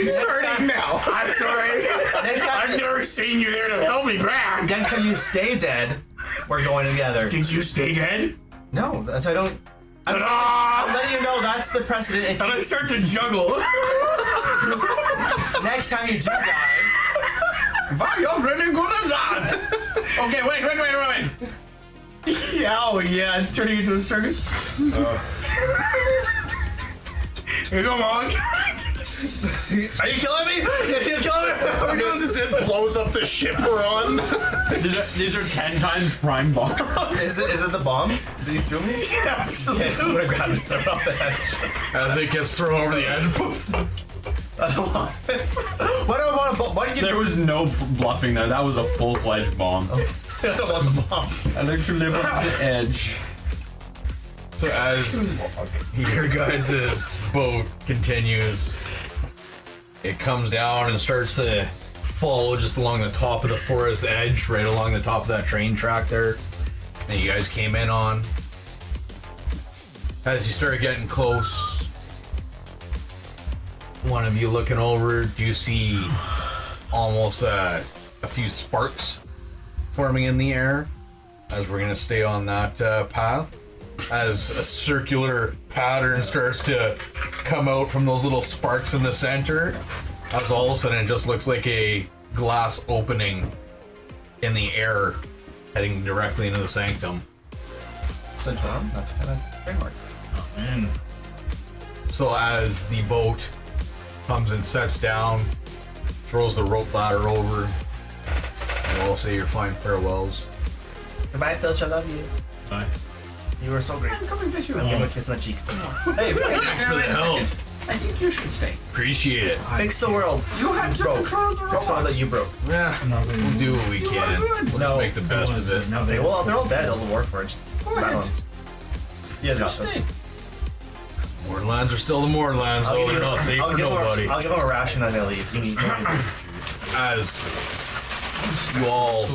Starting now. I'm sorry. Next I've time, never seen you there to help me back. next time you stay dead, we're going together. Did you stay dead? No, that's I don't. I'm Ta-da! letting you know that's the precedent. If And I you, start to juggle. next time you do die, Wow, you're really good at that. Okay, wait. Yeah, oh yeah, it's turning into a circus. Here you go, Monk. are you killing me? Are you killing me? Are we doing this? It blows up the ship we're on. These are 10 times prime bomb. Is it the bomb that you threw me? Yeah, absolutely. Okay, I'm gonna grab it. Throw it off the edge. As it gets thrown over the edge, poof. I don't want it. Why do I want a bomb? Why did you? There was no bluffing there. That was a full-fledged bomb. I don't want the bomb. I literally live on the edge. So as your guys' boat continues, it comes down and starts to follow just along the top of the forest edge, right along the top of that train track there that you guys came in on. As you start getting close, one of you looking over, do you see almost a few sparks forming in the air? As we're gonna stay on that path, as a circular pattern starts to come out from those little sparks in the center, as all of a sudden it just looks like a glass opening in the air, heading directly into the sanctum. Central arm? That's kind of framework. Oh, man. So as the boat comes and sets down, throws the rope ladder over, and all say your fine farewells. Goodbye, Filch. I love you. Bye. You were so great. I'm coming with you. I'll give him a kiss on the cheek. Hey, Thanks for the help. I think you should stay. Appreciate it. Fix the world. You have to Broke. control the Fix the world that robots. you broke. Yeah, we'll do what we can. We'll No. just make the best of it. Now They're all dead. All the Warforged. Go ahead. Bad ones. You guys got this. Stay. Moorlands are still the Moorlands, though they're not safe for nobody. I'll give him a ration as I leave. You need this. As you all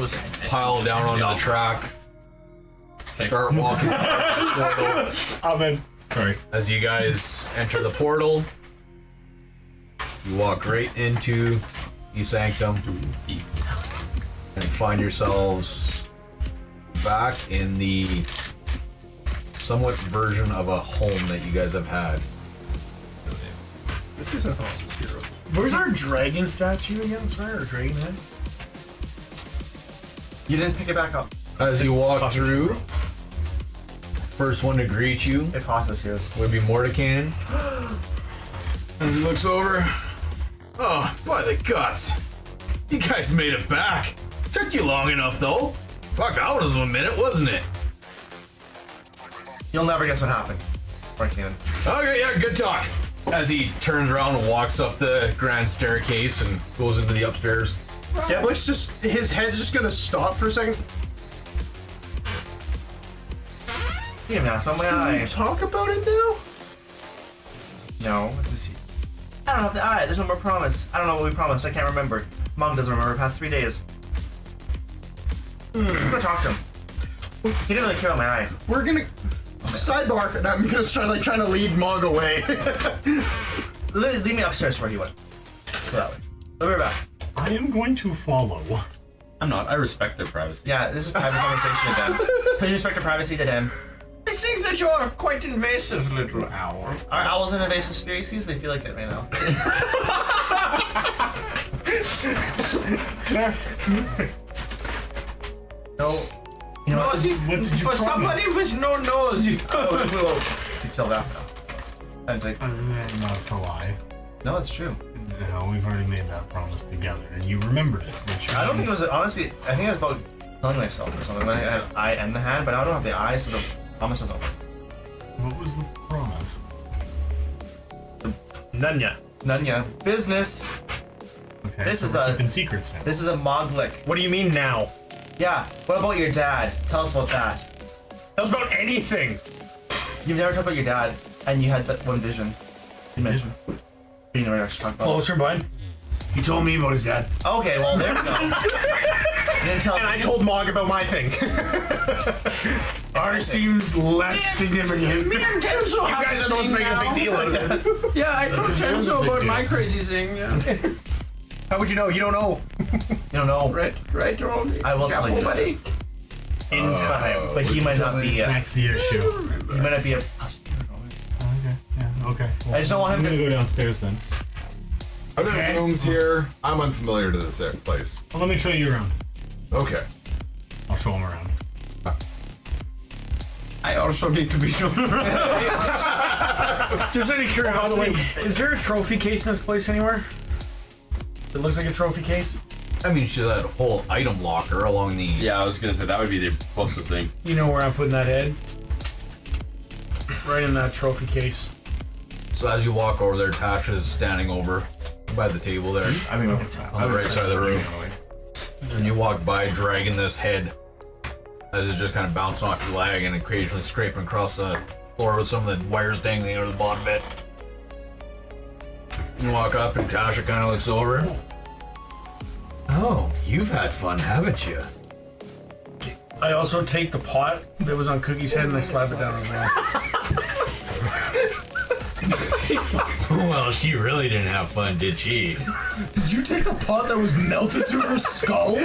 pile down onto the track, start walking through the portal. I'm in. Sorry. As you guys enter the portal, you walk right into the sanctum and find yourselves back in the somewhat version of a home that you guys have had. This isn't House's hero. Where's our dragon statue again? Sorry, or dragon head? You didn't pick it back up. As you walk through, first one to greet you It House's here. would be Mordecai. And he looks over. Oh, by the guts. You guys made it back. Took you long enough, though. Fuck, that was a minute, wasn't it? You'll never guess what happened. Or can. Okay, yeah, good talk. As he turns around and walks up the grand staircase and goes into the upstairs. Geblik's just, his head's just gonna stop for a second. You didn't ask about my eye. Talk about it now? No. I don't have the eye. There's no more promise. I don't know what we promised. I can't remember. Mom doesn't remember. Past 3 days. Let's go talk to him. He didn't really care about my eye. We're gonna sidebar, and I'm gonna start trying to lead Mog away. Leave me upstairs where he went. Go that way. We'll be right back. I am going to follow. I'm not. I respect their privacy. Yeah, this is a private conversation again. Please respect the privacy to them. I think that you're quite invasive, little owl. Are owls an invasive species? They feel like it right now. No. You know what? What did you For promise? somebody with no nose, you To kill that now. And like, That's a lie. no, it's true. No, we've already made that promise together, and you remembered it. Which I don't think it means- was, honestly, I think it was about killing myself or something. When I had eye and the hand, but I don't have the eye, so the promise doesn't work. What was the promise? None yet. None ya. Business. Okay, This so is we're a- keeping secrets now. This is a Moglick. What do you mean now? Yeah, what about your dad? Tell us about that. That was about anything. You've never talked about your dad, and you had that one vision. You mentioned. You never actually talked about Closer, bud. He told me about his dad. it. Okay, well, there we go. You didn't tell And I told Mog about my thing. Ours seems less significant. Me and Tenzo You guys are the ones making a big deal out of it. Yeah, I told was a Tenzo big about deal. my crazy thing. Yeah. How would you know? You don't know. You don't know. Right, Ron. I will tell you. buddy. In time. But he might not be. That's the issue. He might not be a. Okay. Yeah. Okay. Well, I just don't want him I'm to- gonna go downstairs then. Are there rooms here? I'm unfamiliar to this place. Well, let me show you around. Okay. I'll show him around. I also need to be shown around. Just out of curiosity, is there a trophy case in this place anywhere? It looks like a trophy case. I mean, she had a whole item locker along the. Yeah, I was gonna say that would be the closest thing. You know where I'm putting that head? Right in that trophy case. So as you walk over there, Tasha's standing over by the table there I mean, on the right side of the room. And you walk by, dragging this head as it's just kind of bouncing off your leg and occasionally scraping across the floor with some of the wires dangling out of the bottom of it. You walk up and Tasha kind of looks over. Oh, you've had fun, haven't you? I also take the pot that was on Cookie's head and I slap it down as well. Well, she really didn't have fun, did she? Did you take the pot that was melted to her skull?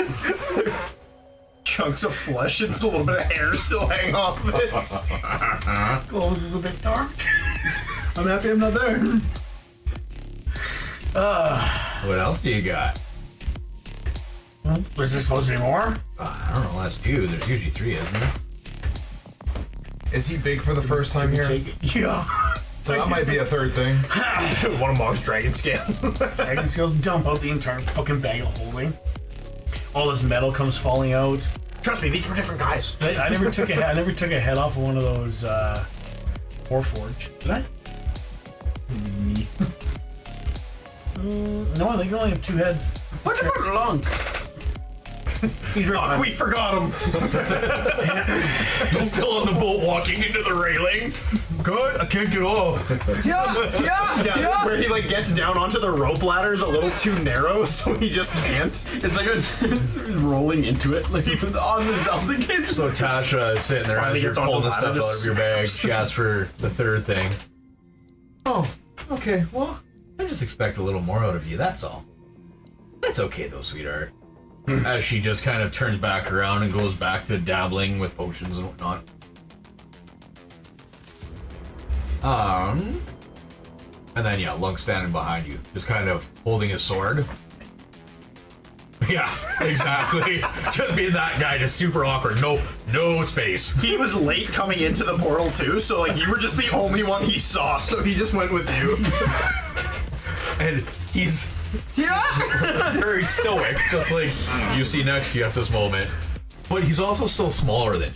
Chunks of flesh and a little bit of hair still hang off of it. Clothes is a bit dark. I'm happy I'm not there. What else do you got? Was this supposed to be more? I don't know, that's 2. There's usually 3, isn't there? Is he big for the first time here? Yeah. So that might be a third thing. One of Mog's dragon scales. Dragon scales dump out the entire fucking bag of holding. All this metal comes falling out. Trust me, these were different guys. I never took a head off of one of those Warforged. Did I? No, I think you only have 2 heads. What about Lunk? He's right. We forgot him. He's still on the boat walking into the railing. Good, I can't get off. Yeah. Where he like gets down onto the rope ladder is a little too narrow, so he just can't. It's like it's rolling into it, like even on the Zelda. So Tasha is sitting there Finally as you're gets on the pulling the ladder stuff to out of your bag. She asks for the 3rd thing. Oh, okay, well, I just expect a little more out of you, that's all. That's okay though, sweetheart. As she just kind of turns back around and goes back to dabbling with potions and whatnot. And then yeah, Lunk's standing behind you, just kind of holding his sword. Yeah, exactly. Just being that guy, just super awkward. No space. He was late coming into the portal too, so like you were just the only one he saw, so he just went with you. And he's very stoic, just like you see next to you at this moment. But he's also still smaller than you.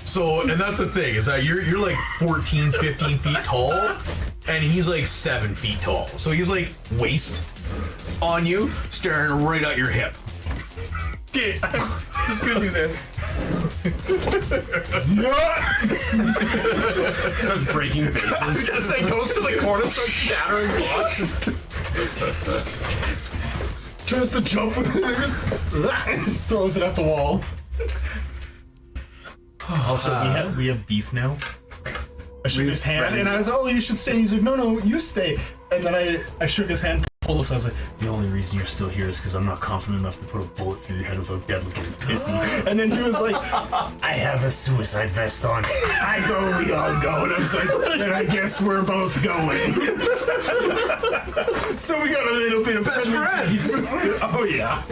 So, and that's the thing, is that you're like 14, 15 feet tall, and he's like 7 feet tall. So he's like waist on you, staring right at your hip. Okay, I'm just gonna do this. Starts breaking vases. I was gonna say, goes to the corner, starts shattering blocks. Tries to jump with it. Throws it at the wall. Also, we have beef now. I shook his hand and I was, oh, you should stay. And he's like, no, you stay. And then I shook his hand, pulled us. I was like, the only reason you're still here is because I'm not confident enough to put a bullet through your head without Dad looking pissy. And then he was like, I have a suicide vest on. I go, we all go. And I was like, then I guess we're both going. So we got a little bit of Best friends. Oh yeah.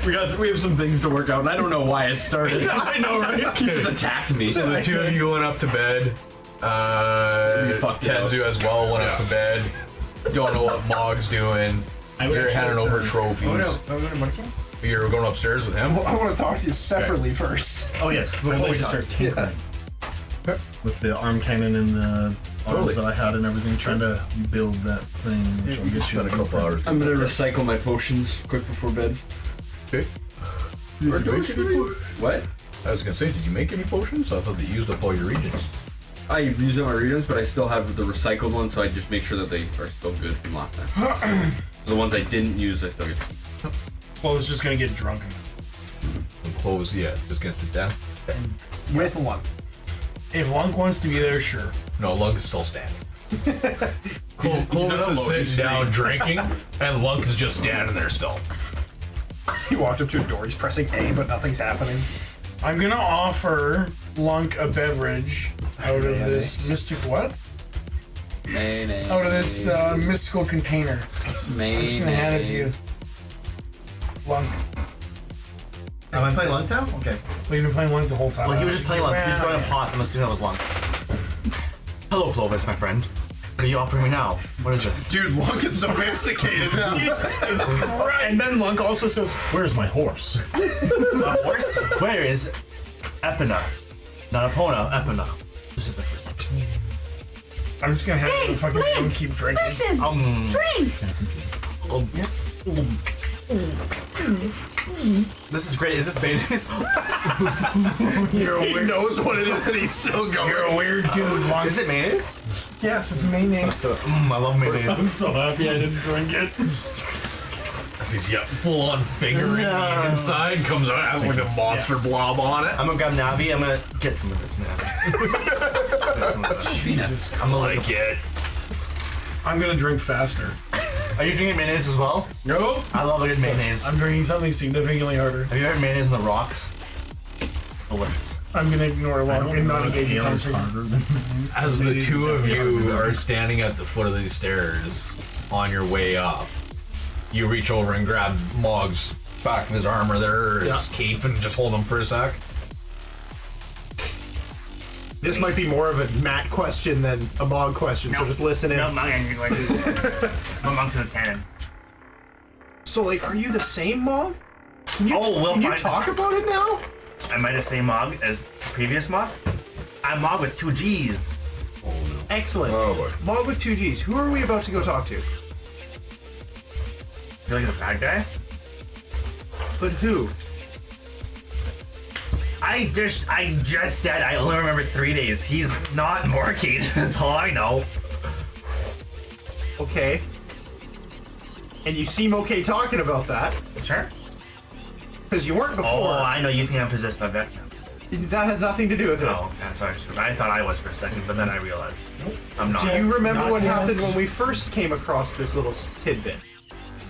We have some things to work out, and I don't know why it started. I know, right? He just attacked me. So the 2 of you went up to bed. Tenzu as well went up to bed. Don't know what Mog's doing. You're handing over trophies. You're going upstairs with him? I want to talk to you separately first. Oh yes, before we start tinkering. With the arm cannon and the arms that I had and everything, trying to build that thing, which I'll get you in a couple hours. I'm gonna recycle my potions quick before bed. Okay. What? I was gonna say, did you make any potions? I thought that you used up all your regions. I used up my regions, but I still have the recycled ones, so I just make sure that they are still good from last time. The ones I didn't use, I still get to keep. Well, I was just gonna get drunk. And close, yeah, just gonna sit down. Okay. With Lunk. If Lunk wants to be there, sure. No, Lunk is still standing. Clovis is sitting down drinking, and Lunk is just standing there still. He walked up to a door, he's pressing A, but nothing's happening. I'm gonna offer Lunk a beverage out of this mystic what? Mayonnaise. Out of this mystical container. I'm just gonna hand it to you. Lunk. Am I playing Lunk now? Okay. Well, you've been playing Lunk the whole time. Well, he was just playing Lunk. He was throwing pots. I'm assuming that was Lunk. Hello, Clovis, my friend. What are you offering me now? What is this? Dude, Lunk is sophisticated now. And then Lunk also says, "Where's my horse?" A horse? Where is Epina? Not Epona, Epina. Specifically. I'm just gonna have the fucking thing and keep drinking. Drink! This is great. Is this mayonnaise? He knows what it is and he's still going. You're a weird dude, Lunk. Is it mayonnaise? Yes, it's mayonnaise. I love mayonnaise. I'm so happy I didn't drink it. As he's got full on fingering the inside, comes out, has like a monster blob on it. I'm gonna grab Navi. I'm gonna get some of this Navi. Jesus I'm gonna Christ. I'm gonna drink faster. Are you drinking mayonnaise as well? Nope. I love a good mayonnaise. I'm drinking something significantly harder. Have you heard mayonnaise in the rocks? Delicious. I'm gonna ignore one and not engage in conversation. As the two of you are standing at the foot of these stairs on your way up, you reach over and grab Mog's back of his armor there, or his cape, and just hold him for a sec. This might be more of a Matt question than a Mog question, so just listen in. No, my monk's a 10. So, like, are you the same Mog? Can you, we'll can you find talk about it now? Am I the same Mog as the previous Mog? I'm Mog with 2 G's. Excellent. Oh boy. Mog with 2 G's. Who are we about to go talk to? Feel like he's a bad guy? But who? I just said I only remember 3 days. He's not working. That's all I know. Okay. And you seem okay talking about that, Sure. because you weren't before. Oh, I know you think I'm possessed by Vecna. That has nothing to do with it. Oh, that's sorry. I thought I was for a second, but then I realized I'm not. Do you remember Not what yet. happened when we first came across this little tidbit?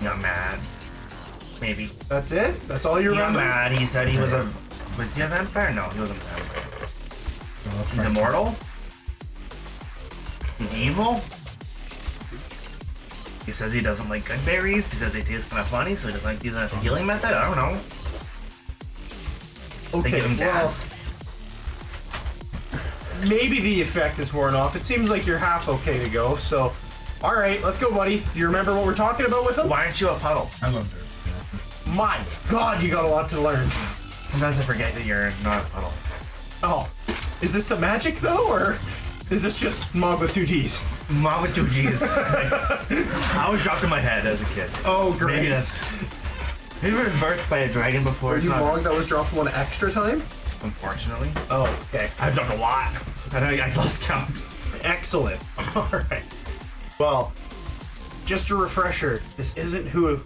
Got mad. Maybe. That's it? That's all you He got remember? mad. He said he was a. Was he a vampire? No, he wasn't a vampire. He's immortal? He's evil? He says he doesn't like good berries. He said they taste kind of funny, so he doesn't like these as a healing method. I don't know. They give him gas. Maybe the effect is worn off. It seems like you're half okay to go, so... Alright, let's go, buddy. Do you remember what we're talking about with him? Why aren't you a puddle? I loved her. My God, you got a lot to learn. Sometimes I forget that you're not a puddle. Oh, is this the magic, though, or is this just Mog with 2 G's? Mom with 2 G's. I was dropped in my head as a kid. Oh, great. Maybe that's. Have you ever been birthed by a dragon before? Are It's you not. Mog that was dropped one extra time? Unfortunately. Oh, okay. I've dropped a lot. I lost count. Excellent. Alright. Well, just a refresher, this isn't who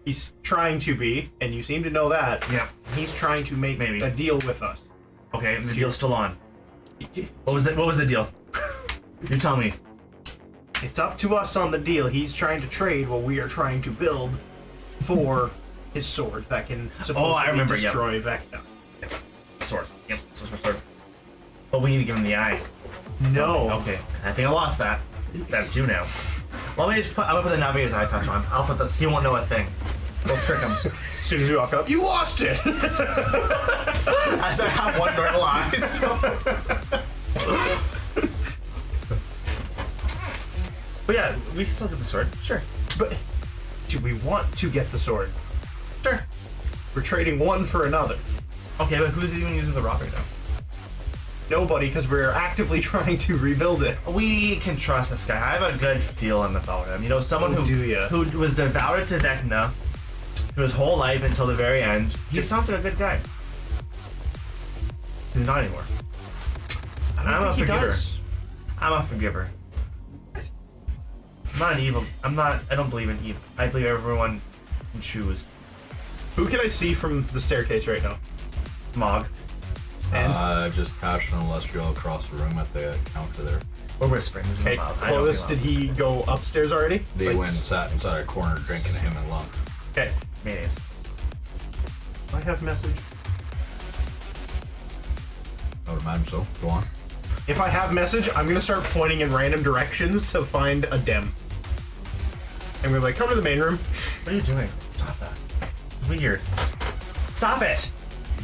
he's trying to be, and you seem to know that. Yeah. He's trying to make Maybe. a deal with us. Okay, the deal's still on. What was the deal? You tell me. It's up to us on the deal. He's trying to trade while we are trying to build for his sword that can supposedly remember, yep. destroy Vecna. Sword. Yep. Sword. But we need to give him the eye. No. Okay. I think I lost that. That's you now. Well, let me just I'm gonna put the navigator's eye patch on. I'll put this. He won't know a thing. We'll trick him. As soon as we walk up, you lost it! As I have one normal eyes. But yeah, we can still get the sword. Sure. But do we want to get the sword? Sure. We're trading one for another. Okay, but who's even using the rock right now? Nobody, because we're actively trying to rebuild it. We can trust this guy. I have a good feeling about him. You know, someone Oh, do ya? who was devoted to Vecna through his whole life until the very end. He sounds like a good guy. He's not anymore. And I'm a think he forgiver. does. I'm a forgiver. I'm not an evil. I don't believe in evil. I believe everyone can choose. Who can I see from the staircase right now? Mog. Just Passion and Lustral across the room at the counter there. We're whispering. This is Okay, loud. I don't Clovis, feel did he go upstairs already? They Like, went and sat inside a corner drinking him and lump. Okay. mayonnaise. I have message. I would imagine so. Go on. If I have message, I'm gonna start pointing in random directions to find a dem. And we're like, come to the main room. What are you doing? Stop that. It's weird. Stop it!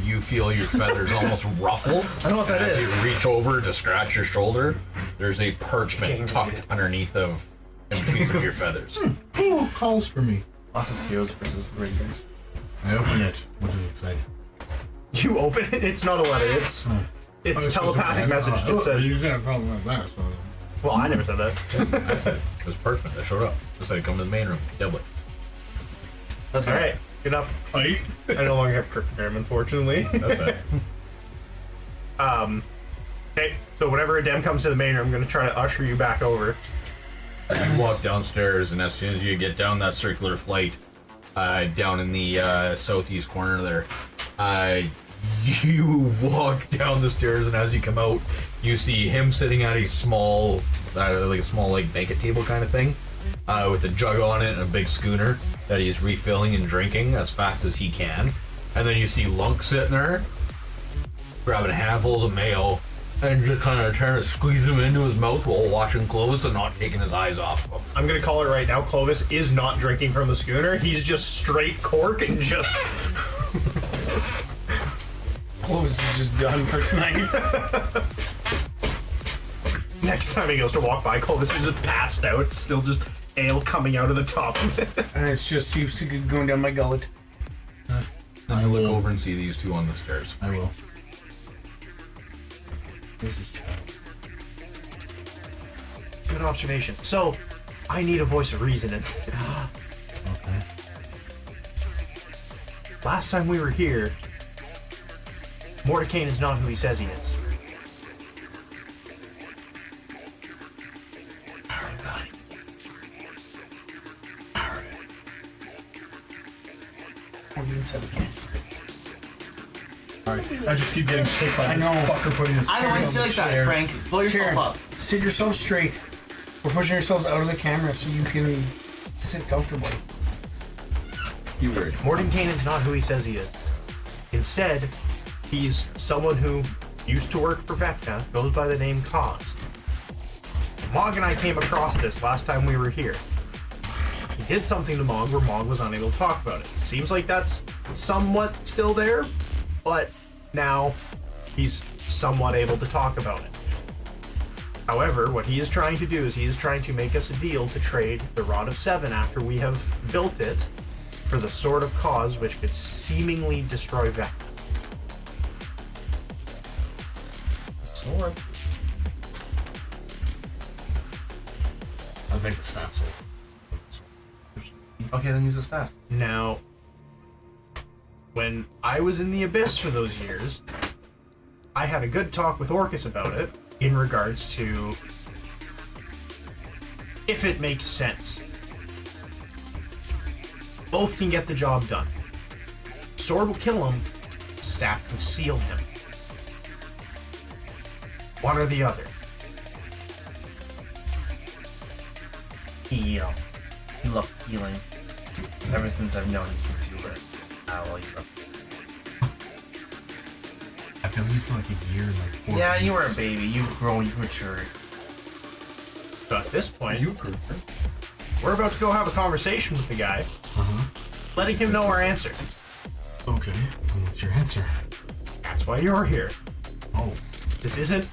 You feel your feathers almost ruffle. I don't know what that As is. you reach over to scratch your shoulder, there's a parchment tucked underneath of in between some of your feathers. Who calls for me? Lost his heroes versus Rangers. I open it. What does it say? You open it, it's not a letter, it's telepathic message. It says, You said something like that, so... well, I never said that. I said it was parchment that showed up. It said come to the main room. Double it. That's All right, good enough. I no longer have cryptogram, unfortunately. Okay. Okay, so whenever a dem comes to the main room, I'm gonna try to usher you back over. You walk downstairs, and as soon as you get down that circular flight, down in the southeast corner there. You walk down the stairs, and as you come out, you see him sitting at a small, like banquet table kind of thing, with a jug on it and a big schooner that he's refilling and drinking as fast as he can. And then you see Lunk sitting there, grabbing handfuls of mayo, and just kind of trying to squeeze them into his mouth while watching Clovis and not taking his eyes off of him. I'm gonna call it right now. Clovis is not drinking from the schooner. He's just straight cork and just. Clovis is just done for tonight. Next time he goes to walk by, Clovis is just passed out. It's still just ale coming out of the top of it. And it just seems to be going down my gullet. I look over and see these two on the stairs. I will. This is child. Good observation. So, I need a voice of reason. Okay. Last time we were here, Mordecai is not who he says he is. Alright, I just keep getting kicked by this know. fucker putting his I don't want to sit like that, Frank. Blow yourself Karen, up. sit yourself straight. We're pushing ourselves out of the camera so you can sit comfortably. You heard. Mordecai is not who he says he is. Instead, he's someone who used to work for Vecna, goes by the name Cause. Mog and I came across this last time we were here. He did something to Mog where Mog was unable to talk about it. Seems like that's somewhat still there, but now he's somewhat able to talk about it. However, what he is trying to do is he is trying to make us a deal to trade the Rod of Seven after we have built it for the Sword of Cause, which could seemingly destroy Vecna. sword. I think the staff's like. Okay, then use the staff. Now, when I was in the Abyss for those years, I had a good talk with Orcus about it in regards to if it makes sense. Both can get the job done. Sword will kill him, staff can seal him. One or the other. He loved healing. Ever since I've known him since you were alloy. I've known you for like a year and like 4 Yeah, you were a weeks. baby. You've grown. You've matured. So at this point, we're about to go have a conversation with the guy, letting him know our answer. Okay, and what's your answer? That's why you're here. Oh, This isn't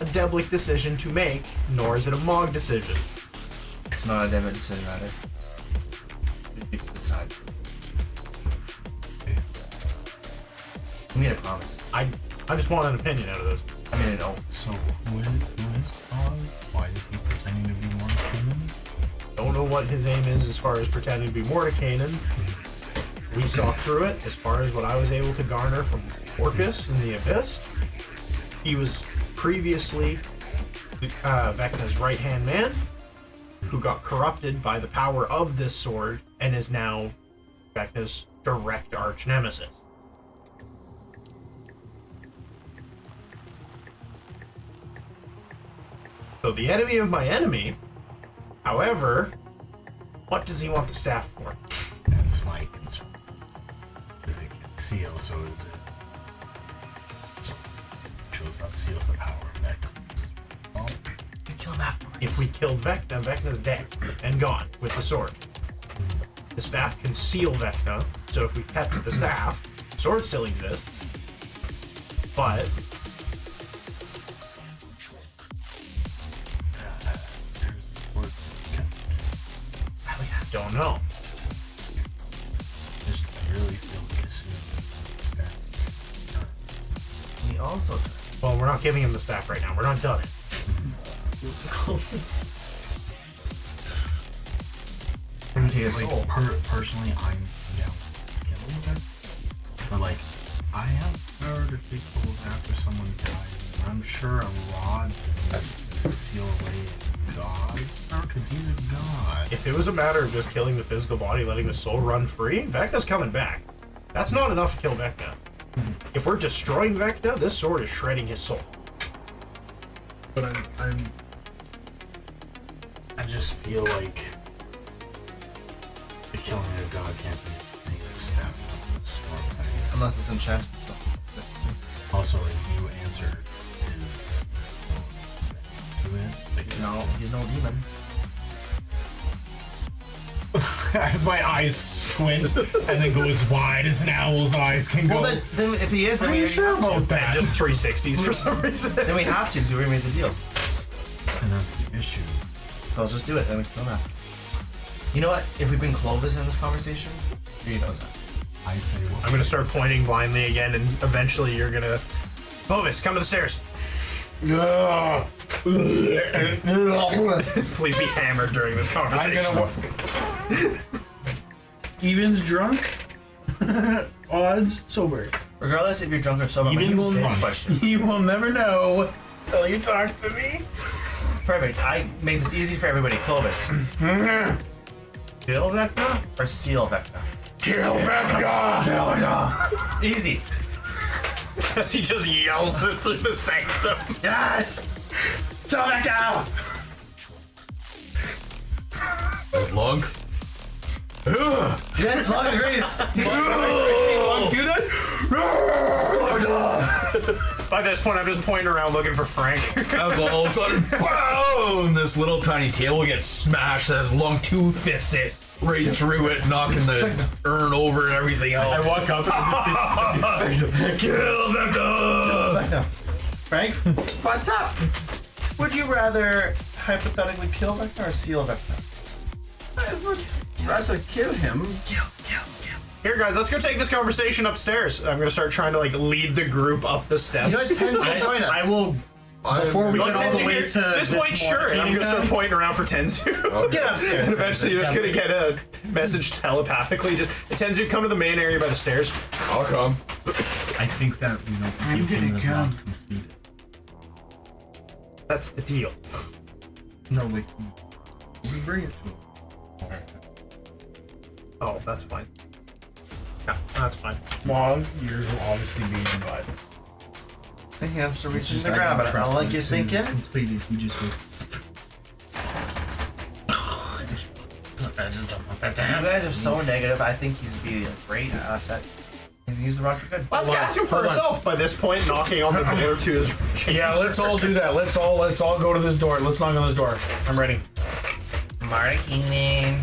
a Deblick decision to make, nor is it a Mog decision. It's not a Devin decision either. People decide. We made a promise. I just want an opinion out of this. I made an oath. so who is Cause? Why is he pretending to be more human? Don't know what his aim is as far as pretending to be Mordekainen. We saw through it as far as what I was able to garner from Orcus in the Abyss. He was previously Vecna's right-hand man, who got corrupted by the power of this sword and is now Vecna's direct arch nemesis. So the enemy of my enemy, however, what does he want the staff for? That's my concern. Is it seal? So is it? So shows up, seals the power of Vecna. Well, Kill him afterwards. If we killed Vecna, Vecna's dead and gone with the sword. The staff can seal Vecna, so if we kept the staff, the sword still exists. But there's the word. I don't know. Just barely feel like as soon as that. We also. Well, we're not giving him the staff right now. We're not done it. Bring to your soul. Like, personally, I'm down to kill him. But like, I have power to take souls after someone dies. And I'm sure a rod can seal away God's power? Because he's a god. If it was a matter of just killing the physical body, letting the soul run free, Vecna's coming back. That's not enough to kill Vecna. If we're destroying Vecna, this sword is shredding his soul. But I just feel like the killing of God can't be an easy step of the sword thing. Unless it's enchanted. Also, if you answer his to it, like, No, you don't even. As my eyes squint and then go as wide as an owl's eyes can go. Well, then if he is, then Are we you sure about that? Just 360s for some reason. then we have to, because we already made the deal. and that's the issue. So I'll just do it, then we kill that. You know what? If we bring Clovis in this conversation, he knows that. I say, well, I'm gonna start pointing blindly again, and eventually you're gonna... Clovis, come to the stairs. Please be hammered during this conversation. Evens drunk, odds sober. Regardless if you're drunk or sober, Even I'm gonna drunk. question. You will never know till you talk to me. Perfect. I made this easy for everybody. Clovis. Kill Vecna? Or seal Vecna. Kill Vecna! Easy. As he just yells this through the sanctum. Yes! Kill Vecna! As long. Yes, long agrees. Do that? By this point, I'm just pointing around looking for Frank. All of a sudden, boom! This little tiny table gets smashed as long two fists it right through it, knocking the urn over and everything else. I walk up and Kill Vecna! Frank, what's up? Would you rather hypothetically kill Vecna or seal Vecna? I would rather kill him. Here, guys, let's go take this conversation upstairs. I'm gonna start trying to like lead the group up the steps. You know what? Tenzu, join us. I will. Before we get all the way to this point, sure. And I'm gonna start pointing around for Tenzu. Get upstairs. And eventually, you're just gonna get a message telepathically. Just Tenzu, come to the main area by the stairs. I'll come. I think that we don't give him the job completed. That's the deal. No, like we bring it to him. Oh, that's fine. Yeah, that's fine. Mog, yours will obviously be in butt. I think that's the It's reason just to I grab don't it. I trust don't like him. you As soon as it's thinking. completed, he just goes. You guys are so negative. I think he's be a great asset. He's gonna use the rock for good. Let's ask him for himself. By this point, knocking on the door to his. Yeah, let's all do that. Let's all go to this door. Let's knock on this door. I'm ready. Marketing.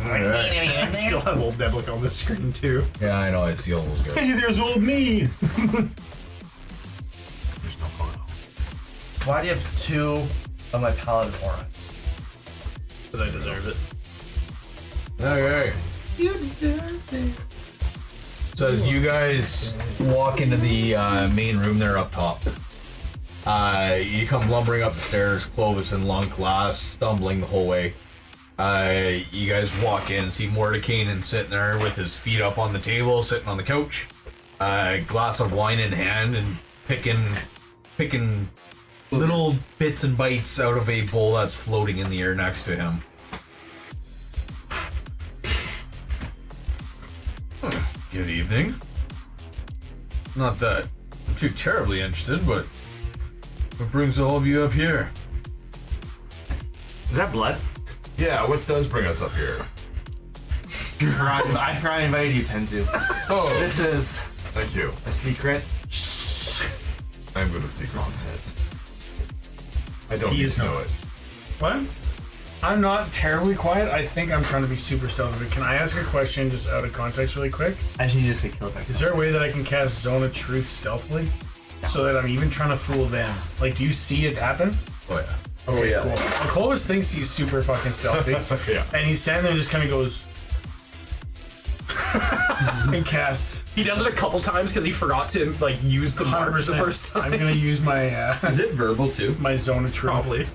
I still have old Deblick on the screen too. Yeah, I know, I see all those guys. Hey, there's old me. there's no photo. Why do you have two of my paladin auras? Because I deserve it. Okay. You deserve it. So as you guys walk into the main room there up top, you come lumbering up the stairs, Clovis in long class, stumbling the whole way. You guys walk in and see Mordecainan sitting there with his feet up on the table, sitting on the couch, glass of wine in hand, and picking little bits and bites out of a bowl that's floating in the air next to him. Good evening. Not that I'm too terribly interested, but what brings all of you up here? Is that blood? Yeah, what does bring us up here? I probably invited you, Tenzu. Oh, This is thank you. a secret. I'm good with secrets. I don't He need is to know not. it. What? I'm not terribly quiet. I think I'm trying to be super stealthy. But can I ask a question just out of context really quick? I just need you to say kill Vecna. Is there a way that I can cast Zone of Truth stealthily? So that I'm even trying to fool them? Like, do you see it happen? Oh yeah. Okay, cool. Well, Clovis thinks he's super fucking stealthy. Yeah. And he's standing there and just kind of goes... and casts... He does it a couple times because he forgot to like use the mark the 100%. first time. I'm gonna use my Is it verbal too? my Zone of Truth. Probably.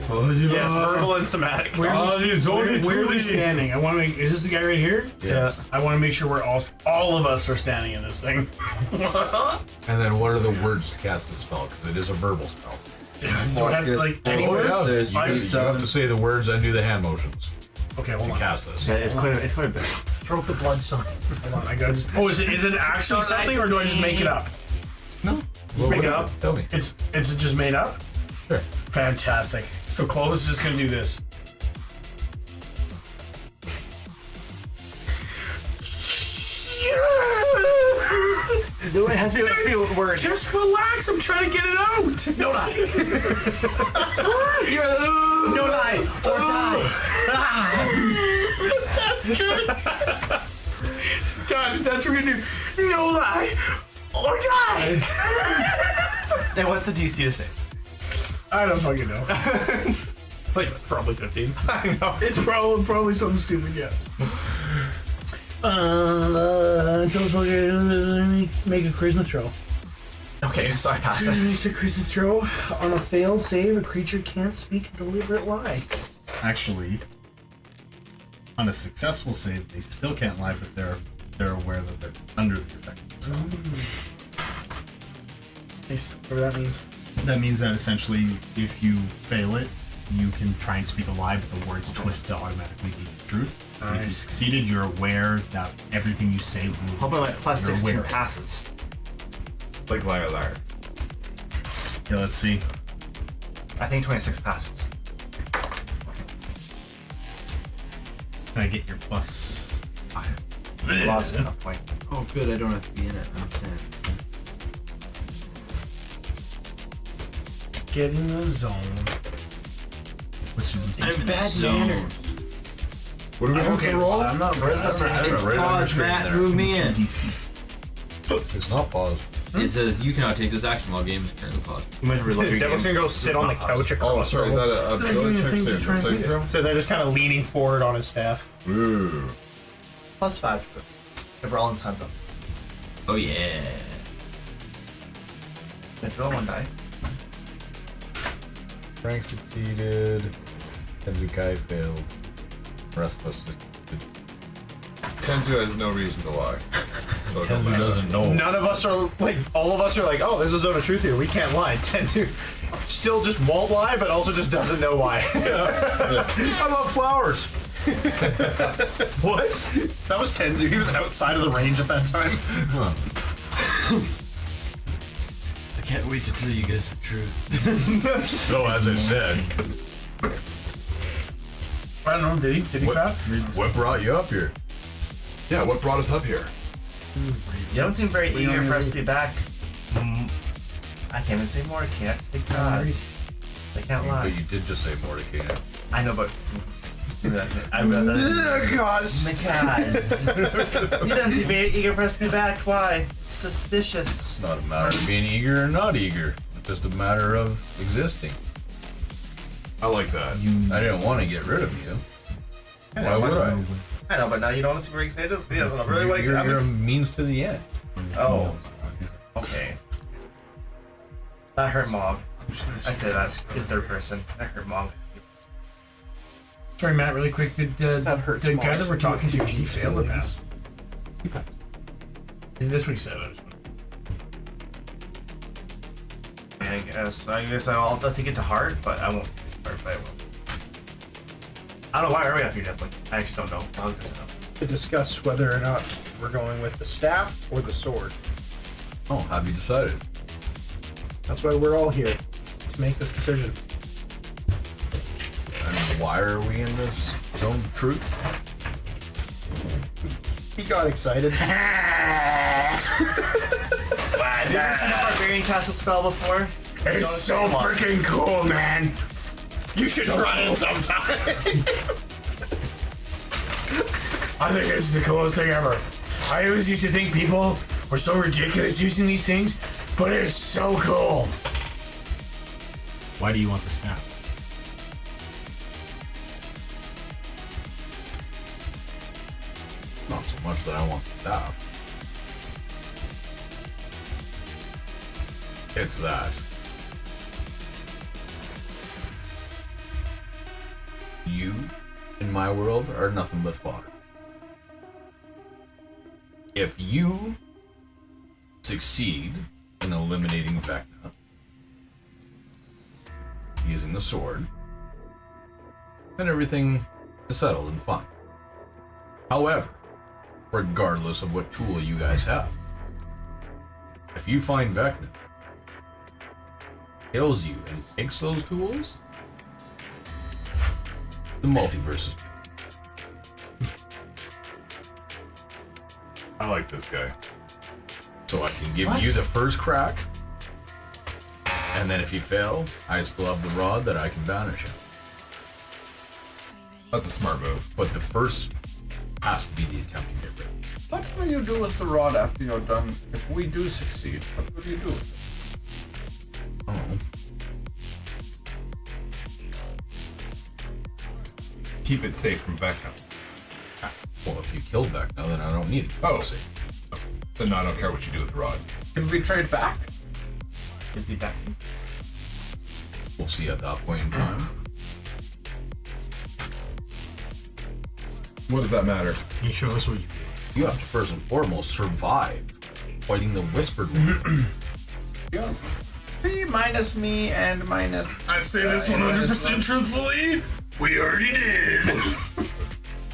Yes, verbal and somatic. Where are we standing? I want to make. Is this the guy right here? Yes. I want to make sure we're all of us are standing in this thing. And then what are the words to cast the spell? Because it is a verbal spell. Do I have to, like any words? There's You have to say the words and do the hand motions Okay, hold to on. cast this. Yeah, it's quite a bit. Throw up the blood sign. Hold on. I got. Oh, is it actually something, or do I just make it up? No. Just make it up. Tell me. It's just made up. Sure. Fantastic. So Clovis is just gonna do this. No, it has to be a word. Just relax. I'm trying to get it out. No lie. No lie or die. That's good. Done. That's what we're gonna do. No lie or die. Then what's the DC to save? I don't fucking know. Like, probably 15. I know. It's probably something stupid, yeah. Tell us what you're doing. Make a charisma throw. Okay, so I pass Makes it. a charisma throw. On a failed save, a creature can't speak a deliberate lie. Actually, on a successful save, they still can't lie, but they're aware that they're under the effect. Nice. Whatever that means. That means that essentially, if you fail it, you can try and speak a lie, but the words twist to automatically be the truth. And if you succeeded, you're aware that everything you say will. How about like plus you're 16 aware. passes? Like liar, liar. Yeah, let's see. I think 26 passes. Can I get your plus? Lost enough point. Oh, good. I don't have to be in it. Get in the zone. What's your DC? I'm in the zone. What do we have to roll? I'm not Charisma save. Right on your screen there. Move me in. DC. It's not paused. It says you cannot take this action while game is currently paused. You might reload your Devil's game. gonna go sit on the couch Oh, across sorry. Is the that room. a ability check? things to try and Saving beat throw? So they're just kind of leaning forward on his staff. Ooh. Plus 5. If we're all inside them. Oh yeah. If you roll one die. Frank succeeded. RWK failed. The rest of us succeeded. Tenzu has no reason to lie. So it don't Tenzu matter. doesn't know. None of us are like, all of us are like, oh, there's a zone of truth here. We can't lie. Tenzu still just won't lie, but also just doesn't know why. I love flowers. What? That was Tenzu. He was outside of the range at that time. I can't wait to tell you guys the truth. So as I said, I don't know. Did he What? pass? what brought you up here? Yeah, what brought us up here? You don't seem very eager for us to be back. I can't even say more. I can't say cause. I can't lie. But you did just say Mordecai. I know, but that's it. I realize Cause. because you don't seem very eager for us to be back. Why? It's suspicious. It's not a matter of being eager or not eager. It's just a matter of existing. I like that. I didn't want to get rid of you. Why would I? I know, but now you don't seem very excited. Yes, I really want to You're get a means to the end. Oh. Okay. That hurt Mog. I say that in third person. That hurt Mog. Sorry, Matt. Really quick. Did the guy that we're talking to, he fail or pass? That's what he said. I guess I'll take it to heart, but I won't. But I will. I don't know why are we up here, Devlin. I actually don't know. Mog doesn't know. To discuss whether or not we're going with the staff or the sword. Oh, have you decided? That's why we're all here. To make this decision. And why are we in this zone of truth? He got excited. Have you ever seen a barbarian cast a spell before? It's so freaking cool, man. You should try it sometime. I think it's the coolest thing ever. I always used to think people were so ridiculous using these things, but it's so cool. Why do you want the staff? Not so much that I want the staff. It's that You, in my world, are nothing but fodder. If you succeed in eliminating Vecna using the sword, then everything is settled and fine. However, regardless of what tool you guys have, if you find Vecna, kills you, and takes those tools, the multiverse is. I like this guy. So I can give you the first crack, and then if you fail, I still have the rod that I can banish him. That's a smart move. But the first has to be the attempt to get rid. What will you do with the rod after you're done? If we do succeed, what will you do with it? Oh. Keep it safe from Vecna. Well, if you kill Vecna, then I don't need it. Oh. Then I don't care what you do with the rod. Can we trade back? Can see taxes. We'll see at that point in time. What does that matter? Can you show us what you do? You have to first and foremost survive fighting the Whispered One. Yeah. 3 minus me and minus. I say this 100% truthfully. We already did.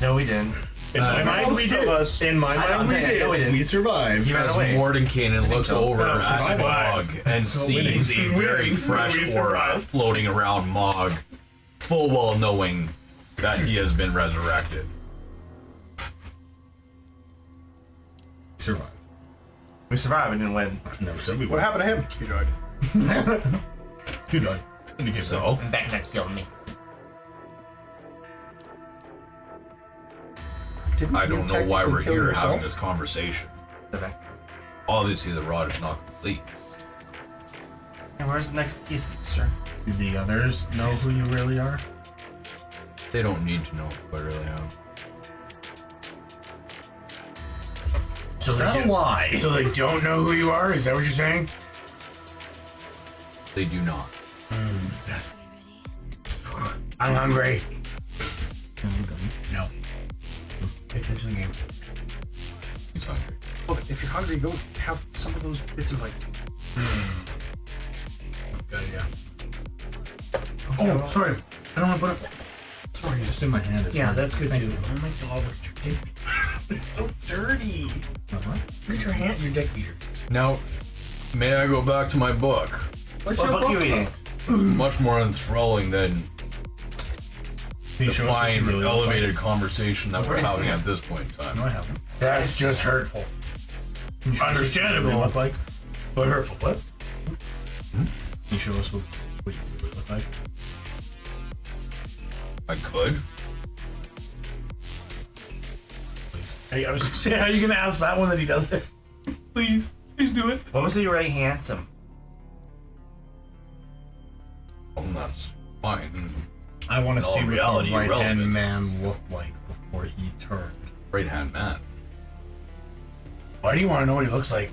No, we didn't. In my mind, we did. In my mind, we did. We survived. As Mordenkainen looks over at Mog and sees a very fresh aura floating around Mog, full well knowing that he has been resurrected. Survived. We survived and didn't win. Never said we What happened to him? He died. He died. So, Vecna killed me. I don't know why we're kill here yourself? having this conversation. Obviously, the rod is not complete. And where's the next piece, sir? Do the others know who you really are? They don't need to know who I really am. So is that a lie? So they don't know who you are? Is that what you're saying? They do not. I'm hungry. No. Pay attention to the game. He's hungry. Well, if you're hungry, go have some of those bits and bites. Good idea. Oh, sorry. I don't want to put it. Sorry, just in my hand. Is Yeah, fine. that's good Thanks, too. man. Oh my god, look at your dick. It's so dirty. Uh-huh. Look at your hand, your dick beater. Now, may I go back to my book? What's What your book you eating? Much more enthralling than Can you the show us what you fine, really look elevated conversation that we're already having seen at this point in like? time. No, I haven't. That's just hurtful. Can you show us what you Understandable. really look like? But hurtful. What? Can you show us what you really look like? I could. Hey, I was saying, how are you gonna ask that one that he does it? Please do it. What was he really handsome? Well, that's fine. I want to all see what reality the right-hand irrelevant. man looked like before he turned. Right hand man. Why do you want to know what he looks like?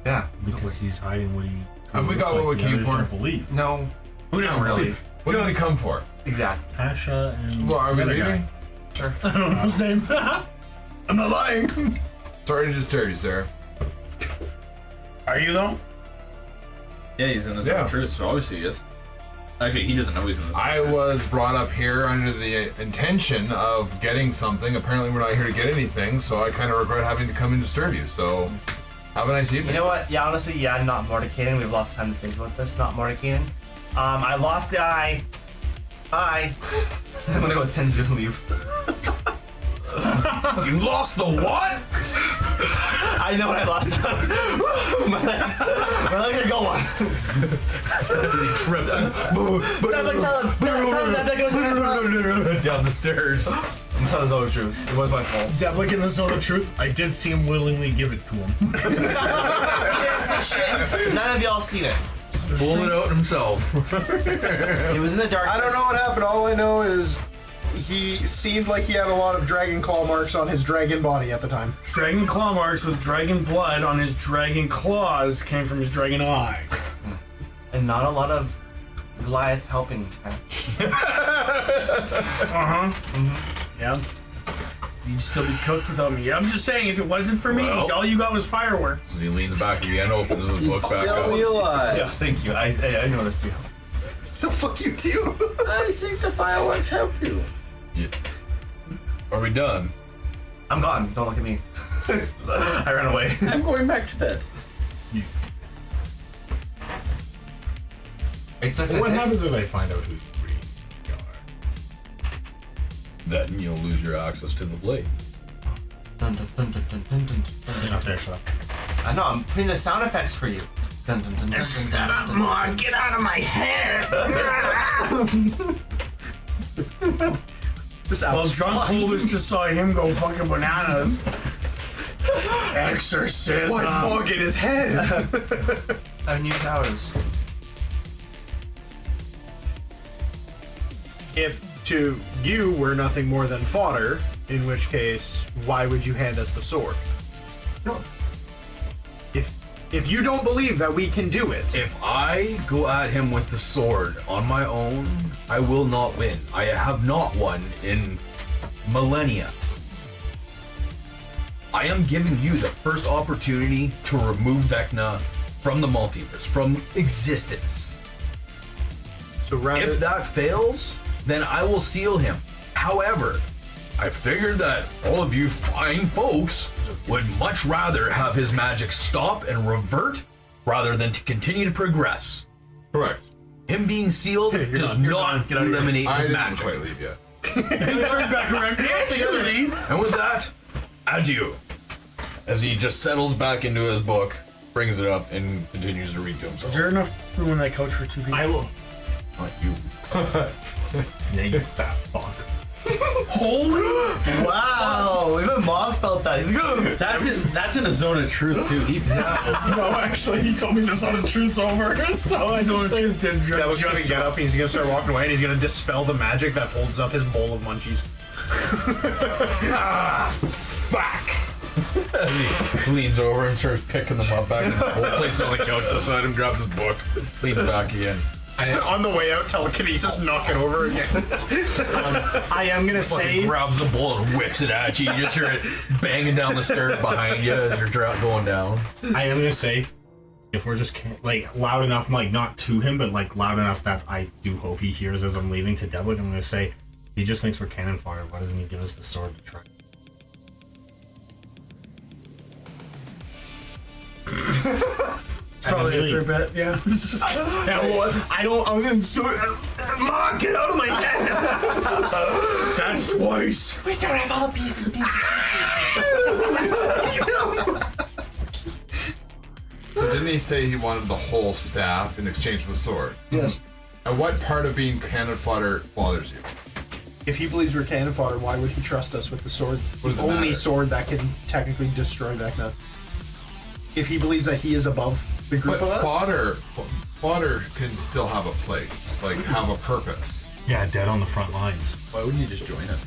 Yeah. Because he's hiding what he. Have we looks got what we The came others for? Don't believe. No. Who doesn't really. believe? What did we come for? Exactly. Pasha and. Well, are we the other leaving? guy. Sure. I don't know his name. I'm not lying. Sorry to disturb you, sir. Are you though? Yeah, he's in the Yeah. zone of truth, so obviously he is. Actually, he doesn't know he's in the zone. I was brought up here under the intention of getting something. Apparently, we're not here to get anything, so I kind of regret having to come and disturb you. So, have a nice evening. You know what? Yeah, honestly, yeah, not Mordenkainen. We have lots of time to think about this. Not Mordenkainen. I lost the eye. I'm gonna go with Tenzu and leave. You lost the what? I know what I lost. my legs are going. He trips and That goes down the stairs. I'm telling the whole truth. It was my fault. Devlik in the zone of truth. I did see him willingly give it to him. None of y'all seen it. Pulling it out himself. It was in the darkness. I don't know what happened. All I know is he seemed like he had a lot of dragon claw marks on his dragon body at the time. Dragon claw marks with dragon blood on his dragon claws came from his dragon eye. And not a lot of Goliath helping. Yeah. You'd still be cooked without me. I'm just saying, if it wasn't for me, Well. all you got was fireworks. As he leans back again, opens his book back Still up. alive. Yeah, thank you. I noticed you. Fuck you too. I think the fireworks help you. Yeah. Are we done? I'm gone. Don't look at me. I ran away. I'm going back to bed. It's like What happens if they find out who you really are? Then you'll lose your access to the blade. Dun, dun, dun, dun, dun, dun, dun, dun. Get up there, shut up. I know. I'm putting the sound effects for you. Dun, dun, dun, dun, dun, dun, dun, dun. Mog, get out of my head! Well, drunk Clovis just saw him go fucking bananas. Exorcism. Why is Mog in his head? I have new powers. If to you we're nothing more than fodder, in which case, why would you hand us the sword? No. If you don't believe that we can do it, If I go at him with the sword on my own, I will not win. I have not won in millennia. I am giving you the first opportunity to remove Vecna from the multiverse, from existence. so rather If that fails, then I will seal him. However, I figured that all of you fine folks would much rather have his magic stop and revert rather than to continue to progress. Correct. Him being sealed does you're not done. Get out of here. eliminate I his didn't magic. quite leave yet. He turned back around. And with that, adieu. As he just settles back into his book, brings it up, and continues to read to himself. Is there enough room on that couch for two people? I will. Not you. Yeah, you fat fuck. Holy! Wow! Even Mog felt that. He's good. That's in a zone of truth too. He No, actually, he told me the Zone of Truth's over, so I don't say that was gonna get up, he's gonna start walking away, and he's gonna dispel the magic that holds up his bowl of munchies. As he leans over and starts picking them up back in the bowl, places on the couch beside him, grabs his book, leans back again. On the way out, telekinesis, knock it over again. I am gonna Fucking grabs the bowl and whips it at you. You just hear it banging down the stairs behind you as you're going down. I am gonna say, if we're just like loud enough, like not to him, but like loud enough that I do hope he hears as I'm leaving to Devlik, I'm gonna say, he just thinks we're cannon fodder. Why doesn't he give us the sword to try? Probably a fair bet, yeah. I don't. I'm gonna do it. Mom, get out of my head! That's twice. We don't have all the pieces. So didn't he say he wanted the whole staff in exchange for the sword? Yes. And what part of being cannon fodder bothers you? If he believes we're cannon fodder, why would he trust us with the sword? What does The it only matter? sword that can technically destroy Vecna. If he believes that he is above the group But of us, fodder can still have a place, like have a purpose. Yeah, dead on the front lines. Why wouldn't you just join him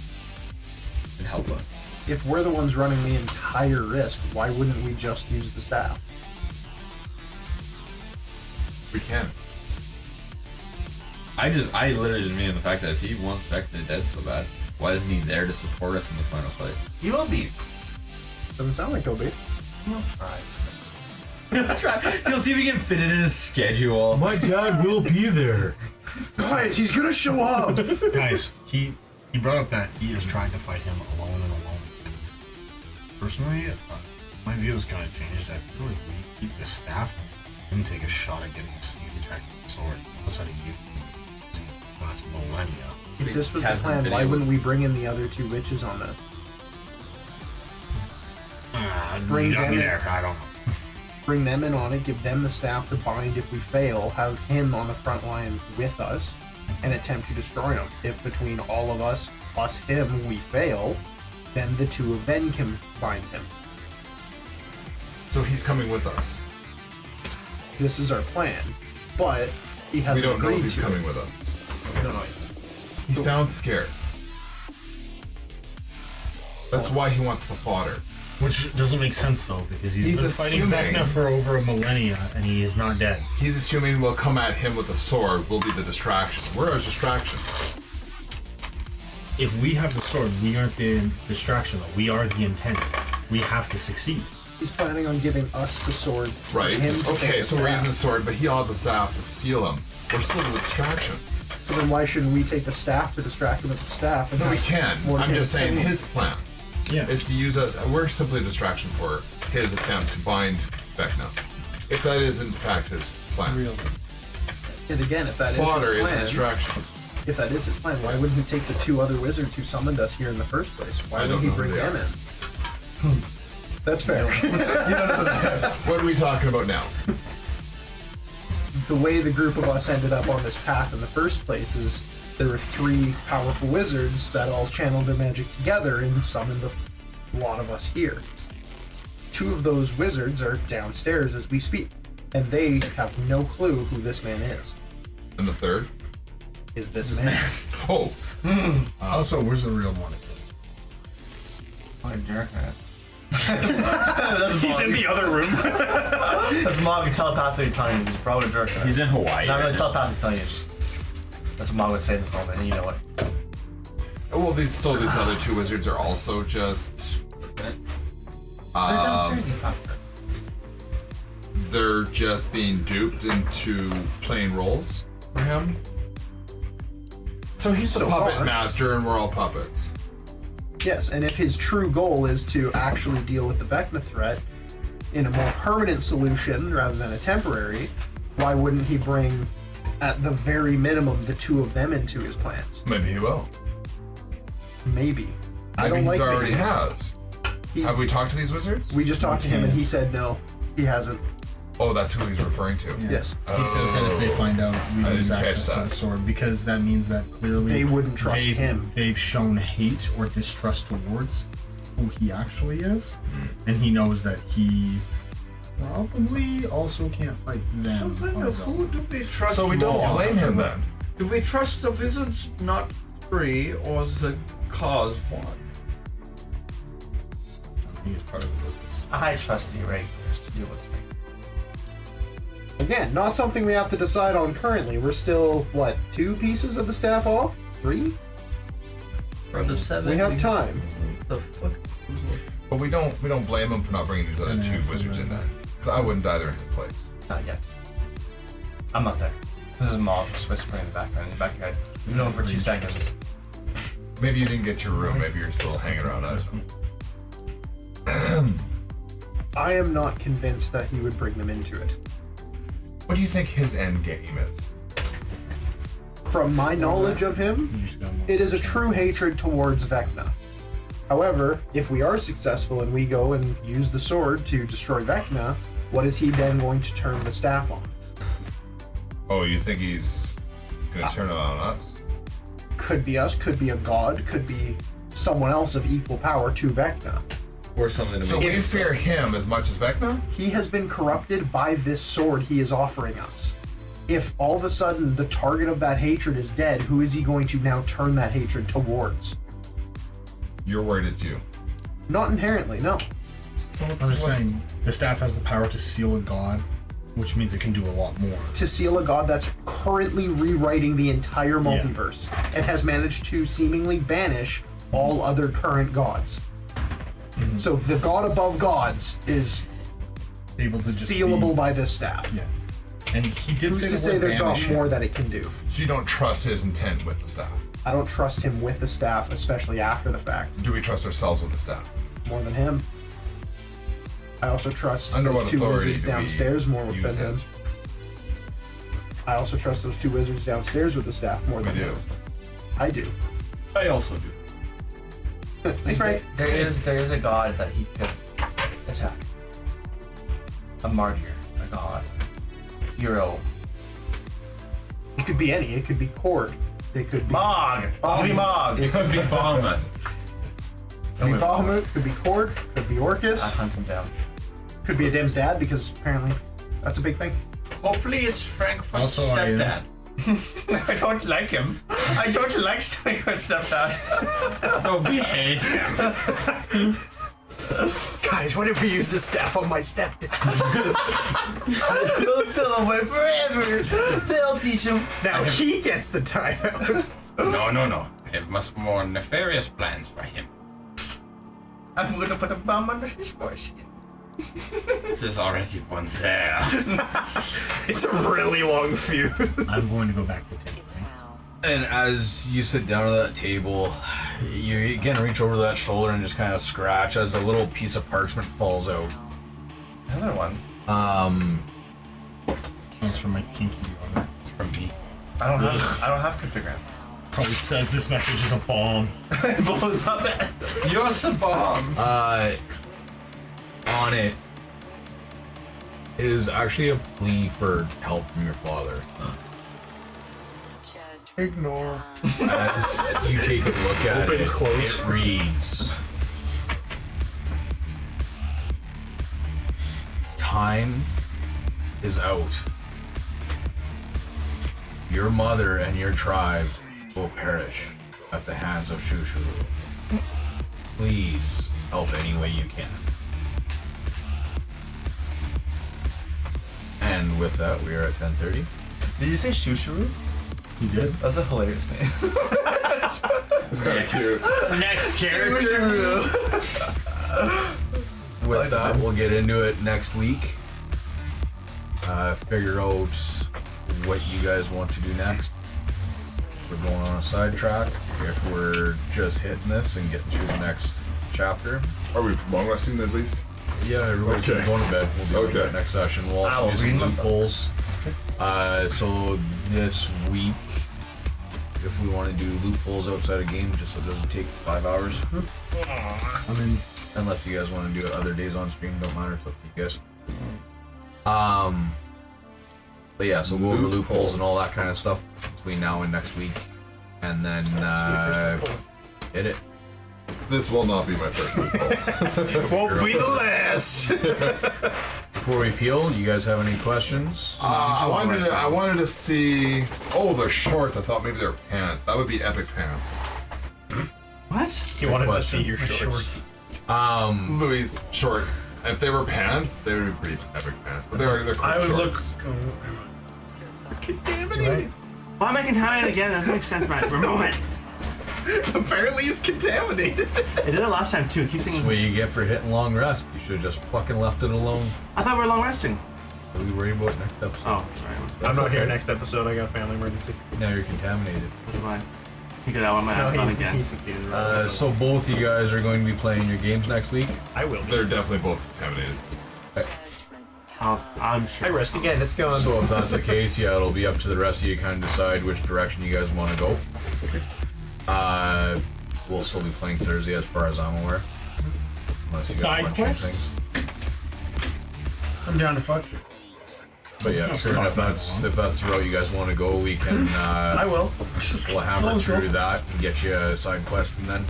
and help us? if we're the ones running the entire risk, why wouldn't we just use the staff? We can. I literally just mean the fact that if he wants Vecna dead so bad, why isn't he there to support us in the final fight? He will be. Doesn't sound like he'll be. He'll try. He'll see if he can fit it in his schedule. My dad will be there. Guys, he's gonna show up! Guys, he brought up that he is trying to fight him alone and alone. Personally, my view is kind of changed. I feel like we keep the staff and take a shot at getting a sneak attack with the sword outside of you. Last millennia. If this was the Hasn't plan, been why able- wouldn't we bring in the other two witches on this? Bring Got me them in. there. I don't know. Bring them in on it, give them the staff to bind if we fail, have him on the front line with us, and attempt to destroy him. If between all of us plus him we fail, then the two of them can bind him. So he's coming with us. This is our plan, but he We hasn't don't know if agreed he's to coming it. with us. We don't know yet. He sounds scared. That's why he wants the fodder. Which doesn't make sense though, because he's He's been fighting assuming- Vecna for over a millennia and he is not dead. He's assuming we'll come at him with a sword. We'll be the distraction. We're a distraction. If we have the sword, we aren't the distraction though. We are the intent. We have to succeed. He's planning on giving us the sword. for Right? him to Okay, take the so we're using staff. the sword, but he'll have the staff to seal him. We're still the distraction. So then why shouldn't we take the staff to distract him with the staff? And No, we have can. more I'm to just saying him? his plan Yeah. is to use us. We're simply a distraction for his attempt to bind Vecna. If that is in fact his plan. And again, if that Fodder is is his a plan, distraction. if that is his plan, why wouldn't he take the 2 other wizards who summoned us here in the first place? Why I wouldn't don't he know who bring they them are. in? That's fair. What are we talking about now? The way the group of us ended up on this path in the first place is there were 3 powerful wizards that all channeled their magic together and summoned the lot of us here. 2 of those wizards are downstairs as we speak, and they have no clue who this man is. And the third? Is this man? Oh, Also, where's the real one? What a jerk, man. He's in the other room. That's Mog telepathically telling you he's probably a jerk. He's in Hawaii. Not right really now. telepathically telling you, just that's what Mog would say in this moment, and you know what? well, these other 2 wizards are also just. They're downstairs, you fucker. They're just being duped into playing roles for him. So he's the So puppet far. master, and we're all puppets. Yes, and if his true goal is to actually deal with the Vecna threat in a more permanent solution rather than a temporary, why wouldn't he bring, at the very minimum, the 2 of them into his plans? Maybe he will. Maybe. I Maybe don't like he already maybes. has. He- Have we talked to these wizards? We just talked to him and he said no, he hasn't. Oh, that's who he's referring to. Yeah. Yes. He says that if they find out, we I lose didn't catch access to that. the sword because that means that clearly They wouldn't trust him. They've shown hate or distrust towards who he actually is, and he knows that he probably also can't fight them. So then, on his who own. do we trust So we don't more? blame him then. Do we trust the wizards not 3 or the cause 1? He is part of the business. I trust the irregulars to deal with me. Again, not something we have to decide on currently. We're still, what, 2 pieces of the staff off? 3? For the 7? We have time. The fuck? But we don't blame him for not bringing these other 2 wizards in then. Because I wouldn't either in his place. Not yet. I'm not there. This is Mog just whispering in the background, in the back of your head. You've known for 2 seconds. Maybe you didn't get your room. Maybe you're still hanging around us. I am not convinced that he would bring them into it. What do you think his end game is? From my knowledge of him, You just gotta it is a true hatred towards Vecna. However, if we are successful and we go and use the sword to destroy Vecna, what is he then going to turn the staff on? Oh, you think he's gonna turn it on us? Could be us, could be a god, could be someone else of equal power to Vecna. Or something to So make we fear him as much as Vecna? He has been corrupted by this sword he is offering us. If all of a sudden the target of that hatred is dead, who is he going to now turn that hatred towards? You're worried it's you. Not inherently, no. I'm just saying, the staff has the power to seal a god, which means it can do a lot more. To seal a god that's currently rewriting the entire multiverse and has managed to seemingly banish all other current gods. So the god above gods is Able to just sealable be, by this staff. Yeah. And he did Who's say to the say word there's not banish. more that it can do? So you don't trust his intent with the staff. I don't trust him with the staff, especially after the fact, Do we trust ourselves with the staff? more than him. I also trust Under those what 2 authority wizards do we downstairs more than use him. it? I also trust those 2 wizards downstairs with the staff more We than do. him. I do. I also do. Thanks, Frank. There is a god that he could attack. A martyr, a god, hero. It could be any. It could be Cord. It could be Mog! Give me Mog! It could be Bahamut. Could be Bahamut, could be Cord, could be Orcus, I hunt him down. could be Adem's dad because apparently that's a big thing. Hopefully it's Frankfurt's Also, I, stepdad. I don't like him. I don't like Frankfurt's stepdad. No, we hate him. Guys, why did we use the staff on my stepdad? They'll still away forever. They'll teach him. Now he gets the timeout. No. I have much more nefarious plans for him. I'm gonna put a bomb under his foreskin. This is already one there. It's a really long fuse. I'm going to go back to 10. And as you sit down at that table, you again reach over that shoulder and just kind of scratch as a little piece of parchment falls out. Another one. It's from my kinky lover. It's from me. I don't have cryptogram. Probably says this message is a bomb. It blows up. You're the bomb. On it is actually a plea for help from your father. Ignore. As you take a look at Opens close. it reads, time is out. Your mother and your tribe will perish at the hands of Shushuru. Please help any way you can. And with that, we are at 10:30. Did you say Shushuru? You did? That's a hilarious name. It's kind of cute. Next character. With that, we'll get into it next week. Figure out what you guys want to do next. If we're going on a sidetrack, if we're just hitting this and getting through the next chapter. Are we long resting at least? Yeah, everybody's Okay. going to bed. We'll do that next session. We'll also do some loopholes. So this week, if we want to do loopholes outside of games, just so it doesn't take 5 hours. I mean, unless you guys want to do it other days on stream, don't matter. It's up to you guys. But yeah, so we'll go over loopholes and all that kind of stuff between now and next week, and then hit it. This will not be my first loophole. Won't be the last. Before we peel, you guys have any questions? I wanted to see. Oh, they're shorts. I thought maybe they're pants. That would be epic pants. What? You wanted to question. see your shorts. Louis shorts. If they were pants, they would be pretty epic pants. But they're cool I would look. shorts. Contaminated. Why am I contaminated again? That doesn't make sense, Matt. Remove it. Apparently he's contaminated. I did it last time too. Keep That's saying. what you get for hitting long rest. You should have just fucking left it alone. I thought we were long resting. What are we worried about next episode? Oh, sorry. I'm not here next episode. I got a family emergency. Now you're contaminated. Never mind. You get out on my ass on again. He's succeeded. Right? So both of you guys are going to be playing your games next week. I will. They're definitely both contaminated. I'm sure. I rest again. It's gone. So if that's the case, yeah, it'll be up to the rest of you to kind of decide which direction you guys want to go. We'll still be playing Thursday as far as I'm aware. Unless you guys Side want to change quest? things. I'm down to fuck. But yeah, so if that's the route you guys want to go, we can I will. we'll hammer Let's go. through that and get you a side quest and then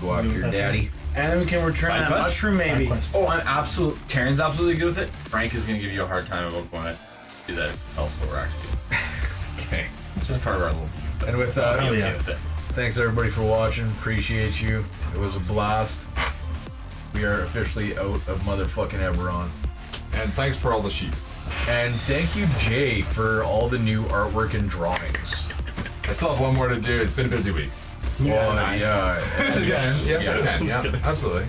go after your daddy. And then we can return Side that quest? mushroom, maybe. Oh, I'm absolute. Taryn's absolutely good with it. Frank is gonna give you a hard time about going to do that elsewhere. Actually, Okay. it's just part of our little. And with that, I'm okay with it. thanks everybody for watching. Appreciate you. It was a blast. We are officially out of motherfucking Eberron. And thanks for all the sheep. And thank you, Jay, for all the new artwork and drawings. I still have one more to do. It's been a busy week. Yeah. Yes, I can. Just Yeah, kidding. absolutely.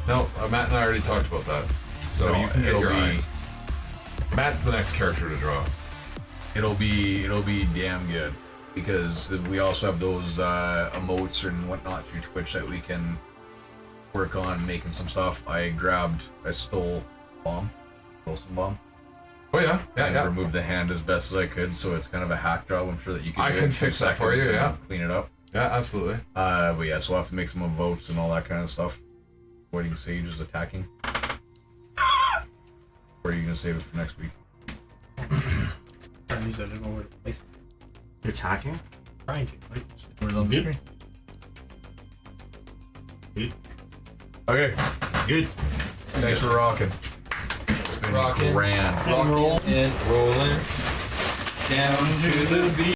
No, Matt and I already talked about that. So So you can get it'll your be eye. Matt's the next character to draw. it'll be damn good because we also have those emotes and whatnot through Twitch that we can work on making some stuff. I stole some bomb. Oh yeah, yeah, And yeah. removed the hand as best as I could, so it's kind of a hack job. I'm sure that you can. I do it can in 2 fix that for seconds you, and yeah. clean it up. Yeah, absolutely. But yeah, so we'll have to make some votes and all that kind of stuff. Avoiding sages attacking. Or are you gonna save it for next week? Trying to use that as one word to place. You're attacking? Trying to. Like, Where's on the Good. screen? Okay. Good. Thanks for rocking. It's been Rocking. grand. And roll. And rolling down to the beat.